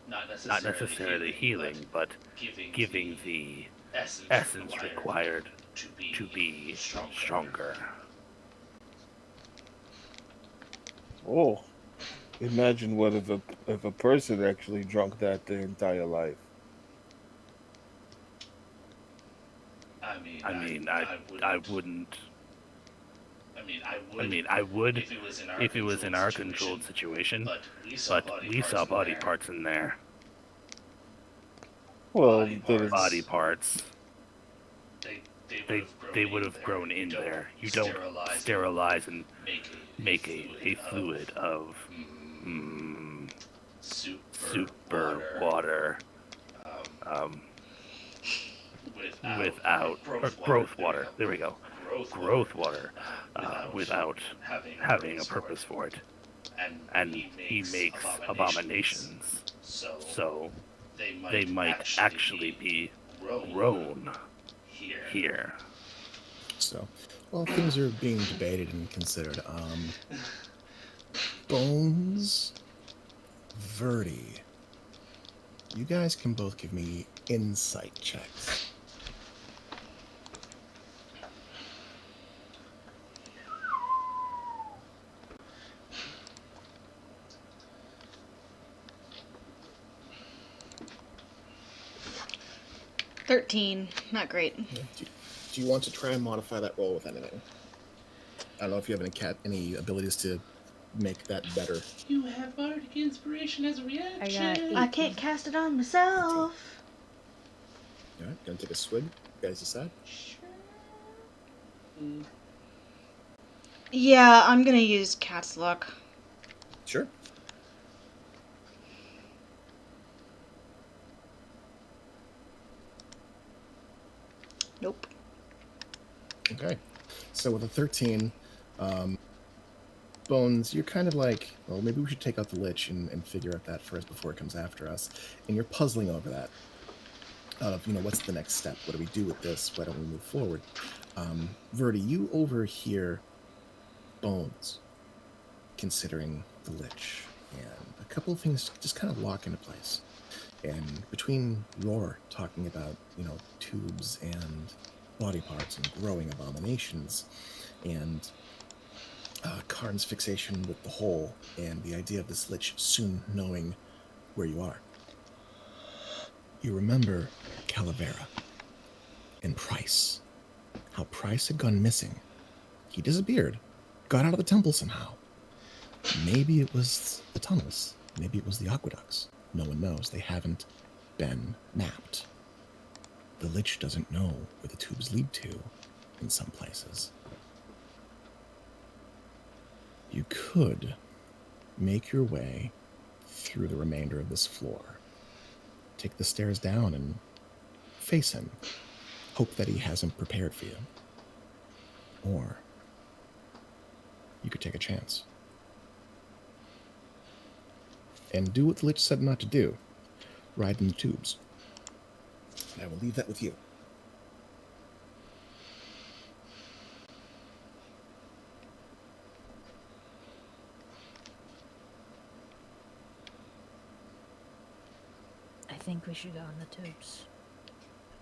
Not necessarily healing, but giving the essence required to be stronger. Oh, imagine what if a person actually drunk that their entire life. I mean, I wouldn't. I mean, I would if it was in our controlled situation, but we saw body parts in there. Well, body parts. They would have grown in there. You don't sterilize and make a fluid of super water without growth water. There we go. Growth water without having a purpose for it. And he makes abominations. So they might actually be grown here. So, while things are being debated and considered, Bones, Verdi, you guys can both give me insight checks. $13. Not great. Do you want to try and modify that roll with anything? I don't know if you have any abilities to make that better. You have bardic inspiration as a reaction. I can't cast it on myself. Alright, gonna take a swig. You guys decide? Yeah, I'm gonna use Cat's Luck. Sure. Nope. Okay. So with a 13, Bones, you're kind of like, well, maybe we should take out the Lich and figure out that first before it comes after us. And you're puzzling over that. What's the next step? What do we do with this? Why don't we move forward? Verdi, you overhear Bones considering the Lich. And a couple of things just kind of lock into place. And between Roar talking about, tubes and body parts and growing abominations, and Karn's fixation with the hole, and the idea of this Lich soon knowing where you are. You remember Calavera and Price. How Price had gone missing. He disappeared, got out of the temple somehow. Maybe it was the tunnels. Maybe it was the aqueducts. No one knows. They haven't been mapped. The Lich doesn't know where the tubes lead to in some places. You could make your way through the remainder of this floor. Take the stairs down and face him. Hope that he hasn't prepared for you. Or you could take a chance. And do what the Lich said not to do. Ride in the tubes. And I will leave that with you. I think we should go in the tubes.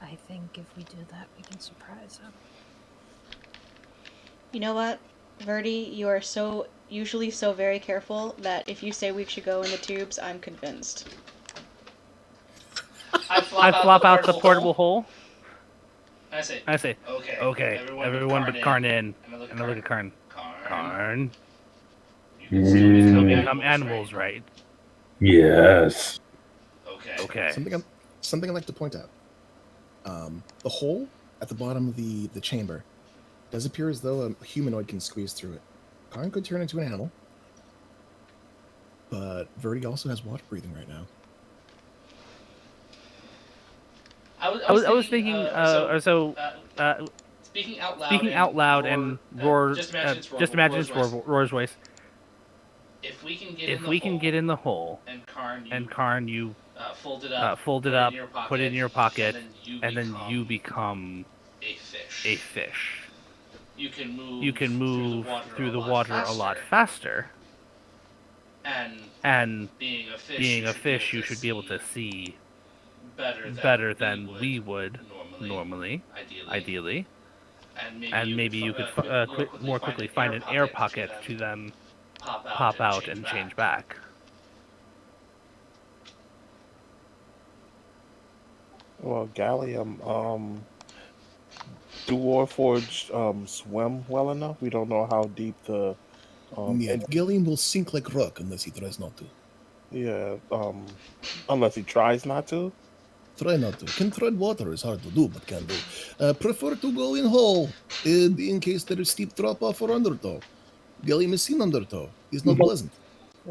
I think if we do that, we can surprise him. You know what? Verdi, you are usually so very careful that if you say we should go in the tubes, I'm convinced. I flop out the portable hole. I say, okay, everyone but Karn in. And I look at Karn. Karn. You still become animals, right? Yes. Okay. Something I'd like to point out. The hole at the bottom of the chamber does appear as though a humanoid can squeeze through it. Karn could turn into an animal, but Verdi also has water breathing right now. I was thinking, speaking out loud and roar. Just imagine it's Roar's voice. If we can get in the hole, and Karn, you fold it up, put it in your pocket, and then you become a fish. You can move through the water a lot faster. And being a fish, you should be able to see better than we would normally, ideally. And maybe you could more quickly find an air pocket to then pop out and change back. Well, Gallium, do Warforged swim well enough? We don't know how deep the... Gallium will sink like rock unless he tries not to. Yeah, unless he tries not to? Try not to. Can tread water is hard to do, but can do. Prefer to go in hole, in case there is steep drop-off or undertow. Gallium is seen undertow. He's not pleasant.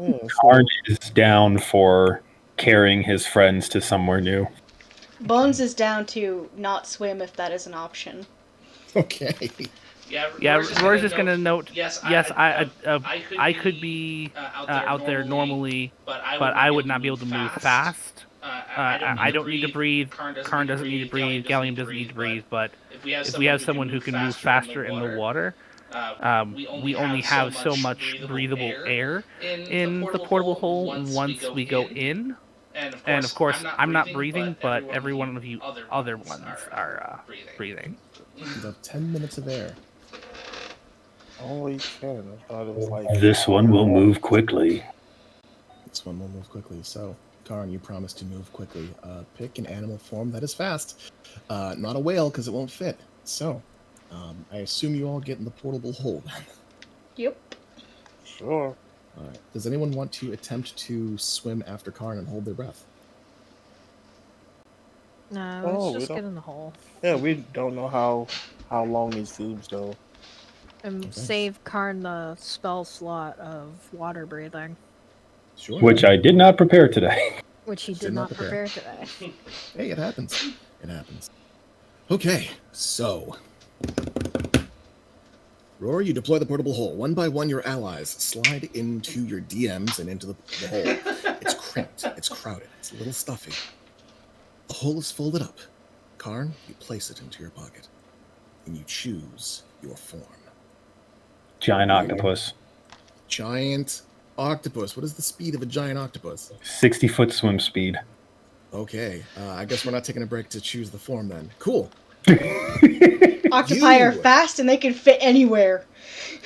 Yeah, Karn is down for carrying his friends to somewhere new. Bones is down to not swim if that is an option. Okay. Yeah, Roar's just gonna note. Yes, I could be out there normally, but I would not be able to move fast. I don't need to breathe. Karn doesn't need to breathe. Gallium doesn't need to breathe. But if we have someone who can move faster in the water, we only have so much breathable air in the portable hole once we go in. And of course, I'm not breathing, but every one of you other ones are breathing. About 10 minutes of air. Only 10. I thought it was like... This one will move quickly. This one will move quickly. So, Karn, you promised to move quickly. Pick an animal form that is fast. Not a whale, because it won't fit. So, I assume you all get in the portable hole then. Yep. Sure. All right. Does anyone want to attempt to swim after Karn and hold their breath? No, let's just get in the hole. Yeah, we don't know how long these tubes go. And save Karn the spell slot of water breathing. Sure. Which I did not prepare today. Which he did not prepare today. Hey, it happens. It happens. Okay, so... Roar, you deploy the portable hole. One by one, your allies slide into your DMs and into the hole. It's cramped. It's crowded. It's a little stuffy. The hole is folded up. Karn, you place it into your pocket. And you choose your form. Giant octopus. Giant octopus. What is the speed of a giant octopus? 60-foot swim speed. Okay. I guess we're not taking a break to choose the form then. Cool. Octopi are fast and they can fit anywhere.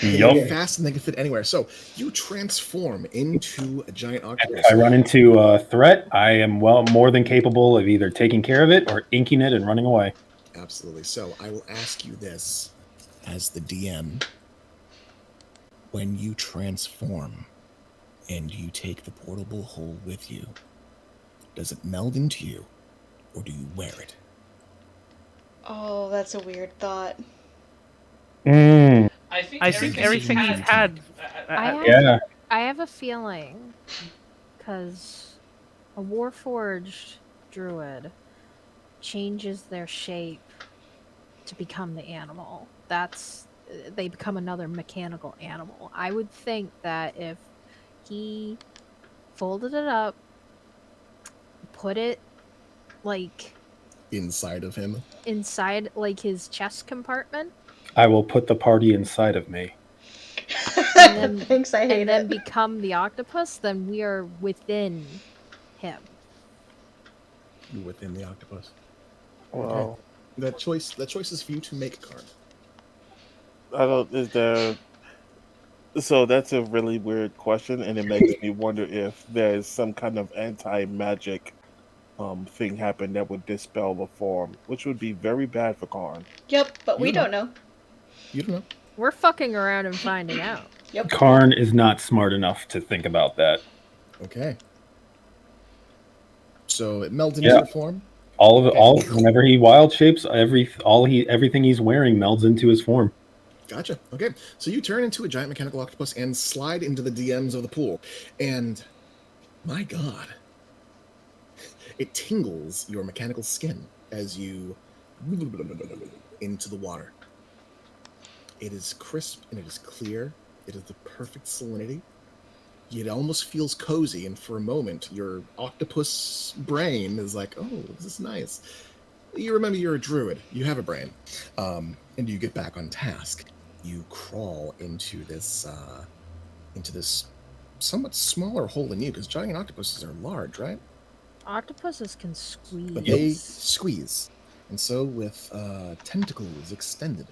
They're fast and they can fit anywhere. So you transform into a giant octopus. If I run into a threat, I am more than capable of either taking care of it or inking it and running away. Absolutely. So I will ask you this as the DM. When you transform and you take the portable hole with you, does it meld into you or do you wear it? Oh, that's a weird thought. I think everything he's had. I have a feeling, because a Warforged druid changes their shape to become the animal. They become another mechanical animal. I would think that if he folded it up, put it like inside of him, inside like his chest compartment. I will put the party inside of me. And then, Thanks, I hate and then it. become the octopus. Then we are within him. You're within the octopus. Well, okay. That choice is for you to make, Karn. I don't. Is So that's a really weird question, and it makes me wonder if there's some kind of anti-magic thing happen that would dispel the form, which would be very bad for Karn. Yep, but we You don't don't know. You don't know. We're fucking around and finding out. Yep. Karn is not smart enough to think about that. Okay. So it melds into Yeah. the form. Whenever he wild shapes, everything he's wearing melds into his form. Gotcha. Okay. So you turn into a giant mechanical octopus and slide into the DMs of the pool. And my God, it tingles your mechanical skin as you into the water. It is crisp and it is clear. It is the perfect salinity. It almost feels cozy, and for a moment, your octopus brain is like, "Oh, this is nice." You remember you're a druid. You have a brain, and you get back on task. You crawl into this somewhat smaller hole than you, because giant octopuses are large, right? Octopuses can squeeze. But they squeeze, and so with tentacles extended,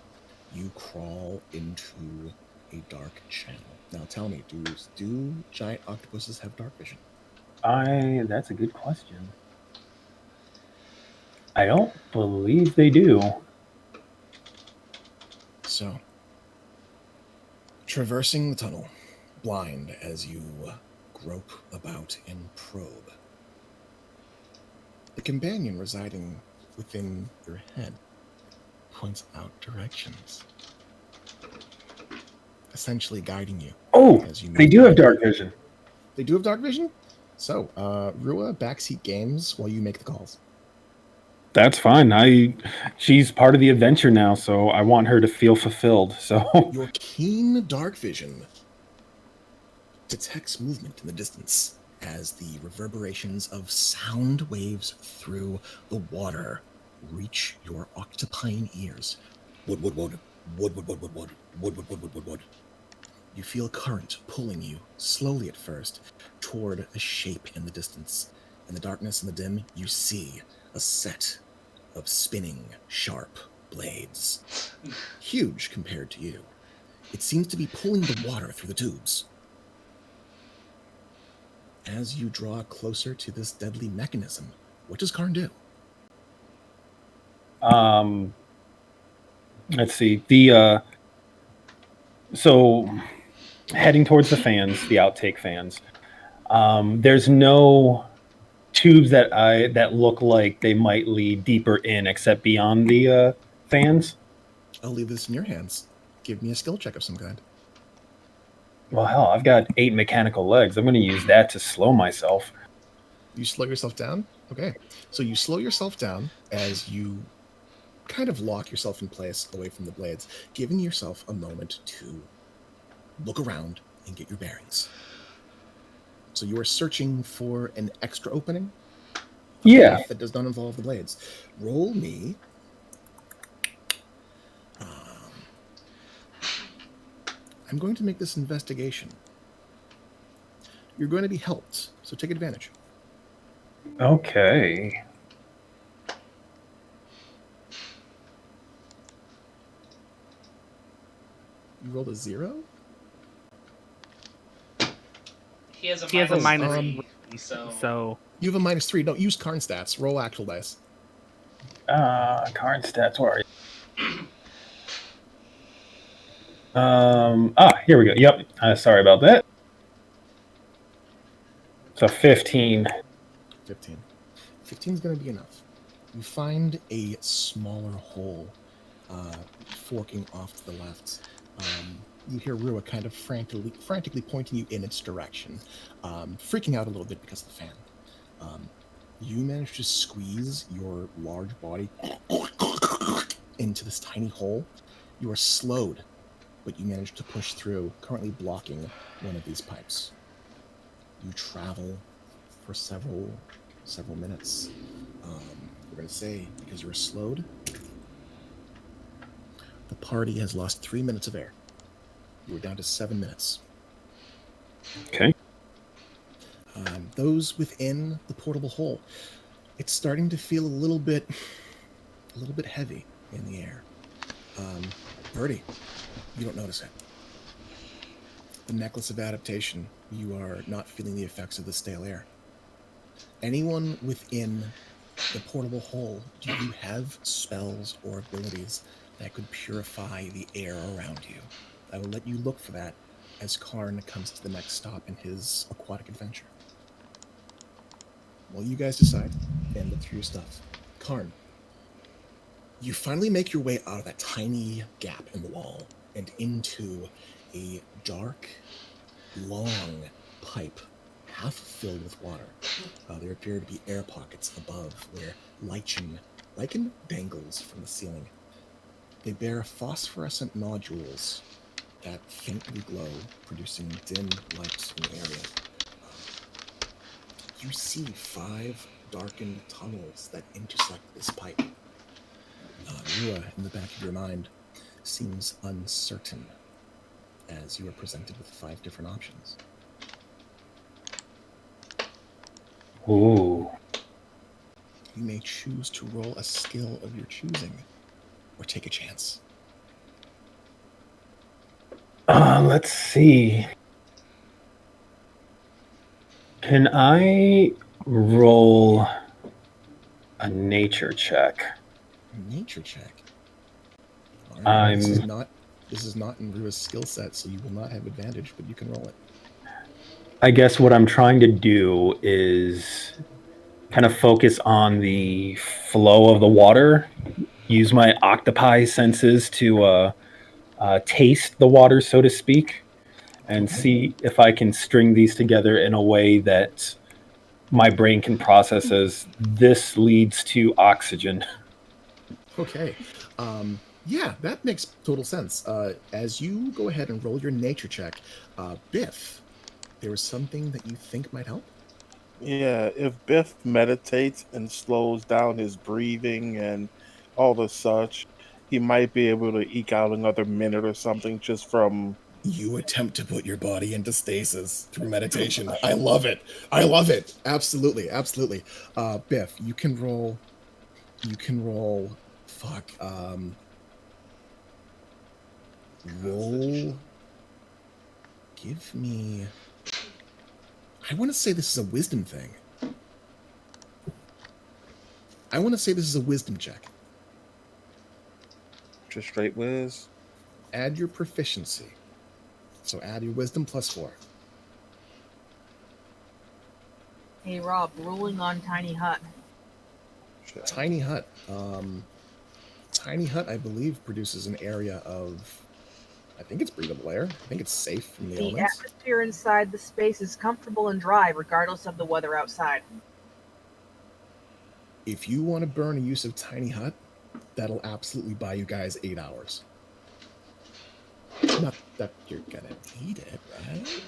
you crawl into a dark channel. Now tell me, do giant octopuses have dark vision? That's a good question. I don't believe they do. So, traversing the tunnel, blind as you grope about and probe, the companion residing within your head points out directions, essentially guiding you. Oh, as you they move do have forward. dark vision. They do have dark vision? So, Rua, backseat games while you make the calls. That's fine. She's part of the adventure now, so I want her to feel fulfilled. So Your keen dark vision detects movement in the distance as the reverberations of sound waves through the water reach your octopine ears. Wood, wood, wood, wood, wood, wood, wood, wood, wood, wood, wood, wood, wood, wood. You feel current pulling you, slowly at first, toward a shape in the distance. In the darkness and the dim, you see a set of spinning, sharp blades. Huge compared to you. It seems to be pulling the water through the tubes. As you draw closer to this deadly mechanism, what does Karn do? let's see. So heading towards the fans, the outtake fans. There's no tubes that look like they might lead deeper in, except beyond the fans. I'll leave this in your hands. Give me a skill check of some kind. Well, hell, I've got 8 mechanical legs. I'm going to use that to slow myself. You slow yourself down? Okay. So you slow yourself down as you kind of lock yourself in place away from the blades, giving yourself a moment to look around and get your bearings. So you are searching for an extra opening? Yeah. That does not involve the blades. Roll me. I'm going to make this investigation. You're going to be helped, so take advantage. Okay. You rolled a 0? He has a minus 3, so... You have a minus 3. Don't use Karn stats. Roll actual dice. Karn stats, where are you? Here we go. Yep. Sorry about that. So 15. 15. 15 is going to be enough. You find a smaller hole forking off to the left. You hear Rua kind of frantically pointing you in its direction, freaking out a little bit because of the fan. You manage to squeeze your large body into this tiny hole. You are slowed, but you manage to push through, currently blocking one of these pipes. You travel for several minutes. We're going to say, because you were slowed, the party has lost 3 minutes of air. You were down to 7 minutes. Okay. Those within the portable hole, it's starting to feel a little bit heavy in the air. Birdie, you don't notice it. The necklace of adaptation. You are not feeling the effects of the stale air. Anyone within the portable hole, do you have spells or abilities that could purify the air around you? I will let you look for that as Karn comes to the next stop in his aquatic adventure. While you guys decide and look through your stuff. Karn, you finally make your way out of that tiny gap in the wall and into a dark, long pipe, half filled with water. There appear to be air pockets above where lichen dangles from the ceiling. They bear phosphorescent nodules that faintly glow, producing dim light in the area. You see 5 darkened tunnels that intersect this pipe. Rua, in the back of your mind, seems uncertain as you are presented with 5 different options. Ooh. You may choose to roll a skill of your choosing, or take a chance. Let's see. Can I roll a nature check? Nature check. All right. This is not in Rua's skill set, so you will not have advantage, but you can roll it. I guess what I'm trying to do is kind of focus on the flow of the water, use my octopi senses to taste the water, so to speak, and see if I can string these together in a way that my brain can process as this leads to oxygen. Okay. Yeah, that makes total sense. As you go ahead and roll your nature check, Biff, there is something that you think might help? Yeah, if Biff meditates and slows down his breathing and all the such, he might be able to eke out another minute or something just from. You attempt to put your body into stasis through meditation. I love it. I love it. Absolutely, absolutely. Biff, you can roll. Fuck. Roll. Give me. I want to say this is a wisdom thing. I want to say this is a wisdom check. Just straight whiz. Add your proficiency. So add your wisdom plus 4. Hey Rob, rolling on Tiny Hut. Tiny Hut. Tiny Hut, I believe, produces an area of, I think it's breathable air. I think it's safe from the elements. The atmosphere inside the space is comfortable and dry, regardless of the weather outside. If you want to burn a use of Tiny Hut, that'll absolutely buy you guys 8 hours. Not that you're gonna need it, right?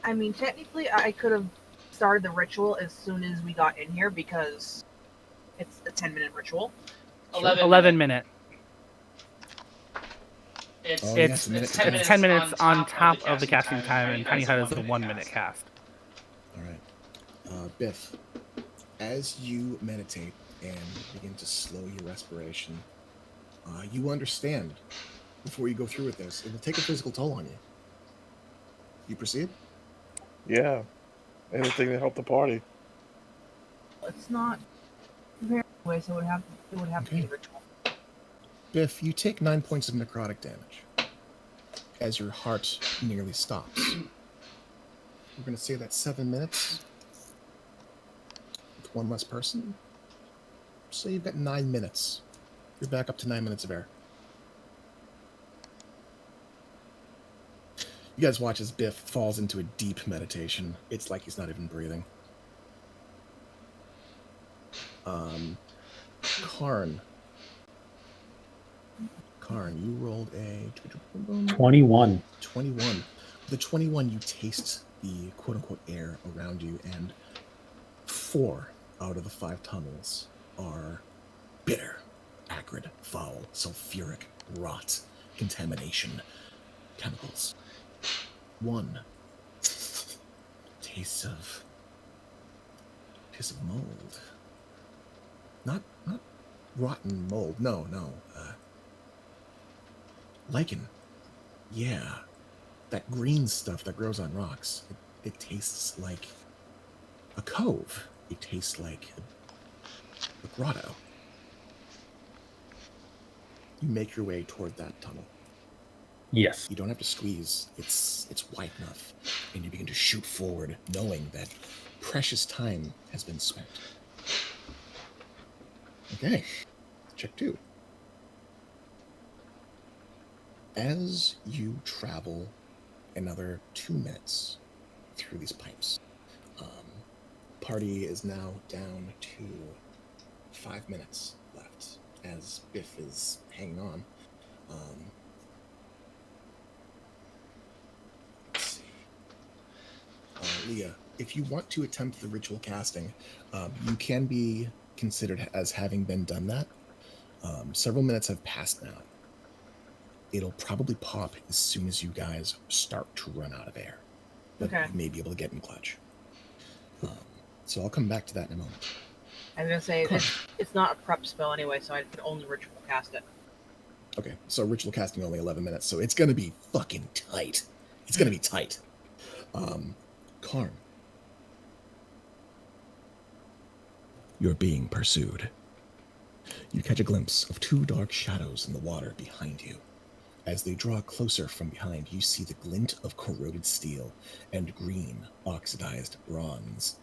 I mean, technically, I could have started the ritual as soon as we got in here because it's a 10-minute ritual. 11 minute. It's 10 minutes on top of the casting time, and Tiny Hut is a 1 minute cast. All right. Biff, as you meditate and begin to slow your respiration, you understand before you go through with this, it will take a physical toll on you. You proceed? Yeah. Anything to help the party. It's not very way, so it would have to be a ritual. Biff, you take 9 points of necrotic damage as your heart nearly stops. We're going to say that's 7 minutes with one less person. So you've got 9 minutes. You're back up to 9 minutes of air. You guys watch as Biff falls into a deep meditation. It's like he's not even breathing. Karn, you rolled a 21. 21. The 21, you taste the quote-unquote air around you, and 4 out of the 5 tunnels are bitter, acrid, foul, sulfuric, rot, contamination, chemicals. 1 tastes of mold. Not rotten mold. No. Lichen. Yeah. that green stuff that grows on rocks, it tastes like a cove. It tastes like a grotto. You make your way toward that tunnel. Yes. You don't have to squeeze. It's wide enough. And you begin to shoot forward, knowing that precious time has been spent. Okay. Check 2. As you travel another 2 minutes through these pipes, party is now down to 5 minutes left as Biff is hanging on. Let's see. Leah, if you want to attempt the ritual casting, you can be considered as having been done that. Several minutes have passed now. It'll probably pop as soon as you guys start to run out of air. But Okay. you may be able to get in clutch. So I'll come back to that in a moment. I was gonna say it's not a prep spell anyway, so I could only ritual cast it. Okay, so ritual casting only 11 minutes, so it's gonna be fucking tight. It's gonna be tight. Karn. You're being pursued. You catch a glimpse of 2 dark shadows in the water behind you. As they draw closer from behind, you see the glint of corroded steel and green, oxidized bronze,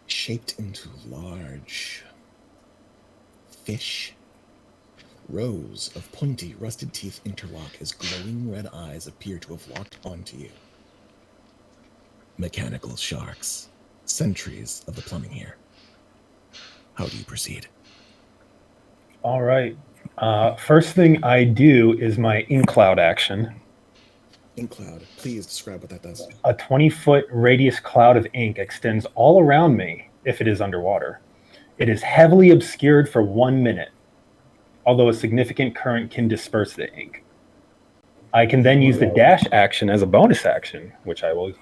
shaped into large fish. Rows of pointy, rusted teeth interlock as glowing red eyes appear to have locked onto you. Mechanical sharks, sentries of the plumbing here. How do you proceed? All right. First thing I do is my ink cloud action. Ink cloud, please describe what that does. A 20-foot radius cloud of ink extends all around me if it is underwater. It is heavily obscured for 1 minute, although a significant current can disperse the ink. I can then use the dash action as a bonus action, which I will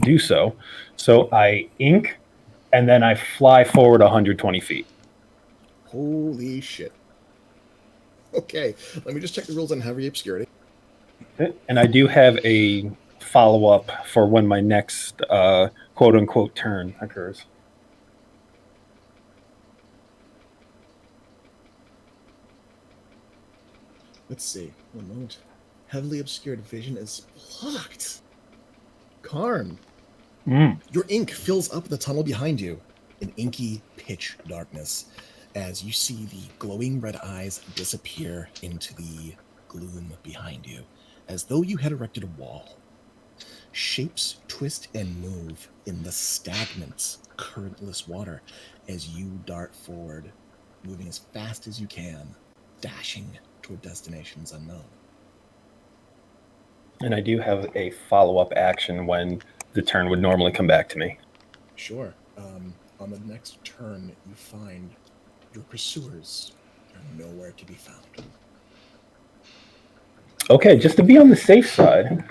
do so. So I ink, and then I fly forward 120 feet. Holy shit. Okay, let me just check the rules on heavy obscurity. And I do have a follow-up for when my next quote-unquote turn occurs. Let's see. 1 moment. Heavily obscured vision is blocked. Karn. Your ink fills up the tunnel behind you in inky pitch darkness as you see the glowing red eyes disappear into the gloom behind you, as though you had erected a wall. Shapes twist and move in the stagnant, currentless water as you dart forward, moving as fast as you can, dashing toward destinations unknown. And I do have a follow-up action when the turn would normally come back to me. Sure. On the next turn, you find your pursuers are nowhere to be found. Okay, just to be on the safe side,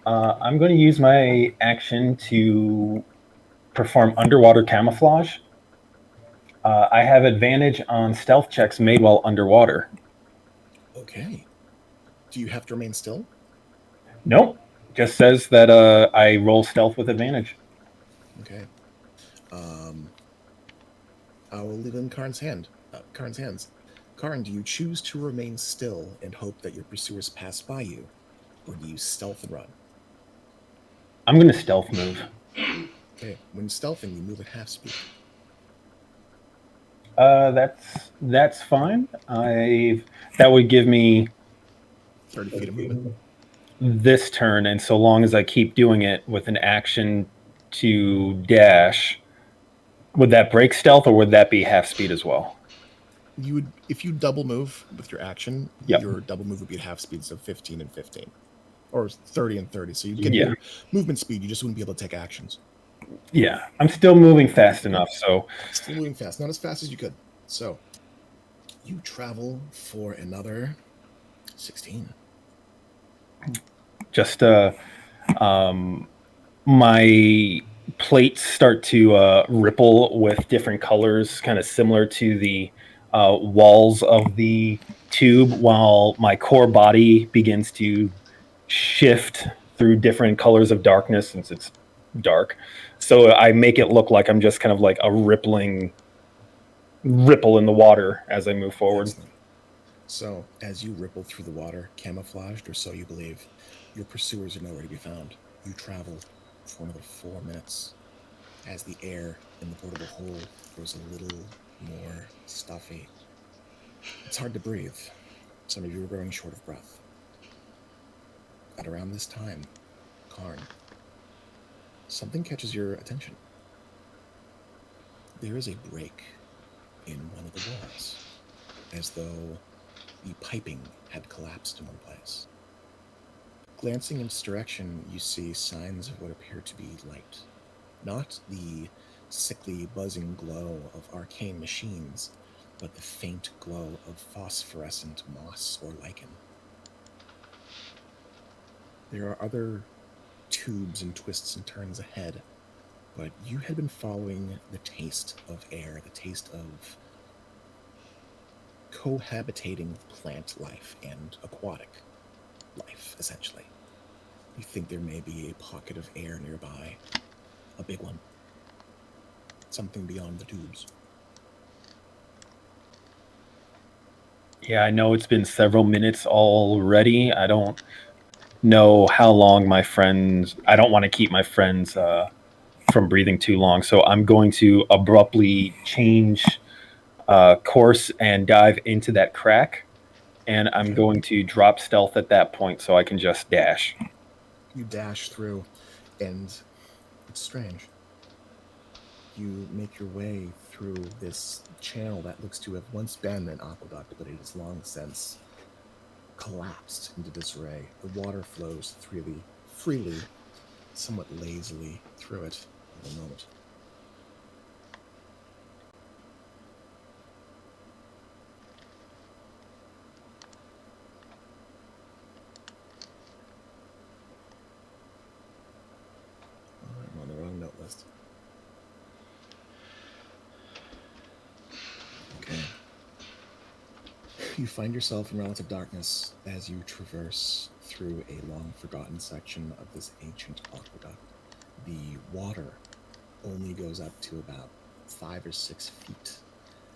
I'm going to use my action to perform underwater camouflage. I have advantage on stealth checks made while underwater. Okay. Do you have to remain still? Nope. Just says that I roll stealth with advantage. Okay. I will leave it in Karn's hands. Karn, do you choose to remain still and hope that your pursuers pass by you, or do you stealth and run? I'm going to stealth move. Okay. When stealthing, you move at half speed. That's fine. That would give me 30 feet of movement. This turn, and so long as I keep doing it with an action to dash, would that break stealth, or would that be half speed as well? You would, if you double move with your action, Yep. your double move would be at half speed, so 15 and 15, or 30 and 30. So you'd get Yeah. your movement speed. You just wouldn't be able to take actions. Yeah, I'm still moving fast enough, so Still moving fast, not as fast as you could. So you travel for another 16. just my plates start to ripple with different colors, kind of similar to the walls of the tube, while my core body begins to shift through different colors of darkness since it's dark. So I make it look like I'm just kind of like a ripple in the water as I move forward. Excellent. So, as you ripple through the water, camouflaged, or so you believe, your pursuers are nowhere to be found. You travel for another 4 minutes as the air in the portable hole grows a little more stuffy. It's hard to breathe. Some of you are growing short of breath. At around this time, Karn, something catches your attention. There is a break in one of the walls, as though the piping had collapsed in one place. Glancing in its direction, you see signs of what appear to be light. Not the sickly, buzzing glow of arcane machines, but the faint glow of phosphorescent moss or lichen. There are other tubes and twists and turns ahead, but you had been following the taste of air, the taste of cohabitating plant life and aquatic life, essentially. You think there may be a pocket of air nearby, a big one, something beyond the tubes. Yeah, I know it's been several minutes already. I don't know how long I don't want to keep my friends from breathing too long, so I'm going to abruptly change course and dive into that crack, and I'm going to drop stealth at that point so I can just dash. You dash through, and it's strange. You make your way through this channel that looks to have once been an aqueduct, but it has long since collapsed into disarray. The water flows freely, somewhat lazily through it in a moment. I'm on the wrong note list. Okay. You find yourself in relative darkness as you traverse through a long-forgotten section of this ancient aqueduct. The water only goes up to about 5 or 6 feet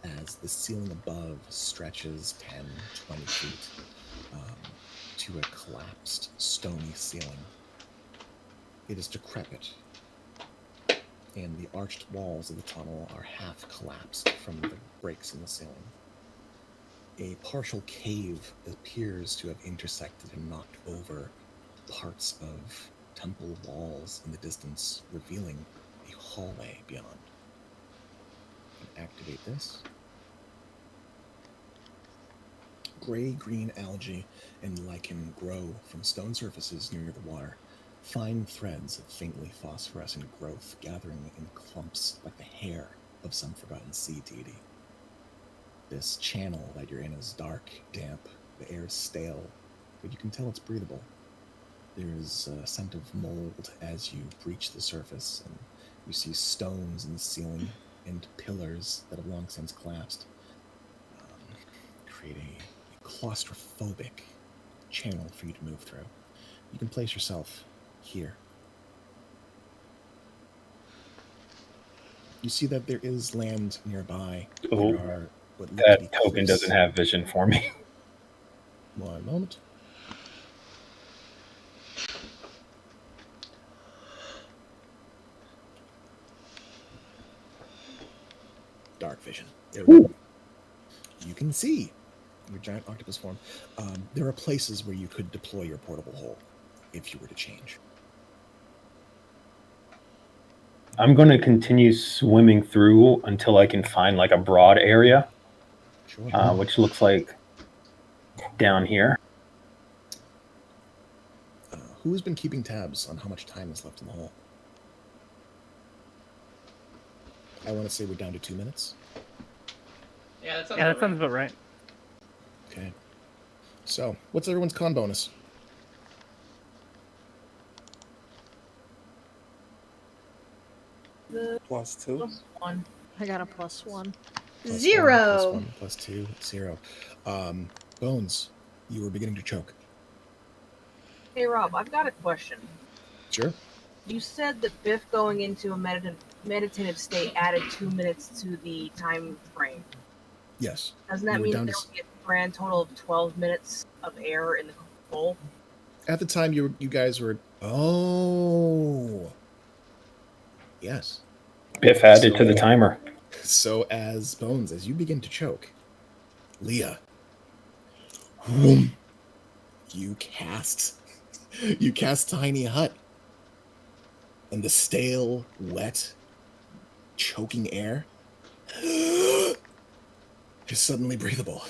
as the ceiling above stretches 10, 20 feet to a collapsed stony ceiling. It is decrepit, and the arched walls of the tunnel are half collapsed from the breaks in the ceiling. A partial cave appears to have intersected and knocked over parts of temple walls in the distance, revealing a hallway beyond. Activate this. Gray-green algae and lichen grow from stone surfaces near the water. Fine threads of faintly phosphorescent growth gathering in clumps like the hair of some forgotten sea deity. This channel that you're in is dark, damp, the air is stale, but you can tell it's breathable. There's a scent of mold as you breach the surface, and you see stones in the ceiling and pillars that have long since collapsed. Create a claustrophobic channel for you to move through. You can place yourself here. You see that there is land nearby. Oh, there are what look to that be token cliffs. doesn't have vision for me. One moment. Dark vision. There we go. You can see your giant octopus form. There are places where you could deploy your portable hole if you were to change. I'm going to continue swimming through until I can find like a broad area, Sure. which looks like down here. Who has been keeping tabs on how much time is left in the hole? I want to say we're down to 2 minutes. Yeah, that sounds about right. Okay. So, what's everyone's con bonus? +2. +1. I got a +1. Plus 0. 1, plus 2, 0. Bones, you were beginning to choke. Hey Rob, I've got a question. Sure. You said that Biff going into a meditative state added 2 minutes to the time frame. Yes. Doesn't that You were mean down there to would be a grand total of 12 minutes of air in the bowl? At the time, you guys were. Oh. Yes. Biff added to the timer. So as Bones, as you begin to choke, Leah, whoom, you cast Tiny Hut, and the stale, wet, choking air is suddenly breathable.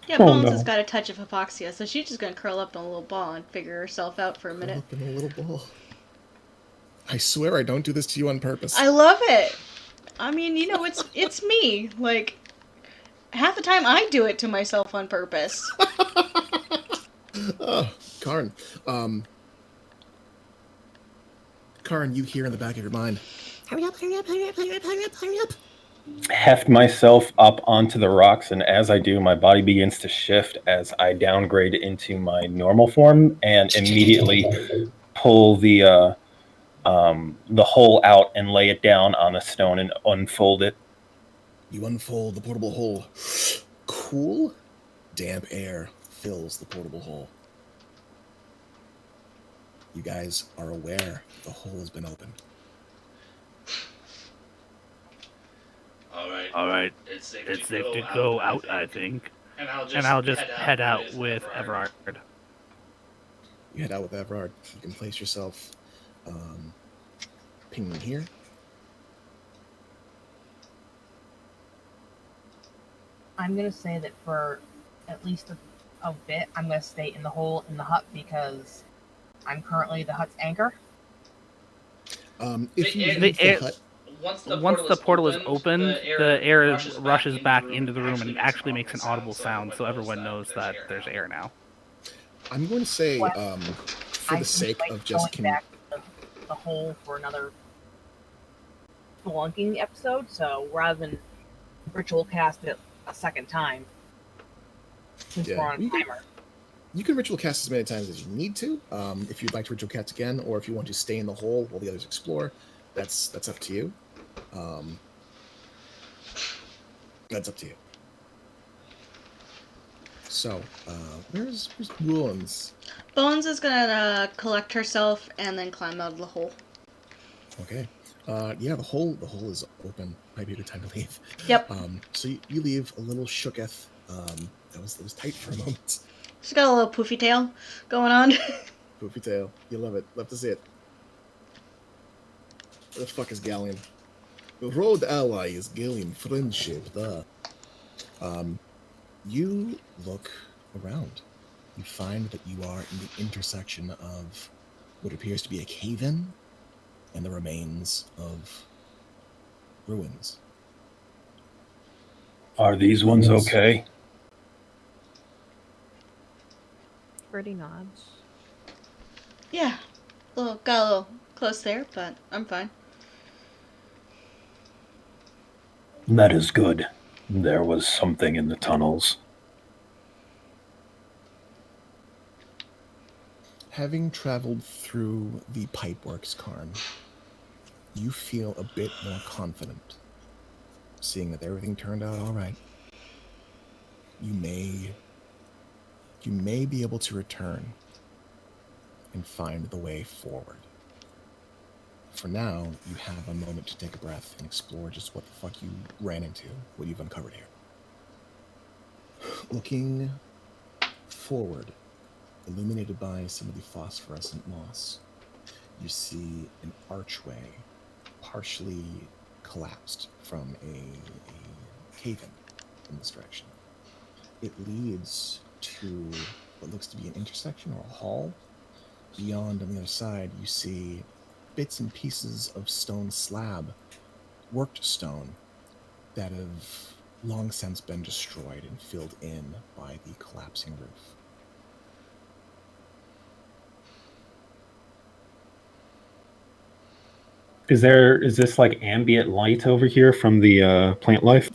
Yeah, Oh, Bones no. has got a touch of hypoxia, so she's just gonna curl up in a little ball and figure herself out for a minute. Up in a little ball. I swear I don't do this to you on purpose. I love it. I mean, you know, it's me. Like, half the time I do it to myself on purpose. Oh, Karn. Karn, you hear in the back of your mind. Hurry up, hurry up, hurry up, hurry up, hurry up, hurry up. Heft myself up onto the rocks, and as I do, my body begins to shift as I downgrade into my normal form, and immediately pull the hole out and lay it down on a stone and unfold it. You unfold the portable hole. Cool, damp air fills the portable hole. You guys are aware the hole has been opened. All right. It's safe to go out, I think. And I'll just head out with Everard. You head out with Everard. You can place yourself pinging here. I'm gonna say that for at least a bit, I'm gonna stay in the hole in the hut because I'm currently the hut's anchor. If you The leave the air- hut, Once the portal is open, the air rushes back into the room and actually makes an audible sound, so everyone knows that there's air now. I'm going to say, What? for I the sake like of just going back to the hole for another spelunking episode, so rather than ritual cast it a second time, since Yeah, we're on a you can- timer. you can ritual cast as many times as you need to. If you'd like to ritual cast again, or if you want to stay in the hole while the others explore, that's up to you. That's up to you. So, where's Wounds? Bones is gonna collect herself and then climb out of the hole. Okay. Yeah, the hole is open. Might be a good time to leave. Yep. So you leave a little shooketh. That was tight for a moment. She's got a little poofy tail going on. Poofy tail. You love it. Love to see it. Where the fuck is Galleon? The road ally is Galleon friendship, duh. You look around. You find that you are in the intersection of what appears to be a cave-in and the remains of ruins. Are these ones okay? Birdie nods. Yeah. Got a little close there, but I'm fine. That is good. There was something in the tunnels. Having traveled through the pipeworks, Karn, you feel a bit more confident, seeing that everything turned out all right. You may be able to return and find the way forward. For now, you have a moment to take a breath and explore just what the fuck you ran into, what you've uncovered here. Looking forward, illuminated by some of the phosphorescent moss, you see an archway partially collapsed from a cave-in in this direction. It leads to what looks to be an intersection or a hall. Beyond, on the other side, you see bits and pieces of stone slab, worked stone, that have long since been destroyed and filled in by the collapsing roof. Is this like ambient light over here from the plant life?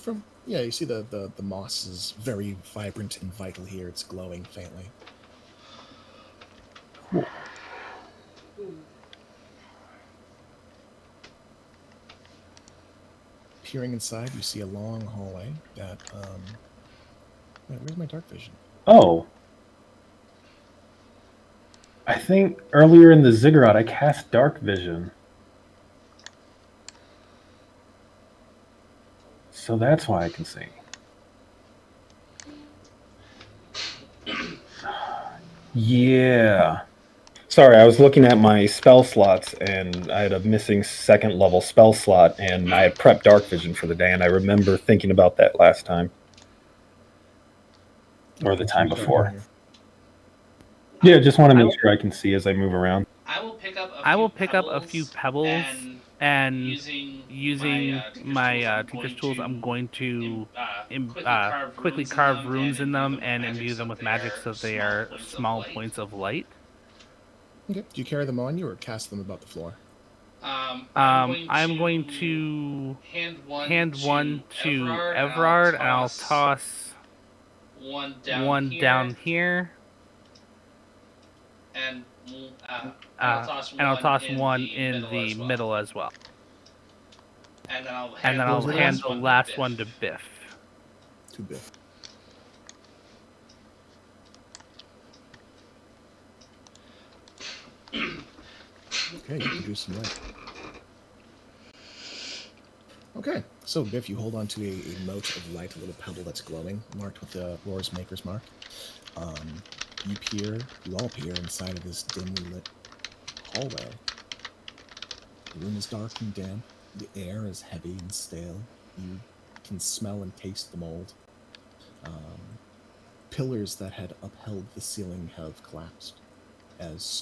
Yeah, you see the moss is very vibrant and vital here. It's glowing faintly. Cool. Peering inside, you see a long hallway that wait, where's my dark vision? Oh. I think earlier in the ziggurat I cast dark vision. So that's why I can see. Yeah. Sorry, I was looking at my spell slots and I had a missing second level spell slot and I had prepped dark vision for the day and I remember thinking about that last time. Or the time before. Yeah, just want to make sure I can see as I move around. I will pick up a few pebbles and using my Tinker's tools, I'm going to quickly carve runes in them and imbue them with magic so they are small points of light. Okay. Do you carry them on you or cast them about the floor? I'm going to hand one to Everard, and I'll toss one down here. And I'll toss one in the middle as well. And then I'll hand the last one to Biff. To Biff. Okay, you can do some light. Okay, so Biff, you hold on to a mote of light, a little pebble that's glowing, marked with the Roar's Maker's mark. You all peer inside of this dimly lit hallway. The room is dark and damp. The air is heavy and stale. You can smell and taste the mold. Pillars that had upheld the ceiling have collapsed as